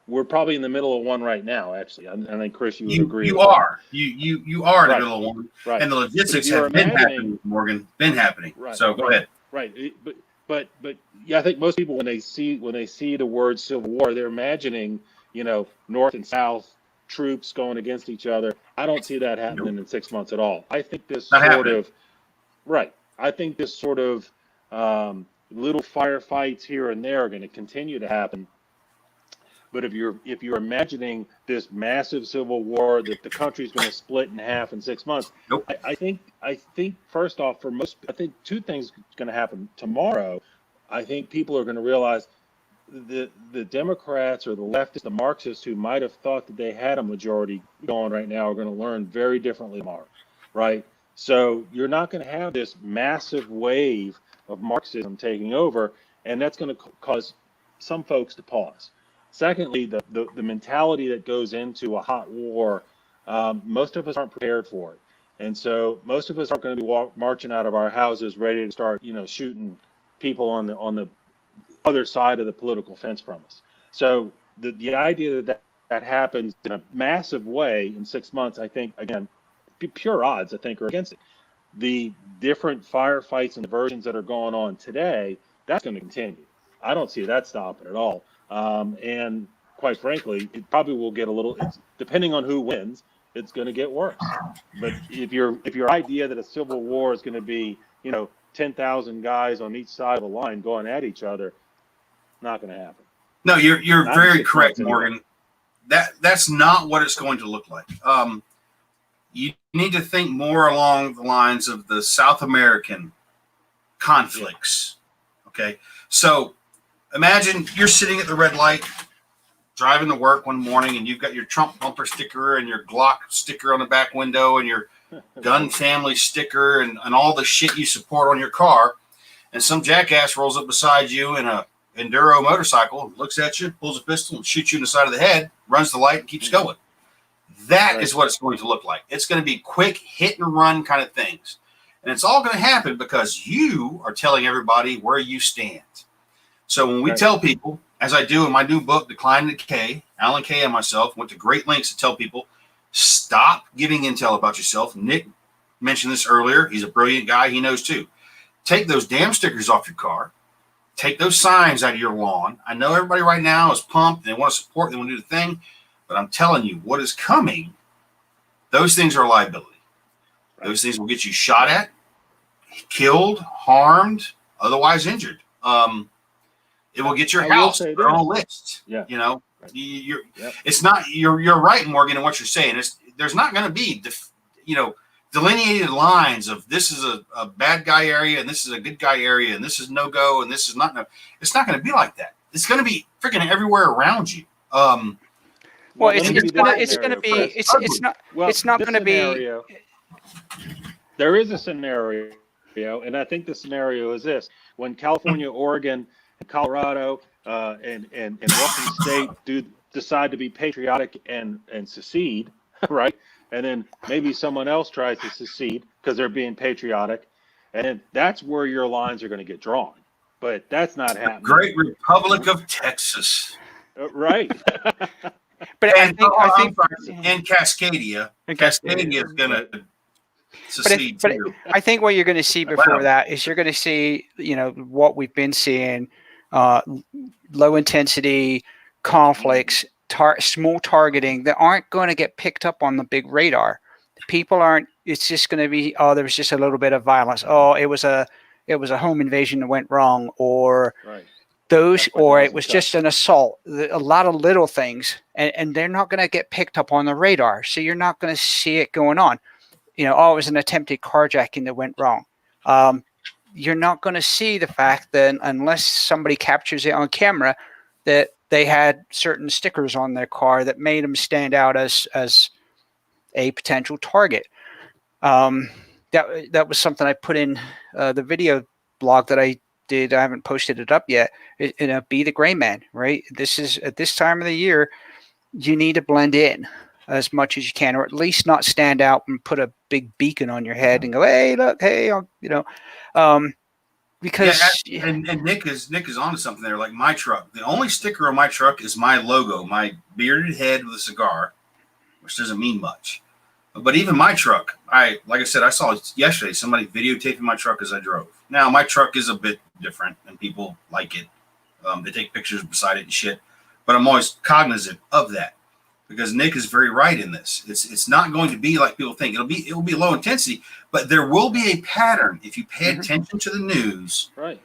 Speaker 4: we're probably in the middle of one right now, actually. I think, Chris, you would agree.
Speaker 3: You are in the middle of one,
Speaker 4: right.
Speaker 3: And the logistics have been happening, Morgan, been happening.
Speaker 4: Right.
Speaker 3: So go ahead.
Speaker 4: Right. But yeah, I think most people when they see the word civil war, they're imagining, North and South troops going against each other. I don't see that happening in 6 months at all. I think this I think this sort of little firefights here and there are going to continue to happen. But if you're imagining this massive civil war that the country's going to split in half in 6 months,
Speaker 3: nope.
Speaker 4: I think first off, I think two things are going to happen tomorrow. I think people are going to realize the Democrats or the leftists, the Marxists who might have thought that they had a majority going right now are going to learn very differently tomorrow, right? So you're not going to have this massive wave of Marxism taking over, and that's going to cause some folks to pause. Secondly, the mentality that goes into a hot war, most of us aren't prepared for it. And so most of us aren't going to be marching out of our houses ready to start, shooting people on the other side of the political fence from us. So the idea that happens in a massive way in 6 months, I think, again, pure odds, I think, are against it. The different firefights and diversions that are going on today, that's going to continue. I don't see that stopping at all. And quite frankly, it probably will get depending on who wins, it's going to get worse. But if your idea that a civil war is going to be, 10,000 guys on each side of the line going at each other, not going to happen.
Speaker 3: No, you're very correct, Morgan. That's not what it's going to look like. You need to think more along the lines of the South American conflicts. Okay, so imagine you're sitting at the red light, driving to work one morning, and you've got your Trump bumper sticker and your Glock sticker on the back window and your gun family sticker and all the shit you support on your car, and some jackass rolls up beside you in a enduro motorcycle, looks at you, pulls a pistol, and shoots you in the side of the head, runs the light, and keeps going. That is what it's going to look like. It's going to be quick hit and run kind of things. And it's all going to happen because you are telling everybody where you stand. So when we tell people, as I do in my new book, Decline and Decay, Alan Kay and myself went to great lengths to tell people, stop giving intel about yourself. Nick mentioned this earlier. He's a brilliant guy. He knows too. Take those damn stickers off your car. Take those signs out of your lawn. I know everybody right now is pumped. They want to support. They want to do the thing. But I'm telling you, what is coming, those things are a liability. Those things will get you shot at, killed, harmed, otherwise injured. It will get your house on a list. Yeah. It's not. You're right, Morgan, in what you're saying. There's not going to be, delineated lines of this is a bad guy area and this is a good guy area and this is no go and this is not no. It's not going to be like that. It's going to be freaking everywhere around you.
Speaker 4: It's not going to be. There is a scenario, and I think the scenario is this: when California, Oregon, and Colorado, and Washington State decide to be patriotic and secede, right? And then maybe someone else tries to secede because they're being patriotic, and then that's where your lines are going to get drawn. But that's not happening.
Speaker 3: Great Republic of Texas,
Speaker 4: right?
Speaker 2: But I think
Speaker 3: and Cascadia is going to secede too.
Speaker 2: I think what you're going to see before that is you're going to see, what we've been seeing, low intensity conflicts, small targeting that aren't going to get picked up on the big radar. People aren't. It's just going to be, there was just a little bit of violence. It was a home invasion that went wrong, or. Right. It was just an assault, a lot of little things, and they're not going to get picked up on the radar. So you're not going to see it going on. It was an attempted carjacking that went wrong. You're not going to see the fact that unless somebody captures it on camera, that they had certain stickers on their car that made them stand out as a potential target. That was something I put in the video blog that I did. I haven't posted it up yet. Be the gray man, right? This is at this time of the year, you need to blend in as much as you can, or at least not stand out and put a big beacon on your head and go, hey, look, hey, because
Speaker 3: and Nick is onto something there. Like my truck, the only sticker on my truck is my logo, my bearded head with a cigar, which doesn't mean much. But even my truck, like I said, I saw yesterday somebody videotaping my truck as I drove. Now my truck is a bit different, and people like it. They take pictures beside it and shit. But I'm always cognizant of that because Nick is very right in this. It's not going to be like people think. It will be low intensity, but there will be a pattern if you pay attention to the news,
Speaker 4: right,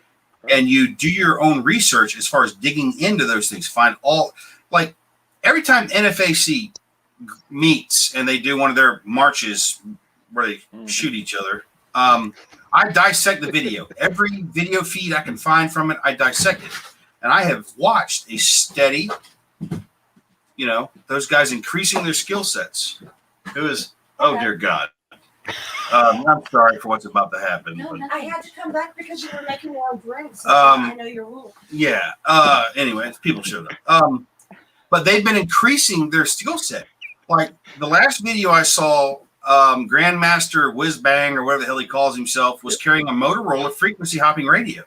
Speaker 3: and you do your own research as far as digging into those things. Find all, like every time NFAC meets and they do one of their marches where they shoot each other, I dissect the video. Every video feed I can find from it, I dissect it. And I have watched a steady, those guys increasing their skill sets. It was, oh, dear God. I'm sorry for what's about to happen.
Speaker 5: No,
Speaker 3: but,
Speaker 5: I had to come back because you were making more drinks. So I know your rule.
Speaker 3: Yeah. Anyway, people showed up. But they've been increasing their skill set. Like the last video I saw, Grandmaster Whiz Bang or whatever the hell he calls himself was carrying a Motorola frequency hopping radio.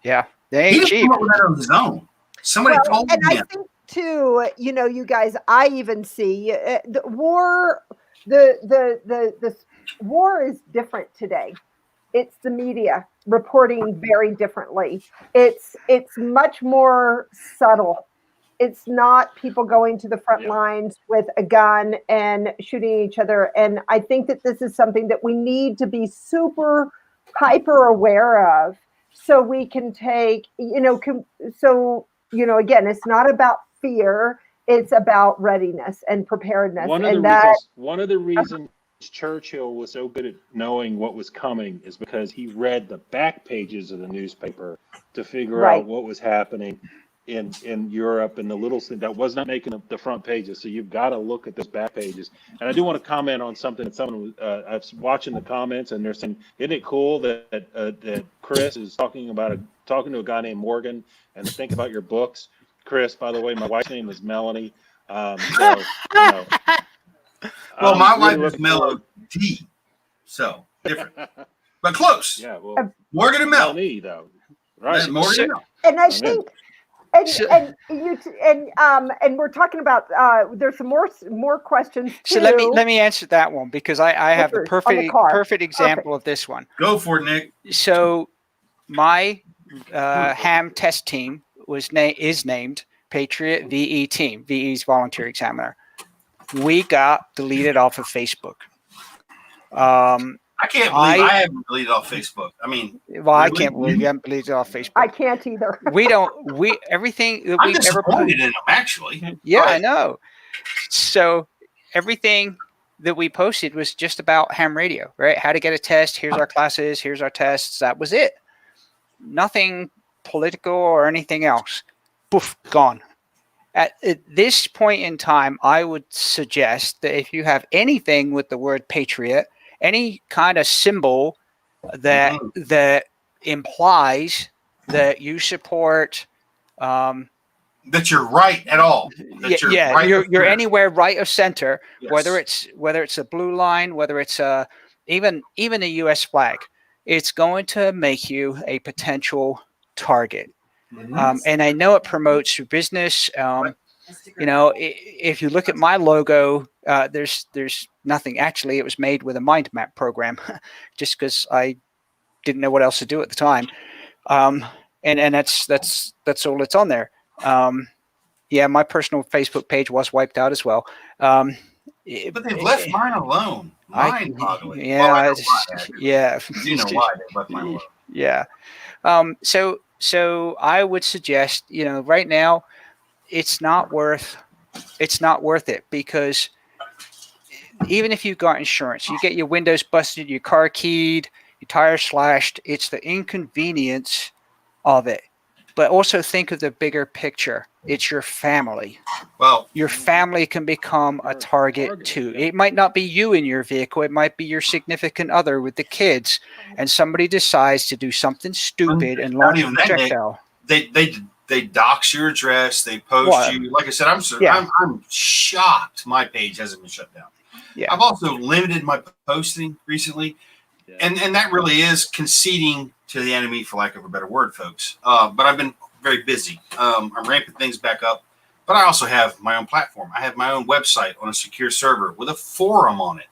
Speaker 2: Yeah. They
Speaker 3: He
Speaker 2: ain't
Speaker 3: didn't
Speaker 2: cheap.
Speaker 3: come up with that on his own. Somebody told him.
Speaker 1: And I think too, you guys, I even see the war. The war is different today. It's the media reporting very differently. It's much more subtle. It's not people going to the front lines with a gun and shooting each other. And I think that this is something that we need to be super hyper aware of. So we can take, again, it's not about fear. It's about readiness and preparedness. One
Speaker 4: of the reasons Churchill was so good at knowing what was coming is because he read the back pages of the newspaper to figure out what was happening in Europe and the little thing that was not making the front pages. So you've got to look at those back pages. And I do want to comment on something that someone I was watching the comments and they're saying, isn't it cool that Chris is talking to a guy named Morgan and to think about your books? Chris, by the way, my wife's name is Melanie. Well,
Speaker 3: my wife is Melody, so different, but close.
Speaker 4: Yeah, well,
Speaker 3: Morgan and Mel.
Speaker 4: Melanie, though, right?
Speaker 3: Morgan and Mel.
Speaker 1: And I think. And we're talking about there's some more questions too.
Speaker 2: So let me answer that one because I have the perfect example of this one.
Speaker 3: Go for it, Nick.
Speaker 2: So my ham test team is named Patriot VE Team. VE's volunteer examiner. We got deleted off of Facebook.
Speaker 3: I can't believe I haven't deleted off Facebook. I mean,
Speaker 2: well, I can't believe you haven't deleted off Facebook.
Speaker 1: I can't either.
Speaker 2: Everything that
Speaker 3: I'm
Speaker 2: we've ever
Speaker 3: disappointed in them, actually.
Speaker 2: Yeah, I know. So everything that we posted was just about ham radio, right? How to get a test. Here's our classes. Here's our tests. That was it. Nothing political or anything else. Poof, gone. At this point in time, I would suggest that if you have anything with the word patriot, any kind of symbol that implies that you support
Speaker 3: that you're right at all.
Speaker 2: You're anywhere right of center,
Speaker 3: yes.
Speaker 2: whether it's a blue line, whether it's even a US flag, it's going to make you a potential target. And I know it promotes your business. If you look at my logo, there's nothing. Actually, it was made with a mind map program, just because I didn't know what else to do at the time. And that's all that's on there. My personal Facebook page was wiped out as well.
Speaker 3: But they've left mine alone. Mind-boggling.
Speaker 2: Yeah,
Speaker 3: well,
Speaker 2: yeah.
Speaker 3: You know why they left mine alone.
Speaker 2: Yeah. So I would suggest, right now, it's not worth it, because even if you've got insurance, you get your windows busted, your car keyed, your tires slashed, it's the inconvenience of it but also think of the bigger picture. It's your family.
Speaker 3: Well,
Speaker 2: Your family can become a target too. It might not be you in your vehicle. It might be your significant other with the kids, and somebody decides to do something stupid and
Speaker 3: not
Speaker 2: launch a
Speaker 3: even that, Nick.
Speaker 2: projectile.
Speaker 3: They dox your address. They post
Speaker 2: What?
Speaker 3: you. Like I said, I'm shocked my page hasn't been shut down.
Speaker 2: Yeah.
Speaker 3: I've also limited my posting recently, and that really is conceding to the enemy, for lack of a better word, folks. But I've been very busy. I'm ramping things back up, but I also have my own platform. I have my own website on a secure server with a forum on it.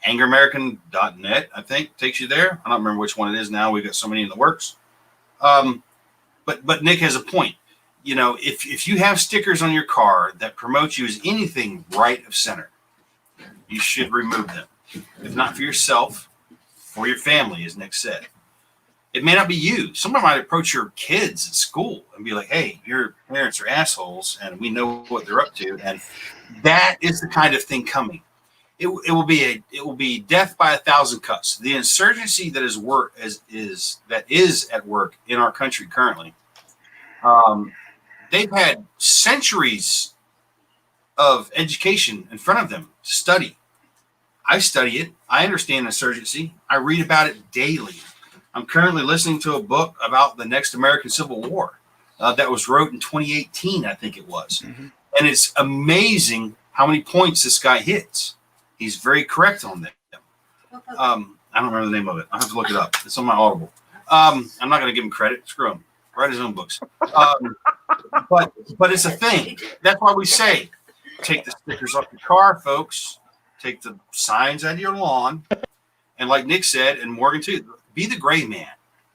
Speaker 3: AngerAmerican.net, I think, takes you there. I don't remember which one it is now. We've got so many in the works. But Nick has a point. You know, if you have stickers on your car that promote you as anything right of center, you should remove them. If not for yourself, for your family, as Nick said. It may not be you. Someone might approach your kids at school and be like, hey, your parents are assholes and we know what they're up to. And that is the kind of thing coming. It will be death by 1,000 cuts. The insurgency that is at work in our country currently. They've had centuries of education in front of them to study. I study it. I understand insurgency. I read about it daily. I'm currently listening to a book about the next American Civil War that was wrote in 2018, I think it was. Mm-hmm. And it's amazing how many points this guy hits. He's very correct on that. I don't remember the name of it. I'll have to look it up. It's on my Audible. I'm not going to give him credit. Screw him. Write his own books. But it's a thing. That's why we say, take the stickers off your car, folks. Take the signs out of your lawn. And like Nick said, and Morgan too, be the gray man.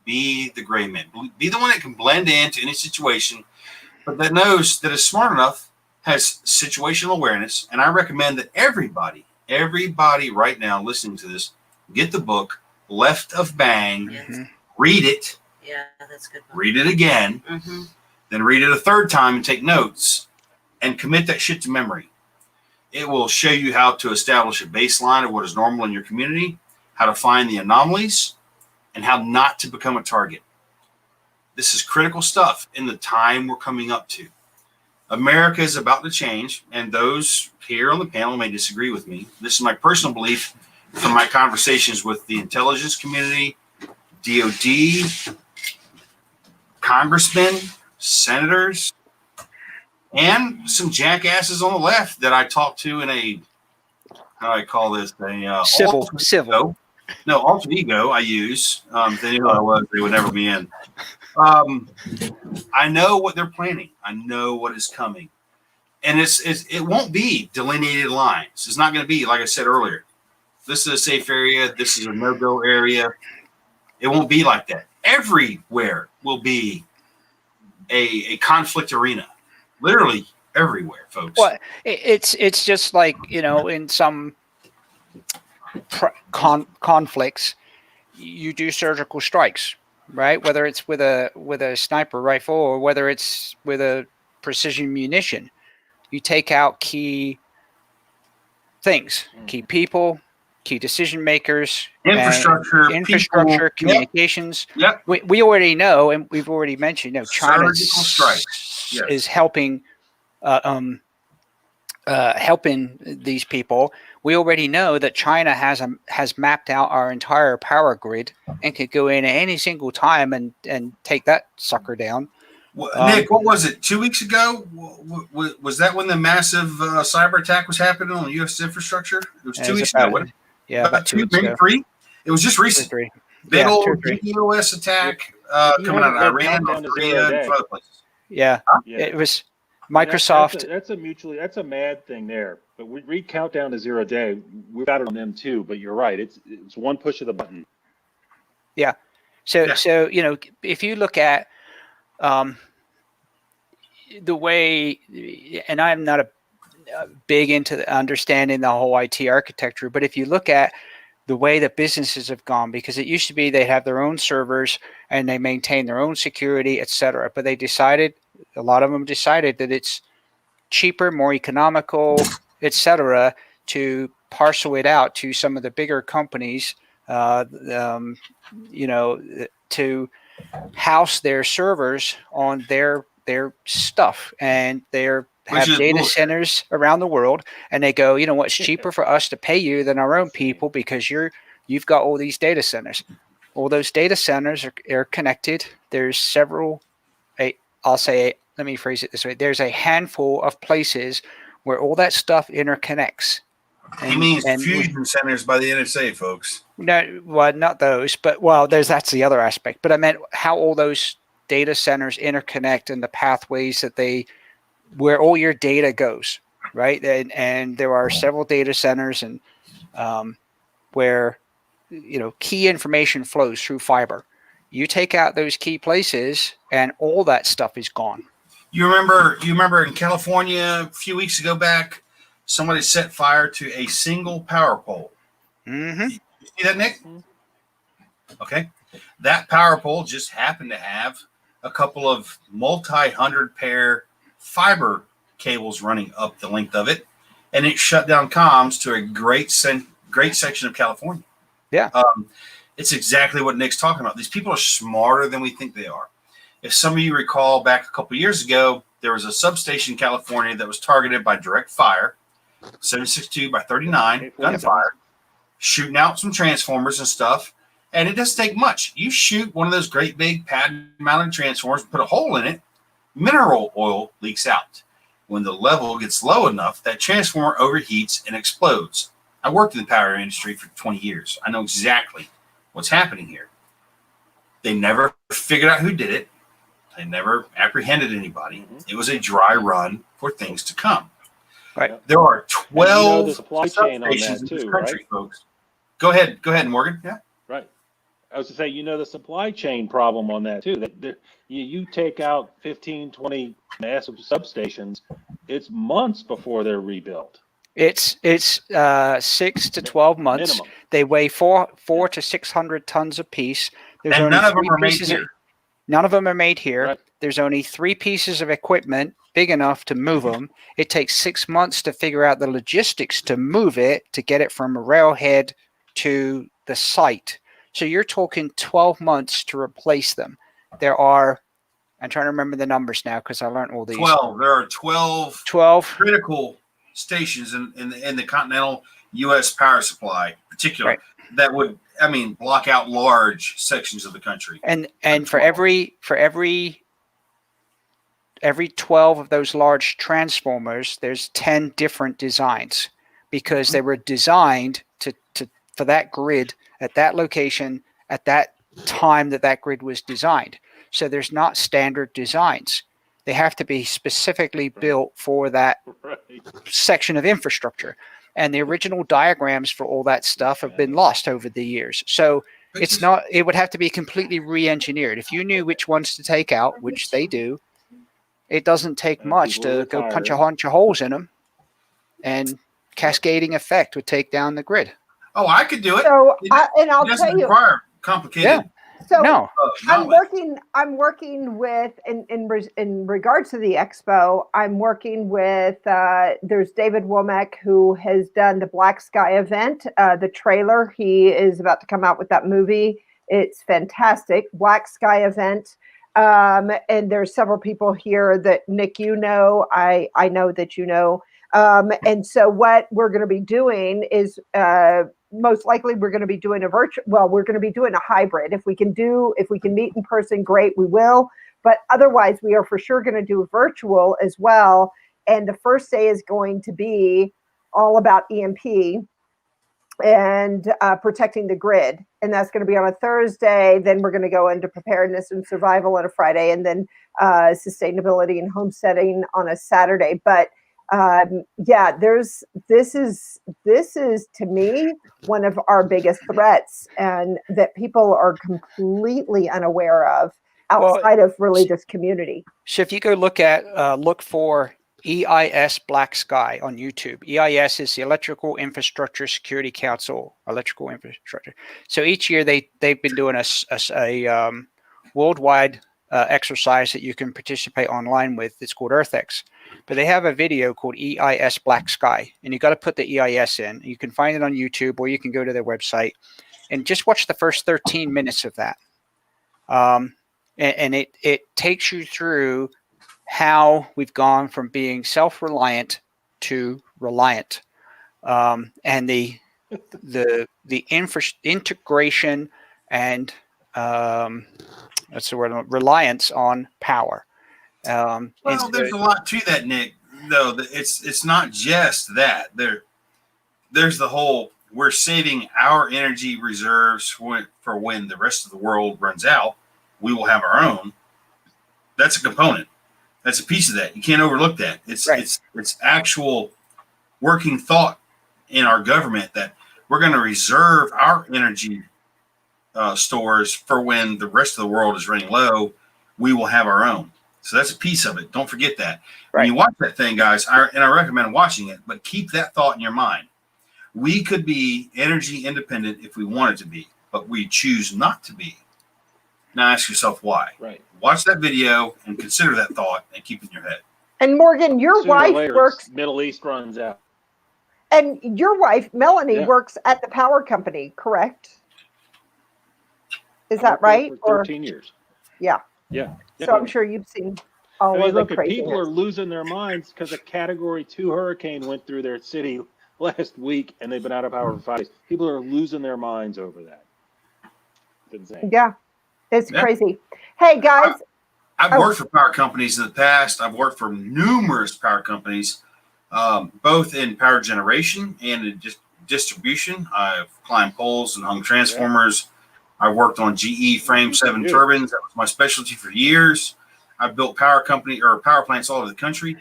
Speaker 3: Be the gray man. Be the one that can blend into any situation, but that knows that is smart enough, has situational awareness. And I recommend that everybody right now listening to this, get the book, Left of Bang, read it.
Speaker 5: Yeah, that's good.
Speaker 3: Read it again, then read it a third time and take notes and commit that shit to memory. It will show you how to establish a baseline of what is normal in your community, how to find the anomalies, and how not to become a target. This is critical stuff in the time we're coming up to. America is about to change, and those here on the panel may disagree with me. This is my personal belief from my conversations with the intelligence community, DOD, congressmen, senators, and some jackasses on the left that I talked to in a, how do I call this?
Speaker 2: Civil.
Speaker 3: No, alter ego I use. They knew who I was. They would never be in. I know what they're planning. I know what is coming. And it won't be delineated lines. It's not going to be, like I said earlier, this is a safe area. This is a no-go area. It won't be like that. Everywhere will be a conflict arena. Literally everywhere, folks.
Speaker 2: Well, it's just like, in some conflicts, you do surgical strikes, right? Whether it's with a sniper rifle or whether it's with a precision munition, you take out key things, key people, key decision makers,
Speaker 3: infrastructure, people,
Speaker 2: communications.
Speaker 3: Yep.
Speaker 2: We already know, and we've already mentioned, China is helping helping these people. We already know that China has mapped out our entire power grid and could go in at any single time and take that sucker down.
Speaker 3: Nick, what was it? 2 weeks ago? Was that when the massive cyber attack was happening on U.S. infrastructure? It was 2 weeks ago, wasn't it?
Speaker 2: Yeah, about 2 weeks
Speaker 3: maybe
Speaker 2: ago.
Speaker 3: 3. It was just recent. Big old DDoS attack coming out of Iran, North Korea, and other places.
Speaker 2: Yeah, it was Microsoft.
Speaker 4: That's a mad thing there. But we read Countdown to Zero Day. We've got it on them too. But you're right. It's one push of the button.
Speaker 2: Yeah. So if you look at the way, and I'm not a big into understanding the whole IT architecture, but if you look at the way that businesses have gone, because it used to be they have their own servers and they maintain their own security, et cetera. But a lot of them decided that it's cheaper, more economical, et cetera, to parcel it out to some of the bigger companies, to house their servers on their stuff, and have data centers around the world, and they go, you know what, it's cheaper for us to pay you than our own people because you've got all these data centers. All those data centers are connected. There's several, let me phrase it this way. There's a handful of places where all that stuff interconnects.
Speaker 3: He means fusion centers by the NSA, folks.
Speaker 2: No, well, not those, but that's the other aspect. But I meant how all those data centers interconnect and the pathways where all your data goes, right? And there are several data centers and where key information flows through fiber. You take out those key places, and all that stuff is gone.
Speaker 3: You remember in California a few weeks ago back, somebody set fire to a single power pole.
Speaker 2: Mm-hmm.
Speaker 3: You see that, Nick? Okay. That power pole just happened to have a couple of multi-hundred pair fiber cables running up the length of it, and it shut down comms to a great section of California.
Speaker 2: Yeah.
Speaker 3: It's exactly what Nick's talking about. These people are smarter than we think they are. If some of you recall back a couple of years ago, there was a substation in California that was targeted by direct fire, 762 by 39 gunfire, shooting out some transformers and stuff. And it doesn't take much. You shoot one of those great big pad-mounted transformers, put a hole in it, mineral oil leaks out. When the level gets low enough, that transformer overheats and explodes. I worked in the power industry for 20 years. I know exactly what's happening here. They never figured out who did it. They never apprehended anybody. It was a dry run for things to come.
Speaker 2: Right.
Speaker 3: There are 12
Speaker 4: the supply chain on
Speaker 3: substations
Speaker 4: that
Speaker 3: in this
Speaker 4: too,
Speaker 3: country,
Speaker 4: right?
Speaker 3: folks. Go ahead, Morgan. Yeah.
Speaker 4: Right. I was to say, the supply chain problem on that too. That you take out 15, 20 massive substations, it's months before they're rebuilt.
Speaker 2: It's 6 to 12 months.
Speaker 4: Minimum.
Speaker 2: They weigh 400 to 600 tons apiece. There's
Speaker 3: And
Speaker 2: only
Speaker 3: none of them
Speaker 2: three
Speaker 3: are made
Speaker 2: pieces.
Speaker 3: here.
Speaker 2: None of them are made here.
Speaker 4: Right.
Speaker 2: There's only 3 pieces of equipment big enough to move them. It takes 6 months to figure out the logistics to move it, to get it from a railhead to the site. So you're talking 12 months to replace them. I'm trying to remember the numbers now because I learned all these.
Speaker 3: 12. There are 12 critical stations in the continental U.S. power supply, particularly, that would, block out large sections of the country.
Speaker 2: And for every 12 of those large transformers, there's 10 different designs because they were designed for that grid at that location at that time that grid was designed. So there's not standard designs. They have to be specifically built for that section of infrastructure. And the original diagrams for all that stuff have been lost over the years. So it would have to be completely re-engineered. If you knew which ones to take out, which they do, it doesn't take much to go punch a bunch of holes in them, and cascading effect would take down the grid.
Speaker 3: Oh, I could do it.
Speaker 1: So,
Speaker 3: it
Speaker 1: I'll
Speaker 3: doesn't
Speaker 1: tell you.
Speaker 3: require complicated.
Speaker 2: Yeah.
Speaker 1: So
Speaker 2: No.
Speaker 1: I'm working with in regards to the Expo. I'm working with there's David Womack, who has done the Black Sky event, the trailer. He is about to come out with that movie. It's fantastic, Black Sky event. And there's several people here that Nick, I know that you know. And so what we're going to be doing is most likely we're going to be doing we're going to be doing a hybrid. If we can meet in person, great, we will. But otherwise, we are for sure going to do virtual as well. And the first day is going to be all about EMP and protecting the grid. And that's going to be on a Thursday. Then we're going to go into preparedness and survival on a Friday, and then sustainability and homesteading on a Saturday. But this is to me one of our biggest threats, and that people are completely unaware of outside of really this community.
Speaker 2: So if you go look for EIS Black Sky on YouTube. EIS is the Electrical Infrastructure Security Council, electrical infrastructure. So each year they've been doing a worldwide exercise that you can participate online with. It's called EarthX. But they have a video called EIS Black Sky, and you got to put the EIS in. You can find it on YouTube, or you can go to their website and just watch the first 13 minutes of that. and it takes you through how we've gone from being self-reliant to reliant, and the integration and that's the word, reliance on power.
Speaker 3: Well, there's a lot to that, Nick. Though it's not just that. There's the whole, we're saving our energy reserves for when the rest of the world runs out. We will have our own. That's a component. That's a piece of that. You can't overlook that. It's
Speaker 2: Right.
Speaker 3: it's actual working thought in our government that we're going to reserve our energy stores for when the rest of the world is running low. We will have our own. So that's a piece of it. Don't forget that. When you watch that thing, guys, I recommend watching it, but keep that thought in your mind. We could be energy independent if we wanted to be, but we choose not to be. Now ask yourself why.
Speaker 4: Right.
Speaker 3: Watch that video and consider that thought and keep it in your head.
Speaker 1: And Morgan, your
Speaker 4: Sooner or
Speaker 1: wife
Speaker 4: later,
Speaker 1: works,
Speaker 4: Middle East runs out.
Speaker 1: and your wife, Melanie,
Speaker 4: Yeah.
Speaker 1: works at the power company, correct? Is
Speaker 4: I
Speaker 1: that
Speaker 4: worked there
Speaker 1: right?
Speaker 4: For
Speaker 1: Or
Speaker 4: 13 years.
Speaker 1: yeah.
Speaker 4: Yeah.
Speaker 1: So I'm sure you've seen all
Speaker 4: I mean,
Speaker 1: of the
Speaker 4: look, if
Speaker 1: craziness.
Speaker 4: people are losing their minds because a Category 2 hurricane went through their city last week and they've been out of power for 5 days. People are losing their minds over that. It's insane.
Speaker 1: Yeah, it's
Speaker 3: Yeah.
Speaker 1: crazy. Hey guys,
Speaker 3: I've worked for power companies in the past. I've worked for numerous power companies, both in power generation and in distribution. I've climbed poles and hung transformers. I worked on GE Frame 7 turbines. That was my specialty for years. I've built power plants all over the country.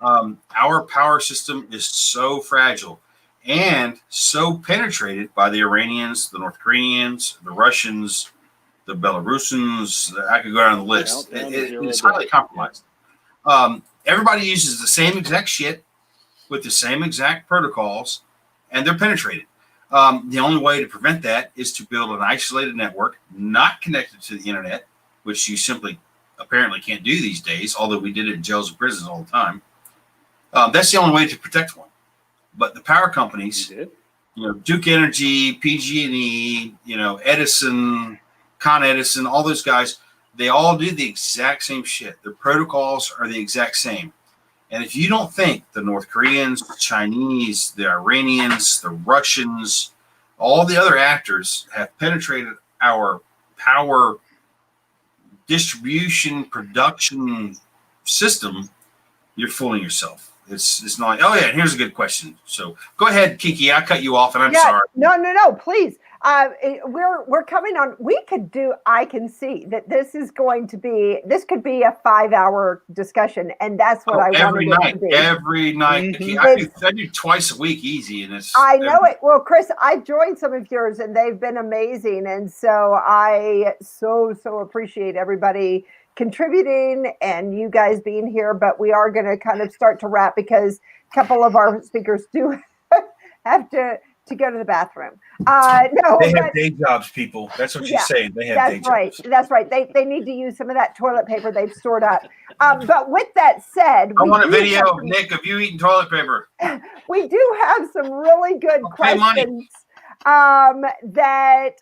Speaker 3: Our power system is so fragile and so penetrated by the Iranians, the North Koreans, the Russians, the Belarusians. I could go down the list. It's highly compromised. Everybody uses the same exact shit with the same exact protocols, and they're penetrated. The only way to prevent that is to build an isolated network, not connected to the internet, which you simply apparently can't do these days, although we did it in jails and prisons all the time. That's the only way to protect one. But the power companies, Duke Energy, PG&E, Edison, Con Edison, all those guys, they all do the exact same shit. Their protocols are the exact same. And if you don't think the North Koreans, the Chinese, the Iranians, the Russians, all the other actors have penetrated our power distribution production system, you're fooling yourself. It's not like, oh yeah, here's a good question. So go ahead, Kiki. I cut you off, and I'm sorry.
Speaker 1: No, please. We're coming on. I can see that this could be a 5-hour discussion, and that's what I wanted it to be.
Speaker 3: Every night.
Speaker 1: Mm-hmm.
Speaker 3: I do twice a week, easy, and it's.
Speaker 1: I know it. Well, Chris, I've joined some of yours, and they've been amazing, and so I so appreciate everybody contributing and you guys being here. But we are going to kind of start to wrap because a couple of our speakers do have to go to the bathroom.
Speaker 3: They have day jobs, people. That's what she's saying. They have day jobs.
Speaker 1: That's right. They need to use some of that toilet paper they've stored up. But with that said,
Speaker 3: I want a video of Nick of you eating toilet paper.
Speaker 1: We do have some really good questions that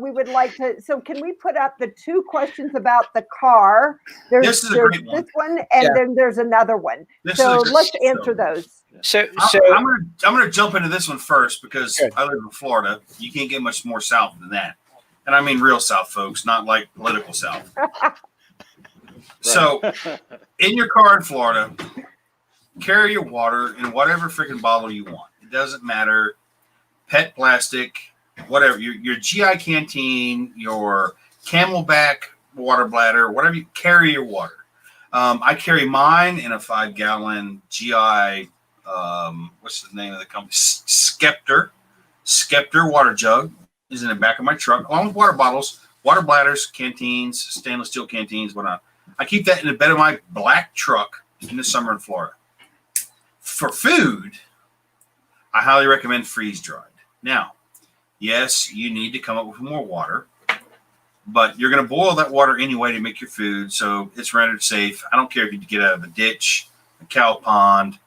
Speaker 1: we would like to. So can we put up the 2 questions about the car?
Speaker 3: This is a great one.
Speaker 1: This one, and then there's another one. So let's answer those.
Speaker 2: So
Speaker 3: I'm gonna jump into this one first because I live in Florida. You can't get much more south than that, and I mean real south, folks, not like political south. So, in your car in Florida, carry your water in whatever freaking bottle you want. It doesn't matter, PET plastic, whatever. Your GI canteen, your Camelback water bladder, whatever. You carry your water. I carry mine in a 5-gallon GI. What's the name of the company? Skepter water jug is in the back of my truck, along with water bottles, water bladders, canteens, stainless steel canteens, whatnot. I keep that in the bed of my black truck in the summer in Florida. For food, I highly recommend freeze dried. Now, yes, you need to come up with more water, but you're going to boil that water anyway to make your food, so it's rendered safe. I don't care if you get out of a ditch, a cow pond,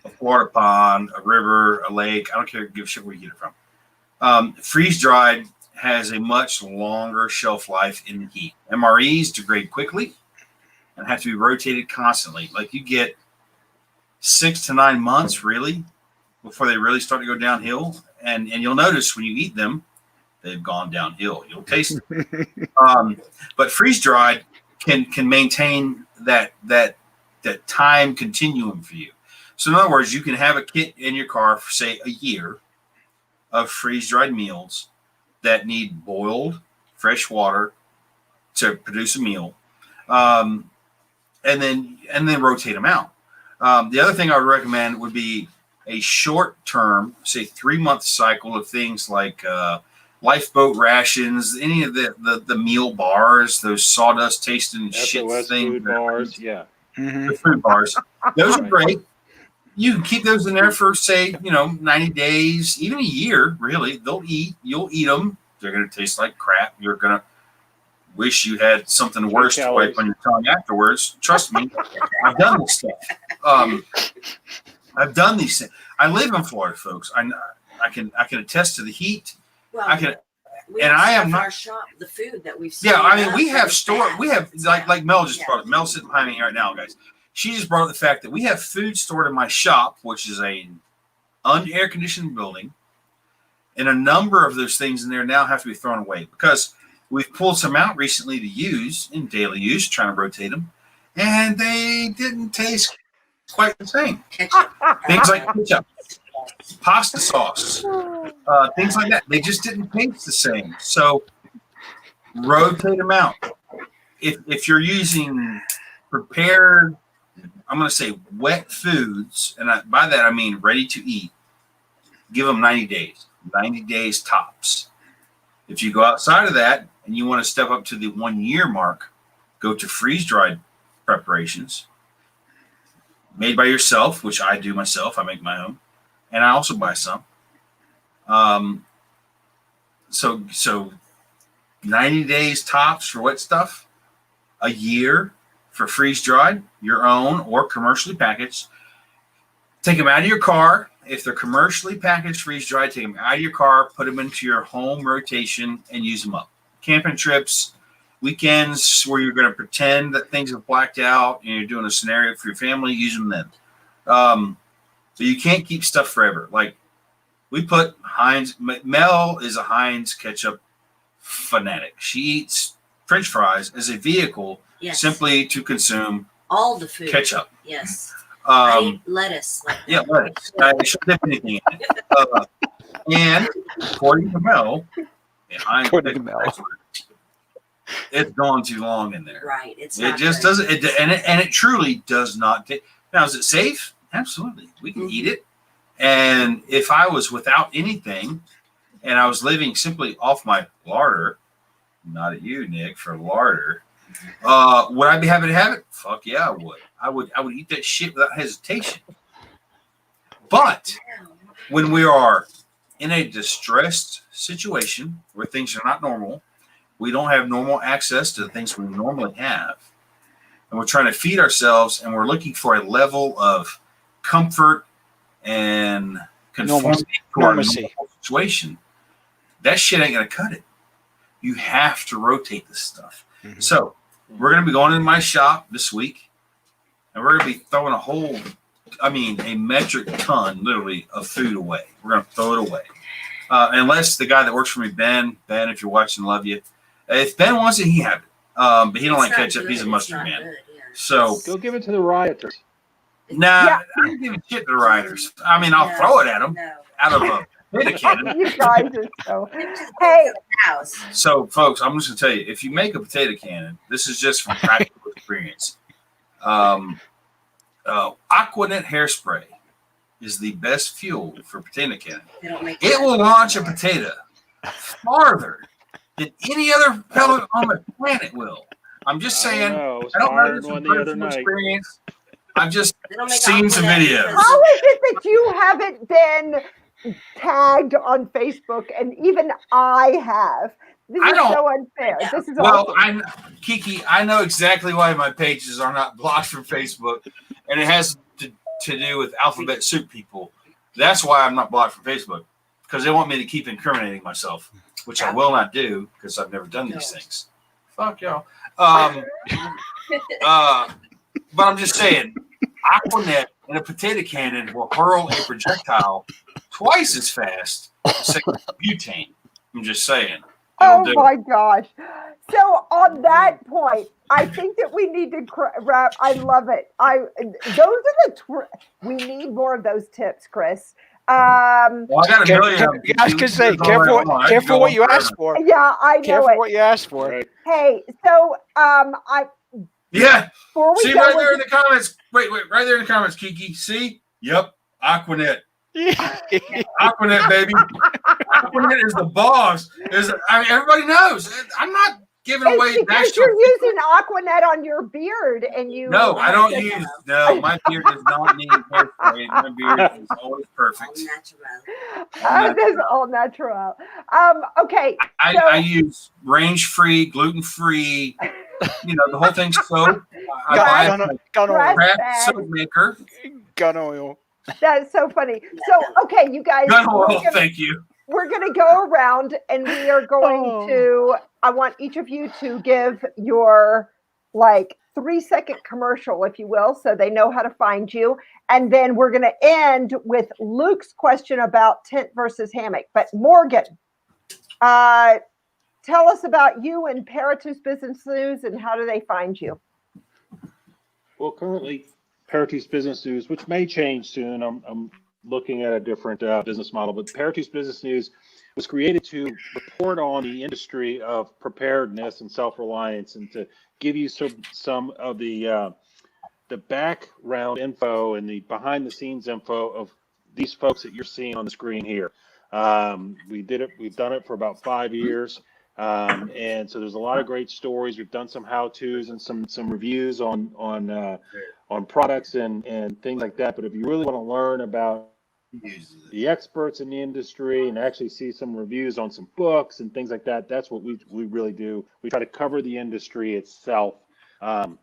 Speaker 3: a Florida pond, a river, a lake. I don't care. Give a shit where you get it from. Freeze dried has a much longer shelf life in the heat. MREs degrade quickly and have to be rotated constantly. Like you get 6 to 9 months really before they really start to go downhill. And you'll notice when you eat them, they've gone downhill. You'll taste them. But freeze dried can maintain that time continuum for you. So in other words, you can have a kit in your car for say a year of freeze dried meals that need boiled fresh water to produce a meal, and then rotate them out. The other thing I would recommend would be a short term, say 3-month cycle of things like lifeboat rations, any of the meal bars, those sawdust tasting shit
Speaker 4: SOS
Speaker 3: things.
Speaker 4: food bars, yeah.
Speaker 2: Mm-hmm.
Speaker 3: The food bars. Those are great. You can keep those in there for say, 90 days, even a year, really. You'll eat them. They're going to taste like crap. You're going to wish you had something worse to wipe on your tongue afterwards. Trust me. I've done this stuff. I've done these things. I live in Florida, folks. I can attest to the heat.
Speaker 5: Well,
Speaker 3: I can,
Speaker 5: we
Speaker 3: and
Speaker 5: have
Speaker 3: I am
Speaker 5: stuff in
Speaker 3: not.
Speaker 5: our shop, the food that we've
Speaker 3: Yeah, I mean,
Speaker 5: stored
Speaker 3: we
Speaker 5: up
Speaker 3: have
Speaker 5: is
Speaker 3: store.
Speaker 5: bad.
Speaker 3: We have
Speaker 5: It's
Speaker 3: like
Speaker 5: bad.
Speaker 3: Mel just
Speaker 5: Yeah.
Speaker 3: brought it. Mel's sitting behind me right now, guys. She just brought up the fact that we have food stored in my shop, which is a unair conditioned building, and a number of those things in there now have to be thrown away because we've pulled some out recently to use in daily use, trying to rotate them, and they didn't taste quite the same.
Speaker 5: Ketchup.
Speaker 3: Things like ketchup, pasta sauce, things like that. They just didn't taste the same. So rotate them out. If you're using prepared, I'm going to say wet foods, and by that I mean ready to eat, give them 90 days. 90 days tops. If you go outside of that and you want to step up to the 1 year mark, go to freeze dried preparations made by yourself, which I do myself. I make my own, and I also buy some. So 90 days tops for wet stuff, a year for freeze dried, your own or commercially packaged. Take them out of your car. If they're commercially packaged freeze dried, take them out of your car, put them into your home rotation, and use them up. Camping trips, weekends where you're going to pretend that things have blacked out and you're doing a scenario for your family, use them then. So you can't keep stuff forever. Like we put Heinz. Mel is a Heinz ketchup fanatic. She eats French fries as a vehicle
Speaker 5: Yes.
Speaker 3: simply to consume
Speaker 5: All the food.
Speaker 3: ketchup.
Speaker 5: Yes. I eat lettuce. Like
Speaker 3: Yeah,
Speaker 5: that.
Speaker 3: lettuce. I should dip anything in it. And according to Mel,
Speaker 2: According to Mel.
Speaker 3: it's gone too long in there.
Speaker 5: Right. It's
Speaker 3: It
Speaker 5: not
Speaker 3: just
Speaker 5: good.
Speaker 3: doesn't. It truly does not take. Now, is it safe? Absolutely, we can eat it. And if I was without anything, and I was living simply off my larder, not at you, Nick, for larder, would I be happy to have it? Fuck yeah, I would. I would eat that shit without hesitation. But when we are in a distressed situation where things are not normal, we don't have normal access to the things we normally have, and we're trying to feed ourselves, and we're looking for a level of comfort and conformity to our
Speaker 2: Normalcy.
Speaker 3: normal situation, that shit ain't gonna cut it. You have to rotate this stuff.
Speaker 2: Mhm.
Speaker 3: So we're gonna be going in my shop this week, and we're gonna be throwing a metric ton, literally, of food away. We're gonna throw it away, unless the guy that works for me, Ben, if you're watching, love you. If Ben wants it, he have it. But he don't
Speaker 5: It's
Speaker 3: like
Speaker 5: not
Speaker 3: ketchup.
Speaker 5: good.
Speaker 3: He's a
Speaker 5: It's
Speaker 3: mustard
Speaker 5: not
Speaker 3: man.
Speaker 5: good, yeah.
Speaker 3: So
Speaker 4: Go give it to the rioters.
Speaker 3: nah,
Speaker 1: Yeah.
Speaker 3: I don't give a shit to the riders. I mean, I'll throw it at them
Speaker 5: No.
Speaker 3: out of a potato cannon.
Speaker 1: You guys are so.
Speaker 5: Give it to the
Speaker 1: Hey.
Speaker 5: kids at the house.
Speaker 3: So, folks, I'm just gonna tell you, if you make a potato cannon, this is just from practical experience. Aquanet hairspray is the best fuel for potato cannon.
Speaker 5: They don't make
Speaker 3: It will launch a potato farther than any other pellet on the planet will. I'm just saying.
Speaker 4: I don't know.
Speaker 3: I don't know
Speaker 4: Fired
Speaker 3: this
Speaker 4: one
Speaker 3: from
Speaker 4: the other
Speaker 3: personal
Speaker 4: night.
Speaker 3: experience. I've just
Speaker 5: They don't make
Speaker 3: seen some
Speaker 5: Aquanet
Speaker 3: videos.
Speaker 5: because-
Speaker 1: How is it that you haven't been tagged on Facebook and even I have? This
Speaker 3: I
Speaker 1: is
Speaker 3: don't-
Speaker 1: so unfair. This is
Speaker 3: Well,
Speaker 1: awesome.
Speaker 3: Kiki, I know exactly why my pages are not blocked from Facebook, and it has to do with alphabet soup people. That's why I'm not blocked from Facebook, because they want me to keep incriminating myself. which I will not do because I've never done these things. Fuck y'all. But I'm just saying, Aquanet and a potato cannon will hurl a projectile twice as fast as butane. I'm just saying.
Speaker 1: Oh my gosh. So on that point, I think that we need to wrap. I love it. Those are we need more of those tips, Chris.
Speaker 3: Well, I got a million.
Speaker 2: I was gonna say, careful what you ask for.
Speaker 1: Yeah, I know
Speaker 2: careful
Speaker 1: it.
Speaker 2: what you ask for.
Speaker 4: Right.
Speaker 1: Hey, so
Speaker 3: Yeah.
Speaker 1: before we
Speaker 3: See
Speaker 1: go
Speaker 3: right there in the comments. Wait, right there in the comments, Kiki. See? Yep. Aquanet. Aquanet, baby. Aquanet is the boss. Everybody knows. I'm not giving away
Speaker 1: because
Speaker 3: national.
Speaker 1: you're using Aquanet on your beard, and you.
Speaker 3: No, I don't use. No, my beard does not need hairspray. My beard is always perfect.
Speaker 1: That's all natural. Okay.
Speaker 3: I use range-free, gluten-free. The whole thing's soap. I buy
Speaker 2: gun oil.
Speaker 3: Craft soap maker.
Speaker 2: Gun oil.
Speaker 1: That's so funny. So, okay, you guys.
Speaker 3: Gun oil. Thank you.
Speaker 1: We're going to go around and we are going to, I want each of you to give your 3-second commercial, if you will, so they know how to find you. And then we're going to end with Luke's question about tent versus hammock. But Morgan, tell us about you and Paratus Business News and how do they find you?
Speaker 4: Well, currently, Paratus Business News, which may change soon. I'm looking at a different business model, but Paratus Business News was created to report on the industry of preparedness and self-reliance, and to give you some of the background info and the behind-the-scenes info of these folks that you're seeing on the screen here. We've done it for about 5 years, and so there's a lot of great stories. We've done some how-tos and some reviews on products and things like that. But if you really want to learn about the experts in the industry and actually see some reviews on some books and things like that, that's what we really do. We try to cover the industry itself. But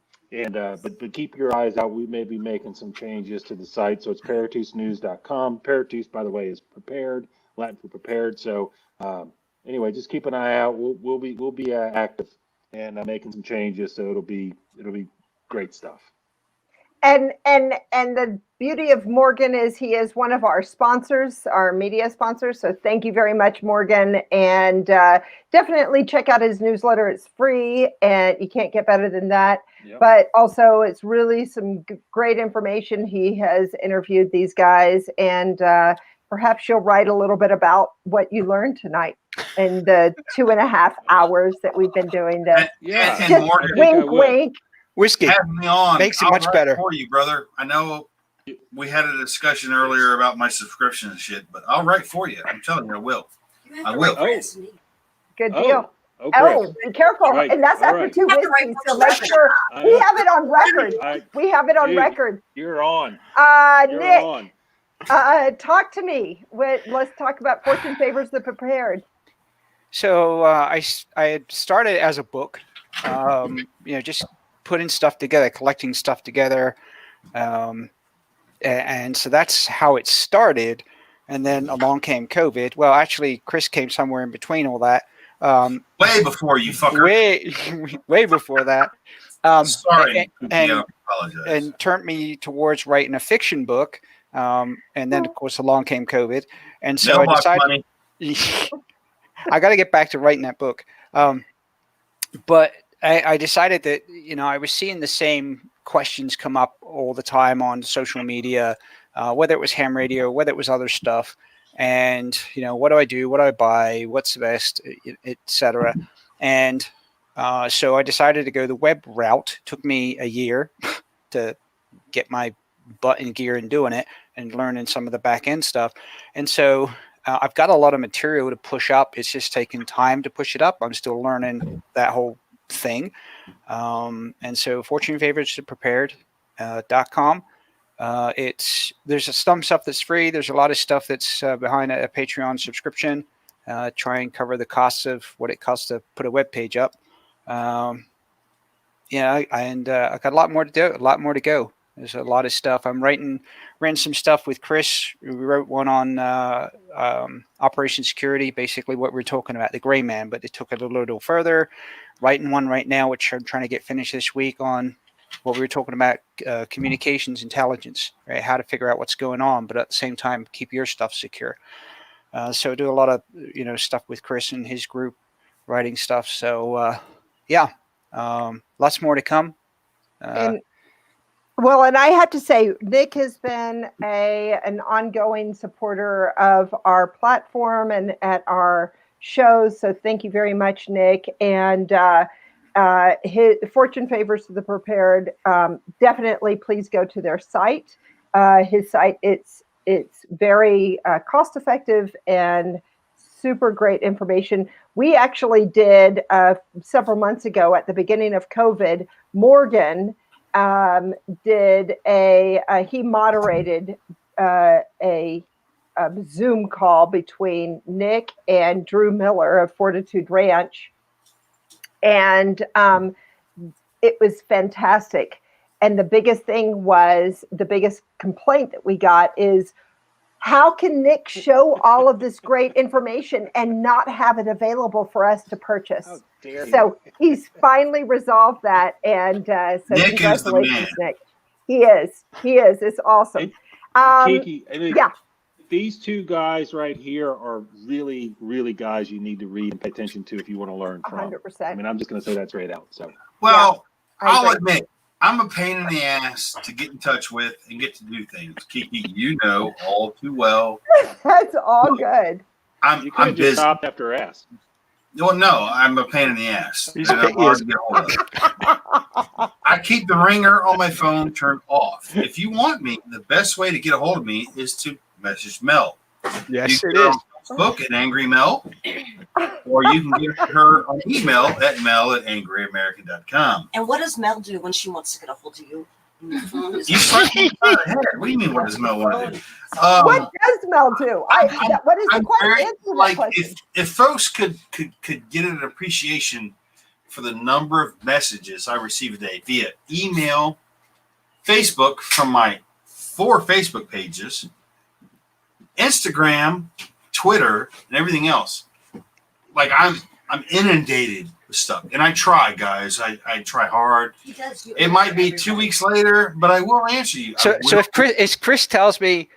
Speaker 4: keep your eyes out. We may be making some changes to the site. So it's paratusnews.com. Paratus, by the way, is prepared, Latin for prepared. So anyway, just keep an eye out. We'll be active and making some changes. So it'll be great stuff.
Speaker 1: And the beauty of Morgan is he is one of our sponsors, our media sponsors. So thank you very much, Morgan. And definitely check out his newsletter. It's free and you can't get better than that. Yep. But also it's really some great information. He has interviewed these guys, and perhaps you'll write a little bit about what you learned tonight in the 2.5 hours that we've been doing this.
Speaker 3: And
Speaker 1: just
Speaker 3: Morgan,
Speaker 1: wink, wink.
Speaker 2: Whiskey
Speaker 3: have me on.
Speaker 2: makes it much better
Speaker 3: for you, brother. I know we had a discussion earlier about my subscription and shit, but I'll write for you. I'm telling you, I will. I will.
Speaker 1: Good deal.
Speaker 4: Oh,
Speaker 1: be careful.
Speaker 4: Right.
Speaker 1: And that's after 2 whiskeys, so make sure we have it on record. We have it on record.
Speaker 4: You're on.
Speaker 1: Nick, talk to me. Let's talk about Fortune Favors the Prepared.
Speaker 2: So I had started as a book, just putting stuff together, collecting stuff together. And so that's how it started. And then along came COVID. Well, actually, Chris came somewhere in between all that.
Speaker 3: Way before you fucker.
Speaker 2: Way before that.
Speaker 3: Sorry.
Speaker 2: And turned me towards writing a fiction book. And then, of course, along came COVID. And so I decided I got to get back to writing that book. But I decided that, I was seeing the same questions come up all the time on social media, whether it was ham radio, whether it was other stuff. And, what do I do? What do I buy? What's the best, et cetera. And so I decided to go the web route. Took me a year to get my butt in gear in doing it and learning some of the back end stuff. And so I've got a lot of material to push up. It's just taking time to push it up. I'm still learning that whole thing. And so Fortune Favors prepared.com. There's some stuff that's free. There's a lot of stuff that's behind a Patreon subscription. Try and cover the costs of what it costs to put a web page up. I got a lot more to do, a lot more to go. There's a lot of stuff. I'm writing some stuff with Chris. We wrote one on Operation Security, basically what we're talking about, the gray man, but it took it a little further. Writing one right now, which I'm trying to get finished this week, on what we were talking about, communications intelligence, right? How to figure out what's going on, but at the same time, keep your stuff secure. So I do a lot of, stuff with Chris and his group, writing stuff. So lots more to come.
Speaker 1: And I have to say, Nick has been an ongoing supporter of our platform and at our shows. So thank you very much, Nick. And his Fortune Favors the Prepared. Definitely, please go to their site. His site, it's very cost effective and super great information. We actually did several months ago at the beginning of COVID. Morgan he moderated a Zoom call between Nick and Drew Miller of Fortitude Ranch. And it was fantastic. And the biggest complaint that we got is, how can Nick show all of this great information and not have it available for us to purchase?
Speaker 4: How dare you.
Speaker 1: So he's finally resolved that. And so
Speaker 3: Nick is the
Speaker 1: congratulations,
Speaker 3: man.
Speaker 1: Nick. He is. It's awesome.
Speaker 4: Kiki, I think these two guys right here are really, really guys you need to read and pay attention to if you want to learn from.
Speaker 1: 100%.
Speaker 4: I mean, I'm just going to say that straight out. So,
Speaker 3: Well,
Speaker 1: I
Speaker 3: I'll
Speaker 1: agree.
Speaker 3: admit, I'm a pain in the ass to get in touch with and get to do things. Kiki, you know all too well.
Speaker 1: That's all good.
Speaker 3: I'm
Speaker 4: you could have just
Speaker 3: busy.
Speaker 4: stopped after S.
Speaker 3: Well, no, I'm a pain in the ass.
Speaker 2: He's
Speaker 3: And
Speaker 2: a
Speaker 3: I'm
Speaker 2: pain-
Speaker 3: hard to get hold of. I keep the ringer on my phone turned off. If you want me, the best way to get a hold of me is to message Mel.
Speaker 2: Yes,
Speaker 3: You
Speaker 2: it
Speaker 3: can go
Speaker 2: is.
Speaker 3: on Facebook at Angry Mel, or you can get her an email at mel@angryamerican.com.
Speaker 5: And what does Mel do when she wants to get a hold of you?
Speaker 3: You start me by the head. What do you mean? What does Mel want to do?
Speaker 1: What does Mel do? What is the
Speaker 3: I'm
Speaker 1: question?
Speaker 3: very,
Speaker 1: Answer that
Speaker 3: like,
Speaker 1: question.
Speaker 3: if folks could get an appreciation for the number of messages I receive a day via email, Facebook from my 4 Facebook pages, Instagram, Twitter, and everything else. Like, I'm inundated with stuff, and I try, guys. I try hard.
Speaker 5: He does.
Speaker 3: It might be 2 weeks later, but I will answer you.
Speaker 2: So if Chris tells me,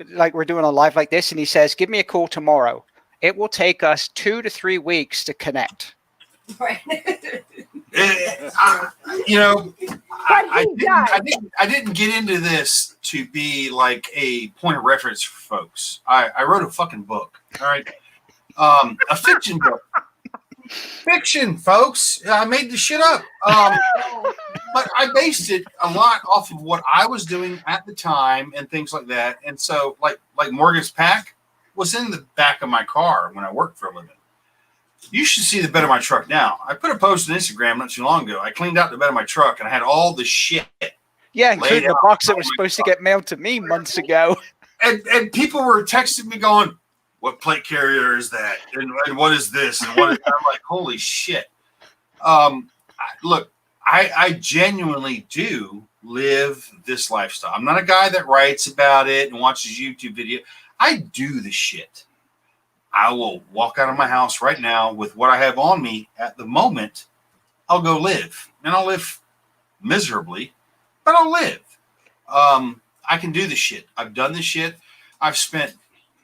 Speaker 2: like, we're doing a live like this, and he says, "Give me a call tomorrow," it will take us 2 to 3 weeks to connect.
Speaker 5: Right.
Speaker 3: I didn't get into this to be like a point of reference for folks. I wrote a fucking book. All right. A fiction book. Fiction, folks. I made the shit up. But I based it a lot off of what I was doing at the time and things like that. And so like Morgan's pack was in the back of my car when I worked for a living. You should see the bed of my truck now. I put a post on Instagram not too long ago. I cleaned out the bed of my truck and I had all the shit.
Speaker 2: Yeah, including
Speaker 3: laid
Speaker 2: the
Speaker 3: out
Speaker 2: box that
Speaker 3: on
Speaker 2: was
Speaker 3: my
Speaker 2: supposed to
Speaker 3: truck.
Speaker 2: get mailed to me months ago.
Speaker 3: And people were texting me going, "What plate carrier is that? And what is this? And what is that?" I'm like, holy shit. Look, I genuinely do live this lifestyle. I'm not a guy that writes about it and watches YouTube video. I do the shit. I will walk out of my house right now with what I have on me at the moment. I'll go live, and I'll live miserably, but I'll live. I can do the shit. I've done the shit. I've spent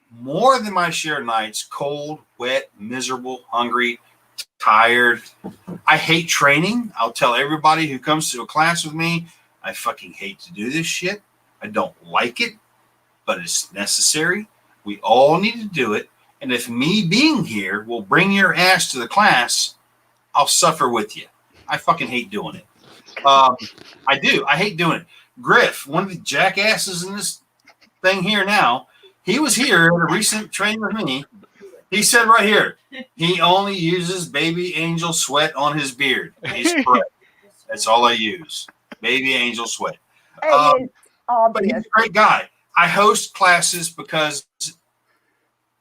Speaker 3: more than my share of nights cold, wet, miserable, hungry, tired. I hate training. I'll tell everybody who comes to a class with me, I fucking hate to do this shit. I don't like it, but it's necessary. We all need to do it. And if me being here will bring your ass to the class, I'll suffer with you. I fucking hate doing it. I do. I hate doing it. Griff, one of the jackasses in this thing here now, he was here at a recent training with me. He said right here, he only uses baby angel sweat on his beard. He's correct. That's all I use. Baby angel sweat.
Speaker 1: And it's
Speaker 3: But he's
Speaker 1: obvious.
Speaker 3: a great guy. I host classes because,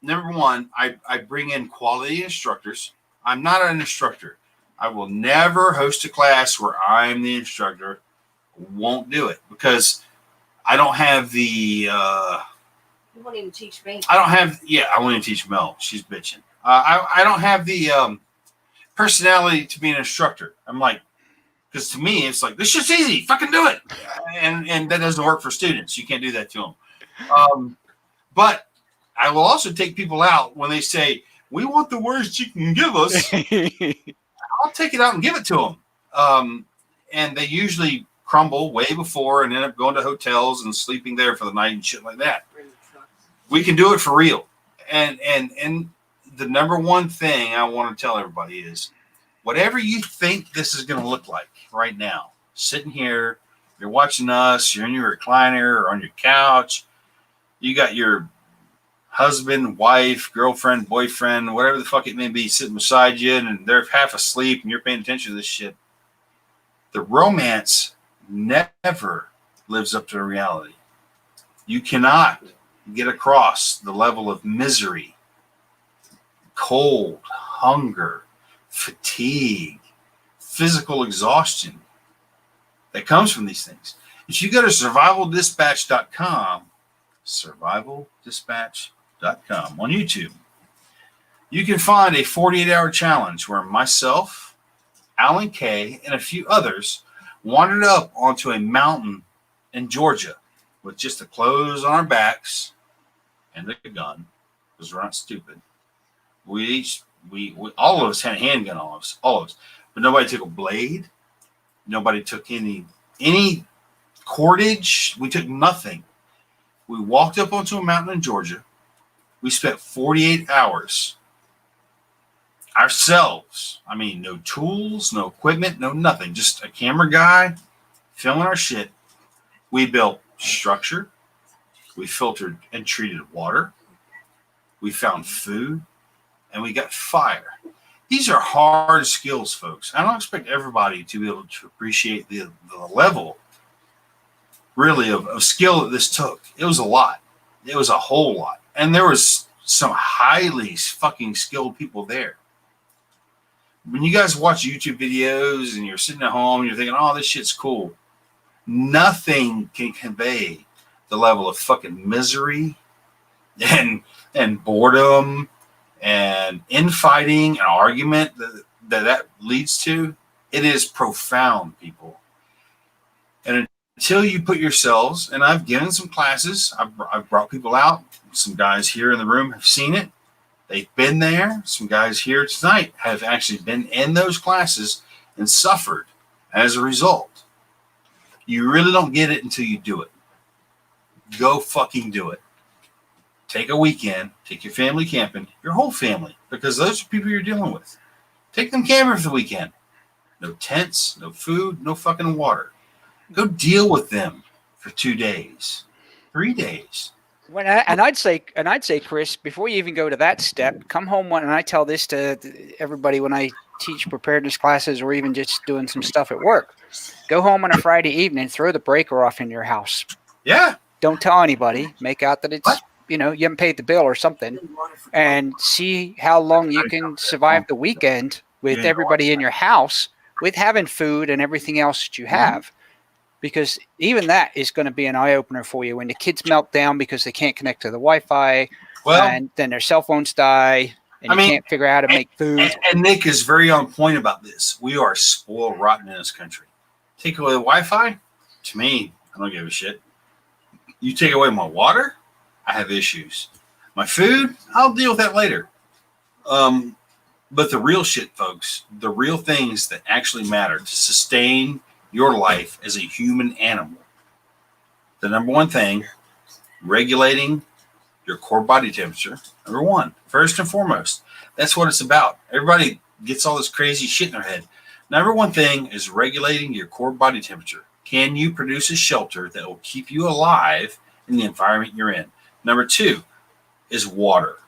Speaker 3: number one, I bring in quality instructors. I'm not an instructor. I will never host a class where I'm the instructor. Won't do it because I don't have the.
Speaker 5: You won't even teach me.
Speaker 3: I don't have. Yeah, I won't even teach Mel. She's bitching. I don't have the personality to be an instructor. I'm like, because to me it's like this shit's easy. Fucking do it, and that doesn't work for students. You can't do that to them. But I will also take people out when they say we want the worst you can give us. I'll take it out and give it to them. And they usually crumble way before and end up going to hotels and sleeping there for the night and shit like that. We can do it for real. And the number one thing I want to tell everybody is whatever you think this is going to look like right now, sitting here, you're watching us, you're in your recliner or on your couch, you got your husband, wife, girlfriend, boyfriend, whatever the fuck it may be, sitting beside you and they're half asleep and you're paying attention to this shit. The romance never lives up to the reality. You cannot get across the level of misery, cold, hunger, fatigue, physical exhaustion that comes from these things. If you go to survivaldispatch.com on YouTube, you can find a 48-hour challenge where myself, Alan Kay, and a few others wandered up onto a mountain in Georgia with just the clothes on our backs and a gun, because we're not stupid. We all of us had a handgun on us, all of us, but nobody took a blade. Nobody took any cordage. We took nothing. We walked up onto a mountain in Georgia. We spent 48 hours ourselves. I mean, no tools, no equipment, no nothing. Just a camera guy filming our shit. We built structure. We filtered and treated water. We found food. And we got fire. These are hard skills, folks. I don't expect everybody to be able to appreciate the level, really, of skill that this took. It was a lot. It was a whole lot. And there was some highly fucking skilled people there. When you guys watch YouTube videos and you're sitting at home and you're thinking, oh, this shit's cool, nothing can convey the level of fucking misery and boredom and infighting and argument that leads to. It is profound, people. And until you put yourselves, and I've given some classes, I've brought people out. Some guys here in the room have seen it. They've been there. Some guys here tonight have actually been in those classes and suffered as a result. You really don't get it until you do it. Go fucking do it. Take a weekend, take your family camping, your whole family, because those are people you're dealing with. Take them camping for the weekend. No tents, no food, no fucking water. Go deal with them for 2 days, 3 days.
Speaker 2: I'd say, Chris, before you even go to that step, come home and I tell this to everybody when I teach preparedness classes or even just doing some stuff at work. Go home on a Friday evening, throw the breaker off in your house.
Speaker 3: Yeah.
Speaker 2: Don't tell anybody. Make out that it's, you haven't paid the bill or something, and see how long you can survive the weekend with everybody in your house with having food and everything else that you have. Because even that is going to be an eye-opener for you when the kids melt down because they can't connect to the Wi-Fi, and then their cell phones die, and you can't figure out how to make food.
Speaker 3: And Nick is very on point about this. We are spoiled rotten in this country. Take away the Wi-Fi, to me, I don't give a shit. You take away my water, I have issues. My food, I'll deal with that later. But the real shit, folks, the real things that actually matter to sustain your life as a human animal. The number one thing, regulating your core body temperature. Number one, first and foremost, that's what it's about. Everybody gets all this crazy shit in their head. Number one thing is regulating your core body temperature. Can you produce a shelter that will keep you alive in the environment you're in? Number two is water.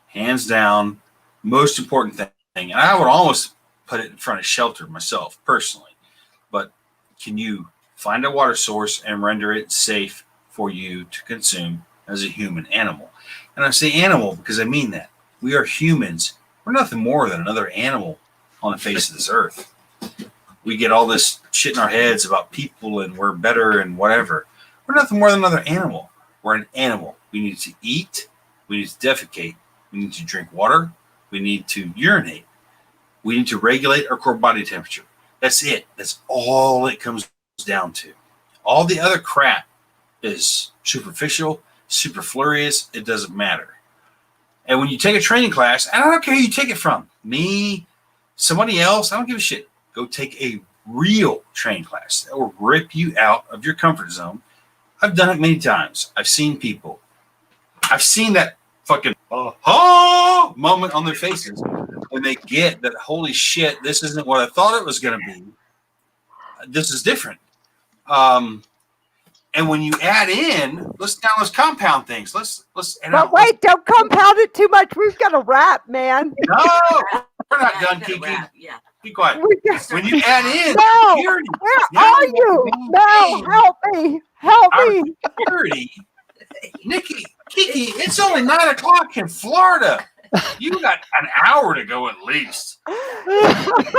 Speaker 3: Hands down, most important thing. And I would almost put it in front of shelter myself personally. But can you find a water source and render it safe for you to consume as a human animal? And I say animal because I mean that. We are humans. We're nothing more than another animal on the face of this earth. we get all this shit in our heads about people and we're better and whatever. We're nothing more than another animal. We're an animal. We need to eat. We need to defecate. We need to drink water. We need to urinate. We need to regulate our core body temperature. That's it. That's all it comes down to. All the other crap is superficial, superfluous. It doesn't matter. And when you take a training class, and I don't care who you take it from, me, somebody else, I don't give a shit. Go take a real training class that will rip you out of your comfort zone. I've done it many times. I've seen people. I've seen that fucking oh moment on their faces when they get that, holy shit, this isn't what I thought it was going to be. This is different. And when you add in, let's compound things. Let's.
Speaker 1: But wait, don't compound it too much. We've got a wrap, man.
Speaker 3: No, we're not done, Kiki.
Speaker 5: Yeah.
Speaker 3: Be quiet. When you add in
Speaker 1: Mel,
Speaker 3: security,
Speaker 1: where are you? Mel, help me. Help me.
Speaker 3: Security, Nikki, Kiki, it's only 9 o'clock in Florida. You got an hour to go at least. When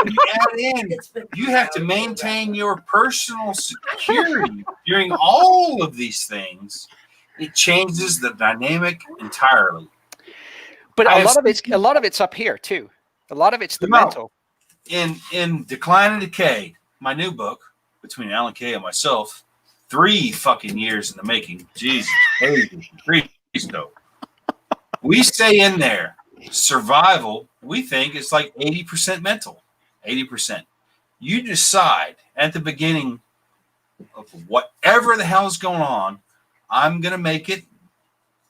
Speaker 3: you add in, you have to maintain your personal security during all of these things. It changes the dynamic entirely.
Speaker 2: But a lot of it's up here too. A lot of it's the mental.
Speaker 3: In Decline and Decay, my new book, between Alan Kay and myself, 3 fucking years in the making. Jesus, please no. We say in there, survival, we think, is like 80% mental. 80%. You decide at the beginning of whatever the hell is going on, I'm going to make it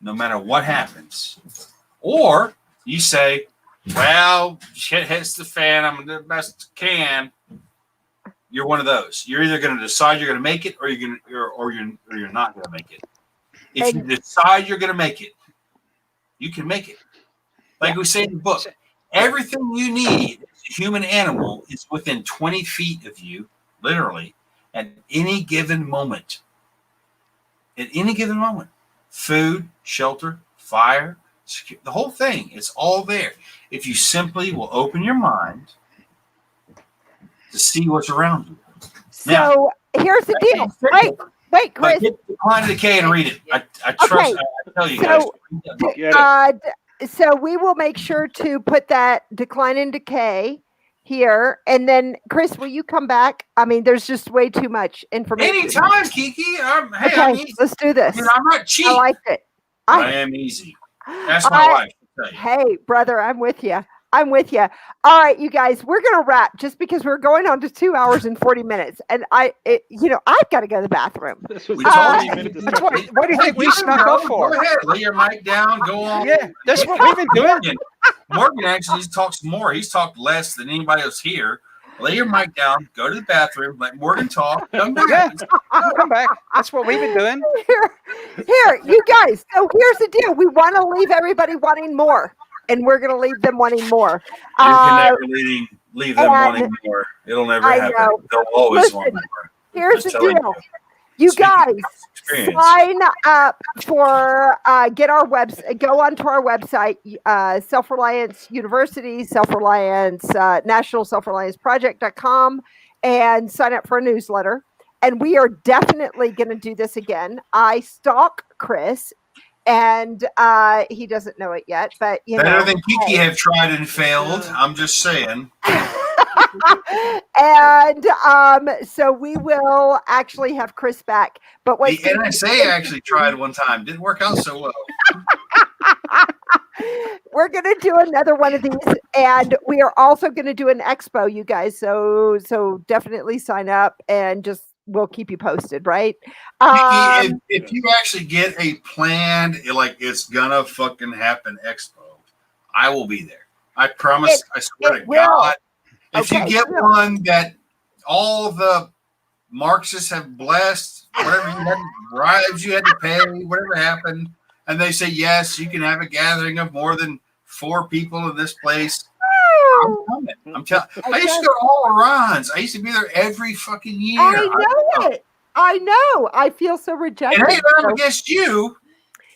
Speaker 3: no matter what happens. Or you say, well, shit hits the fan, I'm going to do the best I can. You're one of those. You're either going to decide you're going to make it or you're not going to make it. If you decide you're going to make it, you can make it. Like we say in the book, everything you need as a human animal is within 20 feet of you, literally, at any given moment. At any given moment. Food, shelter, fire, the whole thing. It's all there. If you simply will open your mind to see what's around you.
Speaker 1: So here's the deal. Wait, Chris.
Speaker 3: Get Decline and Decay and read it. I trust. I tell you guys.
Speaker 1: So we will make sure to put that Decline and Decay here, and then Chris, will you come back? I mean, there's just way too much information.
Speaker 3: Anytime, Kiki.
Speaker 1: I'm easy. Let's do this.
Speaker 3: I mean, I'm not cheap.
Speaker 1: I liked it.
Speaker 3: I am easy. That's my wife.
Speaker 1: Hey, brother, I'm with you. I'm with you. All right, you guys, we're going to wrap just because we're going on to 2 hours and 40 minutes. And I've got to go to the bathroom.
Speaker 4: This was 40 minutes.
Speaker 2: What do you think we snuck up for?
Speaker 3: Go ahead. Lay your mic down. Go on.
Speaker 2: Yeah, that's what we've been doing.
Speaker 3: Morgan actually talks more. He's talked less than anybody else here. Lay your mic down. Go to the bathroom. Let Morgan talk. Come back.
Speaker 2: Yeah, come back. That's what we've been doing.
Speaker 1: Here, you guys. So here's the deal. We want to leave everybody wanting more. And we're going to leave them wanting more.
Speaker 3: You can never leave them wanting more. It'll never happen. They'll always want more.
Speaker 1: Here's the deal. You guys, sign up for go onto our website, Self-Reliance University, Self-Reliance, National Self-Reliance Project.com, and sign up for a newsletter. And we are definitely going to do this again. I stalk Chris. And he doesn't know it yet, but
Speaker 3: better than Kiki have tried and failed. I'm just saying.
Speaker 1: And so we will actually have Chris back. But what
Speaker 3: the NSA actually tried one time, didn't work out so well.
Speaker 1: We're going to do another one of these, and we are also going to do an expo, you guys. So definitely sign up and just. We'll keep you posted, right?
Speaker 3: If you actually get a planned, like it's gonna fucking happen expo, I will be there. I promise. I swear to God. If you get one that all the Marxists have blessed, whatever you had, bribes you had to pay, whatever happened, and they say yes, you can have a gathering of more than 4 people in this place. I'm coming. I'm telling. I used to go to all Iran's. I used to be there every fucking year.
Speaker 1: I know it. I know. I feel so rejected.
Speaker 3: It ain't nothing against you,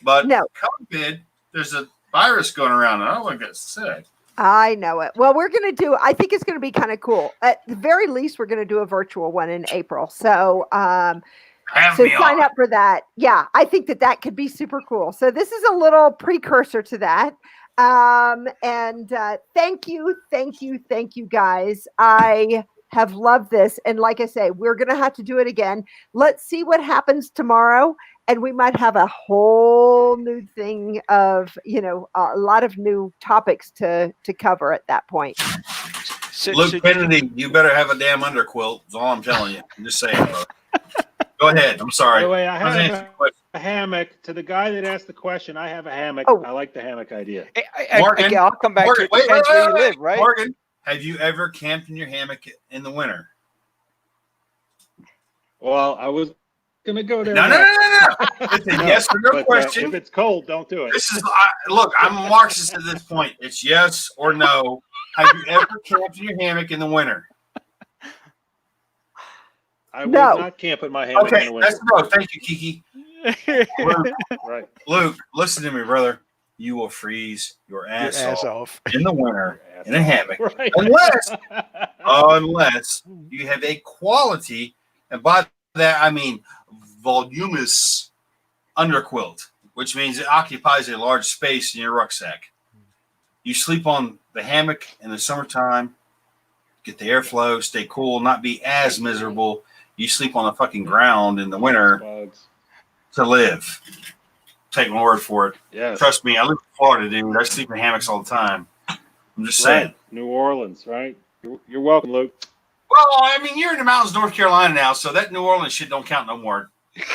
Speaker 3: but COVID, there's a virus going around. And I don't want to get sick.
Speaker 1: I know it. Well, I think it's going to be kind of cool. At the very least, we're going to do a virtual one in April. So,
Speaker 3: Have
Speaker 1: so
Speaker 3: me
Speaker 1: sign
Speaker 3: on.
Speaker 1: up for that. Yeah, I think that could be super cool. So this is a little precursor to that. And thank you guys. I have loved this. And like I say, we're going to have to do it again. Let's see what happens tomorrow. And we might have a whole new thing of, a lot of new topics to cover at that point.
Speaker 3: Luke Kennedy, you better have a damn underquilt. That's all I'm telling you. I'm just saying, bro. Go ahead. I'm sorry.
Speaker 4: By the way, I have a hammock. To the guy that asked the question, I have a hammock.
Speaker 1: Oh.
Speaker 4: I like the hammock idea.
Speaker 3: Morgan,
Speaker 2: I'll come back
Speaker 3: Morgan,
Speaker 2: to it. Depends where you live, right?
Speaker 3: Morgan, have you ever camped in your hammock in the winter?
Speaker 4: Well, I was going to go there.
Speaker 3: No. It's a yes or no
Speaker 4: But,
Speaker 3: question.
Speaker 4: if it's cold, don't do it.
Speaker 3: This is look. I'm a Marxist at this point. It's yes or no. Have you ever camped in your hammock in the winter?
Speaker 4: I would
Speaker 1: No.
Speaker 4: not camp in my hammock in
Speaker 3: Okay,
Speaker 4: the winter.
Speaker 3: that's no. Thank you, Kiki. Luke,
Speaker 4: Right.
Speaker 3: Luke, listen to me, brother. You will freeze your ass,
Speaker 2: Ass
Speaker 3: off
Speaker 2: off.
Speaker 3: in the winter in a hammock,
Speaker 4: Right.
Speaker 3: unless you have a quality, and by that I mean voluminous underquilt, which means it occupies a large space in your rucksack. You sleep on the hammock in the summertime, get the airflow, stay cool, not be as miserable. You sleep on the fucking ground in the winter
Speaker 4: Bugs.
Speaker 3: to live. Take my word for it.
Speaker 4: Yes.
Speaker 3: Trust me, I live in Florida, dude. I sleep in hammocks all the time. I'm just saying.
Speaker 4: Right. New Orleans, right? You're welcome, Luke.
Speaker 3: Well, I mean, you're in the mountains, North Carolina now, so that New Orleans shit don't count no more.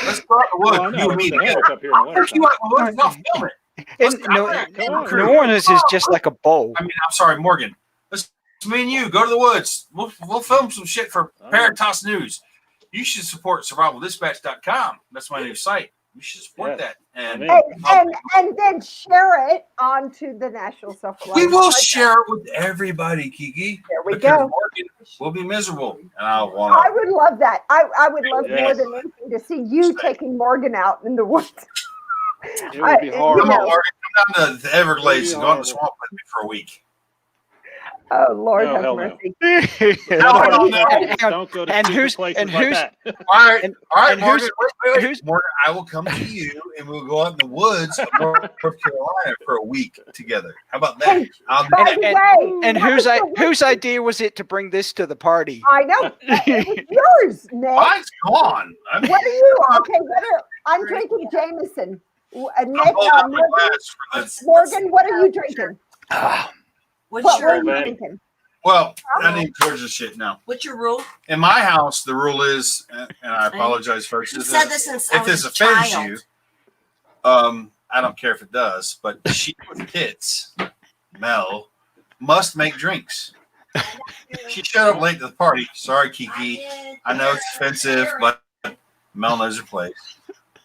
Speaker 3: Let's go out in the woods.
Speaker 4: Well, I know.
Speaker 3: You and me
Speaker 4: It's the
Speaker 3: together.
Speaker 4: hammock up here in the
Speaker 3: I'll
Speaker 4: winter
Speaker 3: take you out in the woods. I'll film it.
Speaker 2: And New Orleans is just like a bowl.
Speaker 3: I mean, I'm sorry, Morgan. Let's me and you go to the woods. We'll film some shit for Paratos News. You should support survivaldispatch.com. That's my new site. You should support that. And
Speaker 1: And then share it onto the National Self-Reliance.
Speaker 3: we will
Speaker 1: Project.
Speaker 3: share it with everybody, Kiki.
Speaker 1: There we
Speaker 3: Because
Speaker 1: go.
Speaker 3: Morgan will be miserable, and I
Speaker 1: I
Speaker 3: want
Speaker 1: would love that. I would love more
Speaker 4: Yes.
Speaker 1: than anything to see you taking Morgan out in the woods.
Speaker 4: It would be
Speaker 3: to.
Speaker 4: hard.
Speaker 3: Come on,
Speaker 1: know.
Speaker 3: Morgan. Come down to the Everglades and go in the
Speaker 4: horrible.
Speaker 3: swamp with me for a week.
Speaker 1: Oh Lord,
Speaker 4: No,
Speaker 1: have
Speaker 4: hell no.
Speaker 1: mercy.
Speaker 4: Don't go to
Speaker 2: And
Speaker 4: stupid
Speaker 2: who's-
Speaker 4: places
Speaker 2: and
Speaker 4: like
Speaker 2: who's-
Speaker 4: that.
Speaker 3: All right,
Speaker 2: And-
Speaker 3: all right,
Speaker 2: and
Speaker 3: Morgan. Wait.
Speaker 2: who's-
Speaker 3: Morgan, I will come to you, and we'll go out in the woods of North Carolina for a week together. How about that?
Speaker 1: Hey,
Speaker 3: I'll do
Speaker 1: By
Speaker 3: that.
Speaker 1: the way,
Speaker 2: And
Speaker 1: what was the
Speaker 2: whose
Speaker 1: word?
Speaker 2: idea was it to bring this to the party?
Speaker 1: I know it was yours, Nick.
Speaker 3: Mine's gone. I'm
Speaker 1: What are you? Okay, I'm drinking Jameson. Nick,
Speaker 3: holding up my glass for this.
Speaker 1: Morgan, what are you drinking?
Speaker 5: What's
Speaker 1: What were
Speaker 5: your
Speaker 1: you
Speaker 4: Already.
Speaker 1: drinking?
Speaker 3: Well, I need Georgia shit now.
Speaker 5: What's your rule?
Speaker 3: In my house, the rule is, and I apologize first.
Speaker 5: You said this since I
Speaker 3: If
Speaker 5: was
Speaker 3: this
Speaker 5: a
Speaker 3: offends
Speaker 5: child.
Speaker 3: you, I don't care if it does, but she with tits, Mel, must make drinks. She showed up late to the party. Sorry, Kiki. I know it's offensive, but Mel knows her place.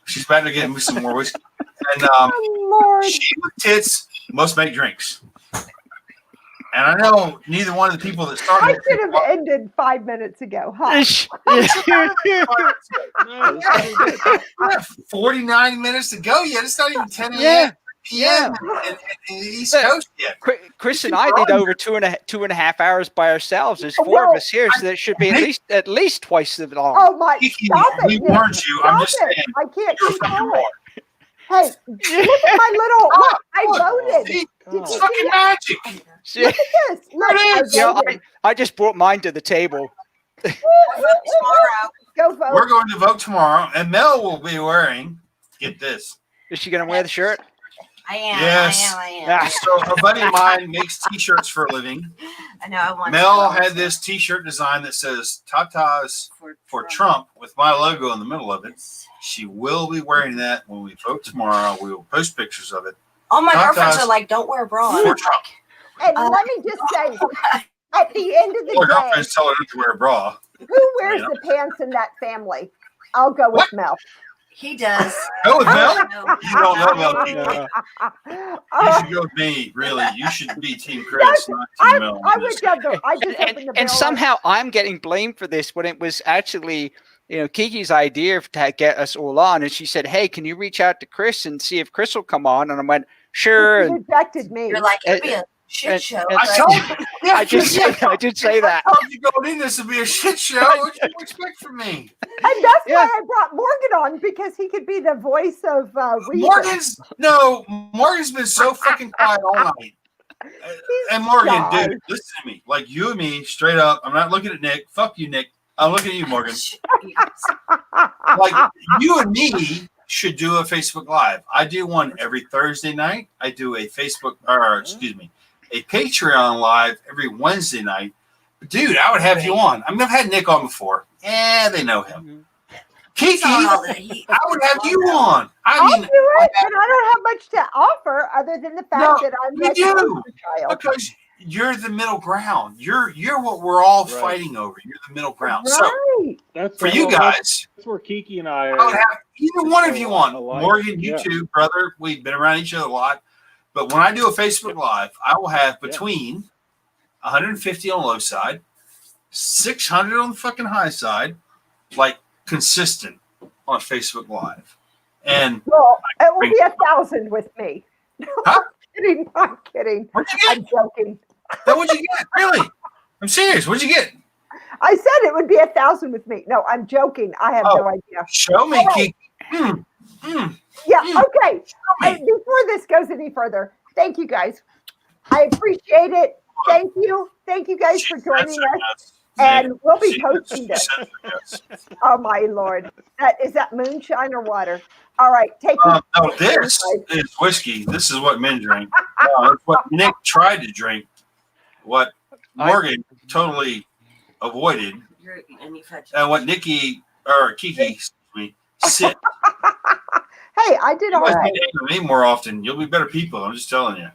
Speaker 3: She's about to get me some more whiskey. And
Speaker 1: Oh Lord.
Speaker 3: she with tits must make drinks. And I know neither one of the people that
Speaker 1: I
Speaker 3: started
Speaker 1: should have ended 5 minutes ago, huh?
Speaker 4: No, this is pretty good.
Speaker 3: 49 minutes to go yet. It's not even 10 a.m.
Speaker 2: Yeah.
Speaker 3: p.m. in the East Coast yet.
Speaker 2: Chris and I did over two and a half hours by ourselves. There's four of
Speaker 1: Well,
Speaker 2: us here, so that should be at least twice as long.
Speaker 1: Oh my!
Speaker 3: Kiki,
Speaker 1: Stop it!
Speaker 3: we
Speaker 1: Nick.
Speaker 3: warned you. I'm
Speaker 1: Stop
Speaker 3: just
Speaker 1: it.
Speaker 3: saying.
Speaker 1: I can't
Speaker 3: You're fucking
Speaker 1: control
Speaker 3: wrong.
Speaker 1: it. Hey, look at my little. Look, I voted.
Speaker 3: See,
Speaker 1: Did
Speaker 3: it's
Speaker 1: you
Speaker 3: fucking
Speaker 1: see it?
Speaker 3: magic.
Speaker 2: See,
Speaker 1: Look at this. Look, I
Speaker 3: is.
Speaker 2: you know,
Speaker 1: voted.
Speaker 2: I just brought mine to the table.
Speaker 5: Tomorrow.
Speaker 1: Go vote.
Speaker 3: We're going to vote tomorrow, and Mel will be wearing. Get this.
Speaker 2: Is she going to wear the shirt?
Speaker 5: I am.
Speaker 3: Yes.
Speaker 5: I am.
Speaker 2: Ah.
Speaker 3: So a buddy of mine makes T-shirts for a living.
Speaker 5: I know. I want.
Speaker 3: Mel
Speaker 5: to.
Speaker 3: had this T-shirt design that says "Tatas for Trump" with my logo in the middle of it. She will be wearing that when we vote tomorrow. We will post pictures of it
Speaker 5: All my
Speaker 3: Tatas
Speaker 5: girlfriends are like, "Don't wear a bra."
Speaker 3: for Trump.
Speaker 1: And let me just say, at the end of
Speaker 3: Well,
Speaker 1: the
Speaker 3: her
Speaker 1: day,
Speaker 3: girlfriends tell her not to wear a bra.
Speaker 1: who wears the pants in that family? I'll go with
Speaker 3: What?
Speaker 1: Mel.
Speaker 5: He does.
Speaker 3: Go with Mel.
Speaker 5: No.
Speaker 3: You don't know Mel. Kiki.
Speaker 2: No.
Speaker 3: You
Speaker 1: Oh,
Speaker 3: should go with me. Really, you should be Team Chris, not Team Mel.
Speaker 1: I would go. I just opened the
Speaker 2: And
Speaker 1: barrel.
Speaker 2: somehow I'm getting blamed for this when it was actually, Kiki's idea to get us all on. And she said, "Hey, can you reach out to Chris and see if Chris will come on?" And I went, "Sure."
Speaker 1: She
Speaker 2: And
Speaker 1: rejected me.
Speaker 5: You're like, it'd be a Shit show.
Speaker 2: and-
Speaker 3: I told you. Yeah,
Speaker 2: I did say that.
Speaker 3: I told you going in this would be a shit show. What do you expect from me?
Speaker 1: And that's
Speaker 2: Yeah.
Speaker 1: why I brought Morgan on, because he could be the voice of reason.
Speaker 3: Morgan's been so fucking quiet all night. And Morgan,
Speaker 1: shy.
Speaker 3: dude, listen to me. Like you and me, straight up. I'm not looking at Nick. Fuck you, Nick. I'm looking at you, Morgan. Like you and me should do a Facebook Live. I do one every Thursday night. I do a a Patreon Live every Wednesday night. But dude, I would have you on. I mean, I've had Nick on before. They know him. Kiki, I would have you on.
Speaker 1: I'll do it, and I don't have much to offer other than the fact that I'm like
Speaker 3: you
Speaker 1: a
Speaker 3: do.
Speaker 1: poster child.
Speaker 3: Because you're the middle ground. You're what we're all
Speaker 4: Right.
Speaker 3: fighting over. You're the middle ground.
Speaker 1: Right.
Speaker 4: That's
Speaker 3: So for you guys,
Speaker 4: That's where Kiki and I
Speaker 3: I would
Speaker 4: are.
Speaker 3: have either one of you on.
Speaker 4: Alike.
Speaker 3: Morgan, you
Speaker 4: Yeah.
Speaker 3: too, brother. We've been around each other a lot. But when I do a Facebook Live, I will have between 150 on the low side, 600 on the fucking high side, like consistent on Facebook Live. And
Speaker 1: Well, it will be 1,000 with me.
Speaker 3: Huh?
Speaker 1: I'm kidding. I'm kidding.
Speaker 3: what'd you get?
Speaker 1: I'm joking.
Speaker 3: That what'd you get? Really? I'm serious. What'd you get?
Speaker 1: I said it would be 1,000 with me. No, I'm joking. I have no idea.
Speaker 3: Show me,
Speaker 1: All right.
Speaker 3: Kiki.
Speaker 1: Yeah,
Speaker 3: Mm.
Speaker 1: okay.
Speaker 3: Show me.
Speaker 1: Before this goes any further, thank you guys. I appreciate it. Thank you. Thank you guys for joining us. And we'll be posting this. Oh my Lord. Is that moonshine or water? All right, take it.
Speaker 3: No, this is whiskey. This is what men drink. It's what Nick tried to drink. What Morgan totally avoided. And what Kiki, excuse me, sit.
Speaker 1: Hey, I did
Speaker 3: You
Speaker 1: all
Speaker 3: guys
Speaker 1: right.
Speaker 3: need to hang with me more often. You'll be better people. I'm just telling you.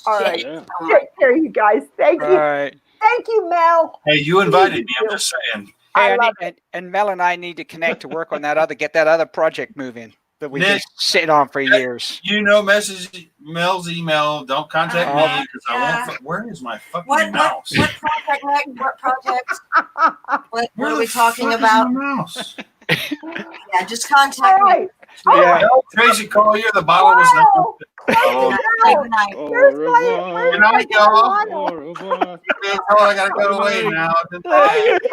Speaker 1: All right.
Speaker 4: Yeah.
Speaker 1: Take care, you guys. Thank
Speaker 2: All
Speaker 1: you.
Speaker 2: right.
Speaker 1: Thank you, Mel.
Speaker 3: Hey, you invited me. I'm just saying.
Speaker 1: I
Speaker 2: Hey,
Speaker 1: love
Speaker 2: and Mel and I need to connect to work on get that other project moving that we've been
Speaker 3: Nick,
Speaker 2: sitting on for years.
Speaker 3: Message Mel's email. Don't contact me because I won't. Where is my fucking mouse?
Speaker 5: What project, Meg? What project? What
Speaker 3: Where
Speaker 5: are
Speaker 3: the
Speaker 5: we talking
Speaker 3: fuck is
Speaker 5: about?
Speaker 3: my mouse?
Speaker 5: Yeah, just
Speaker 1: All
Speaker 5: contact me.
Speaker 1: right.
Speaker 2: Yeah.
Speaker 3: Mel, Tracy call you. The bottle was
Speaker 1: Wow.
Speaker 3: not.
Speaker 5: Good night.
Speaker 4: Au
Speaker 1: Here's
Speaker 4: revoir.
Speaker 3: Good night, y'all.
Speaker 4: Au revoir.
Speaker 3: I gotta go away now.
Speaker 1: Oh, you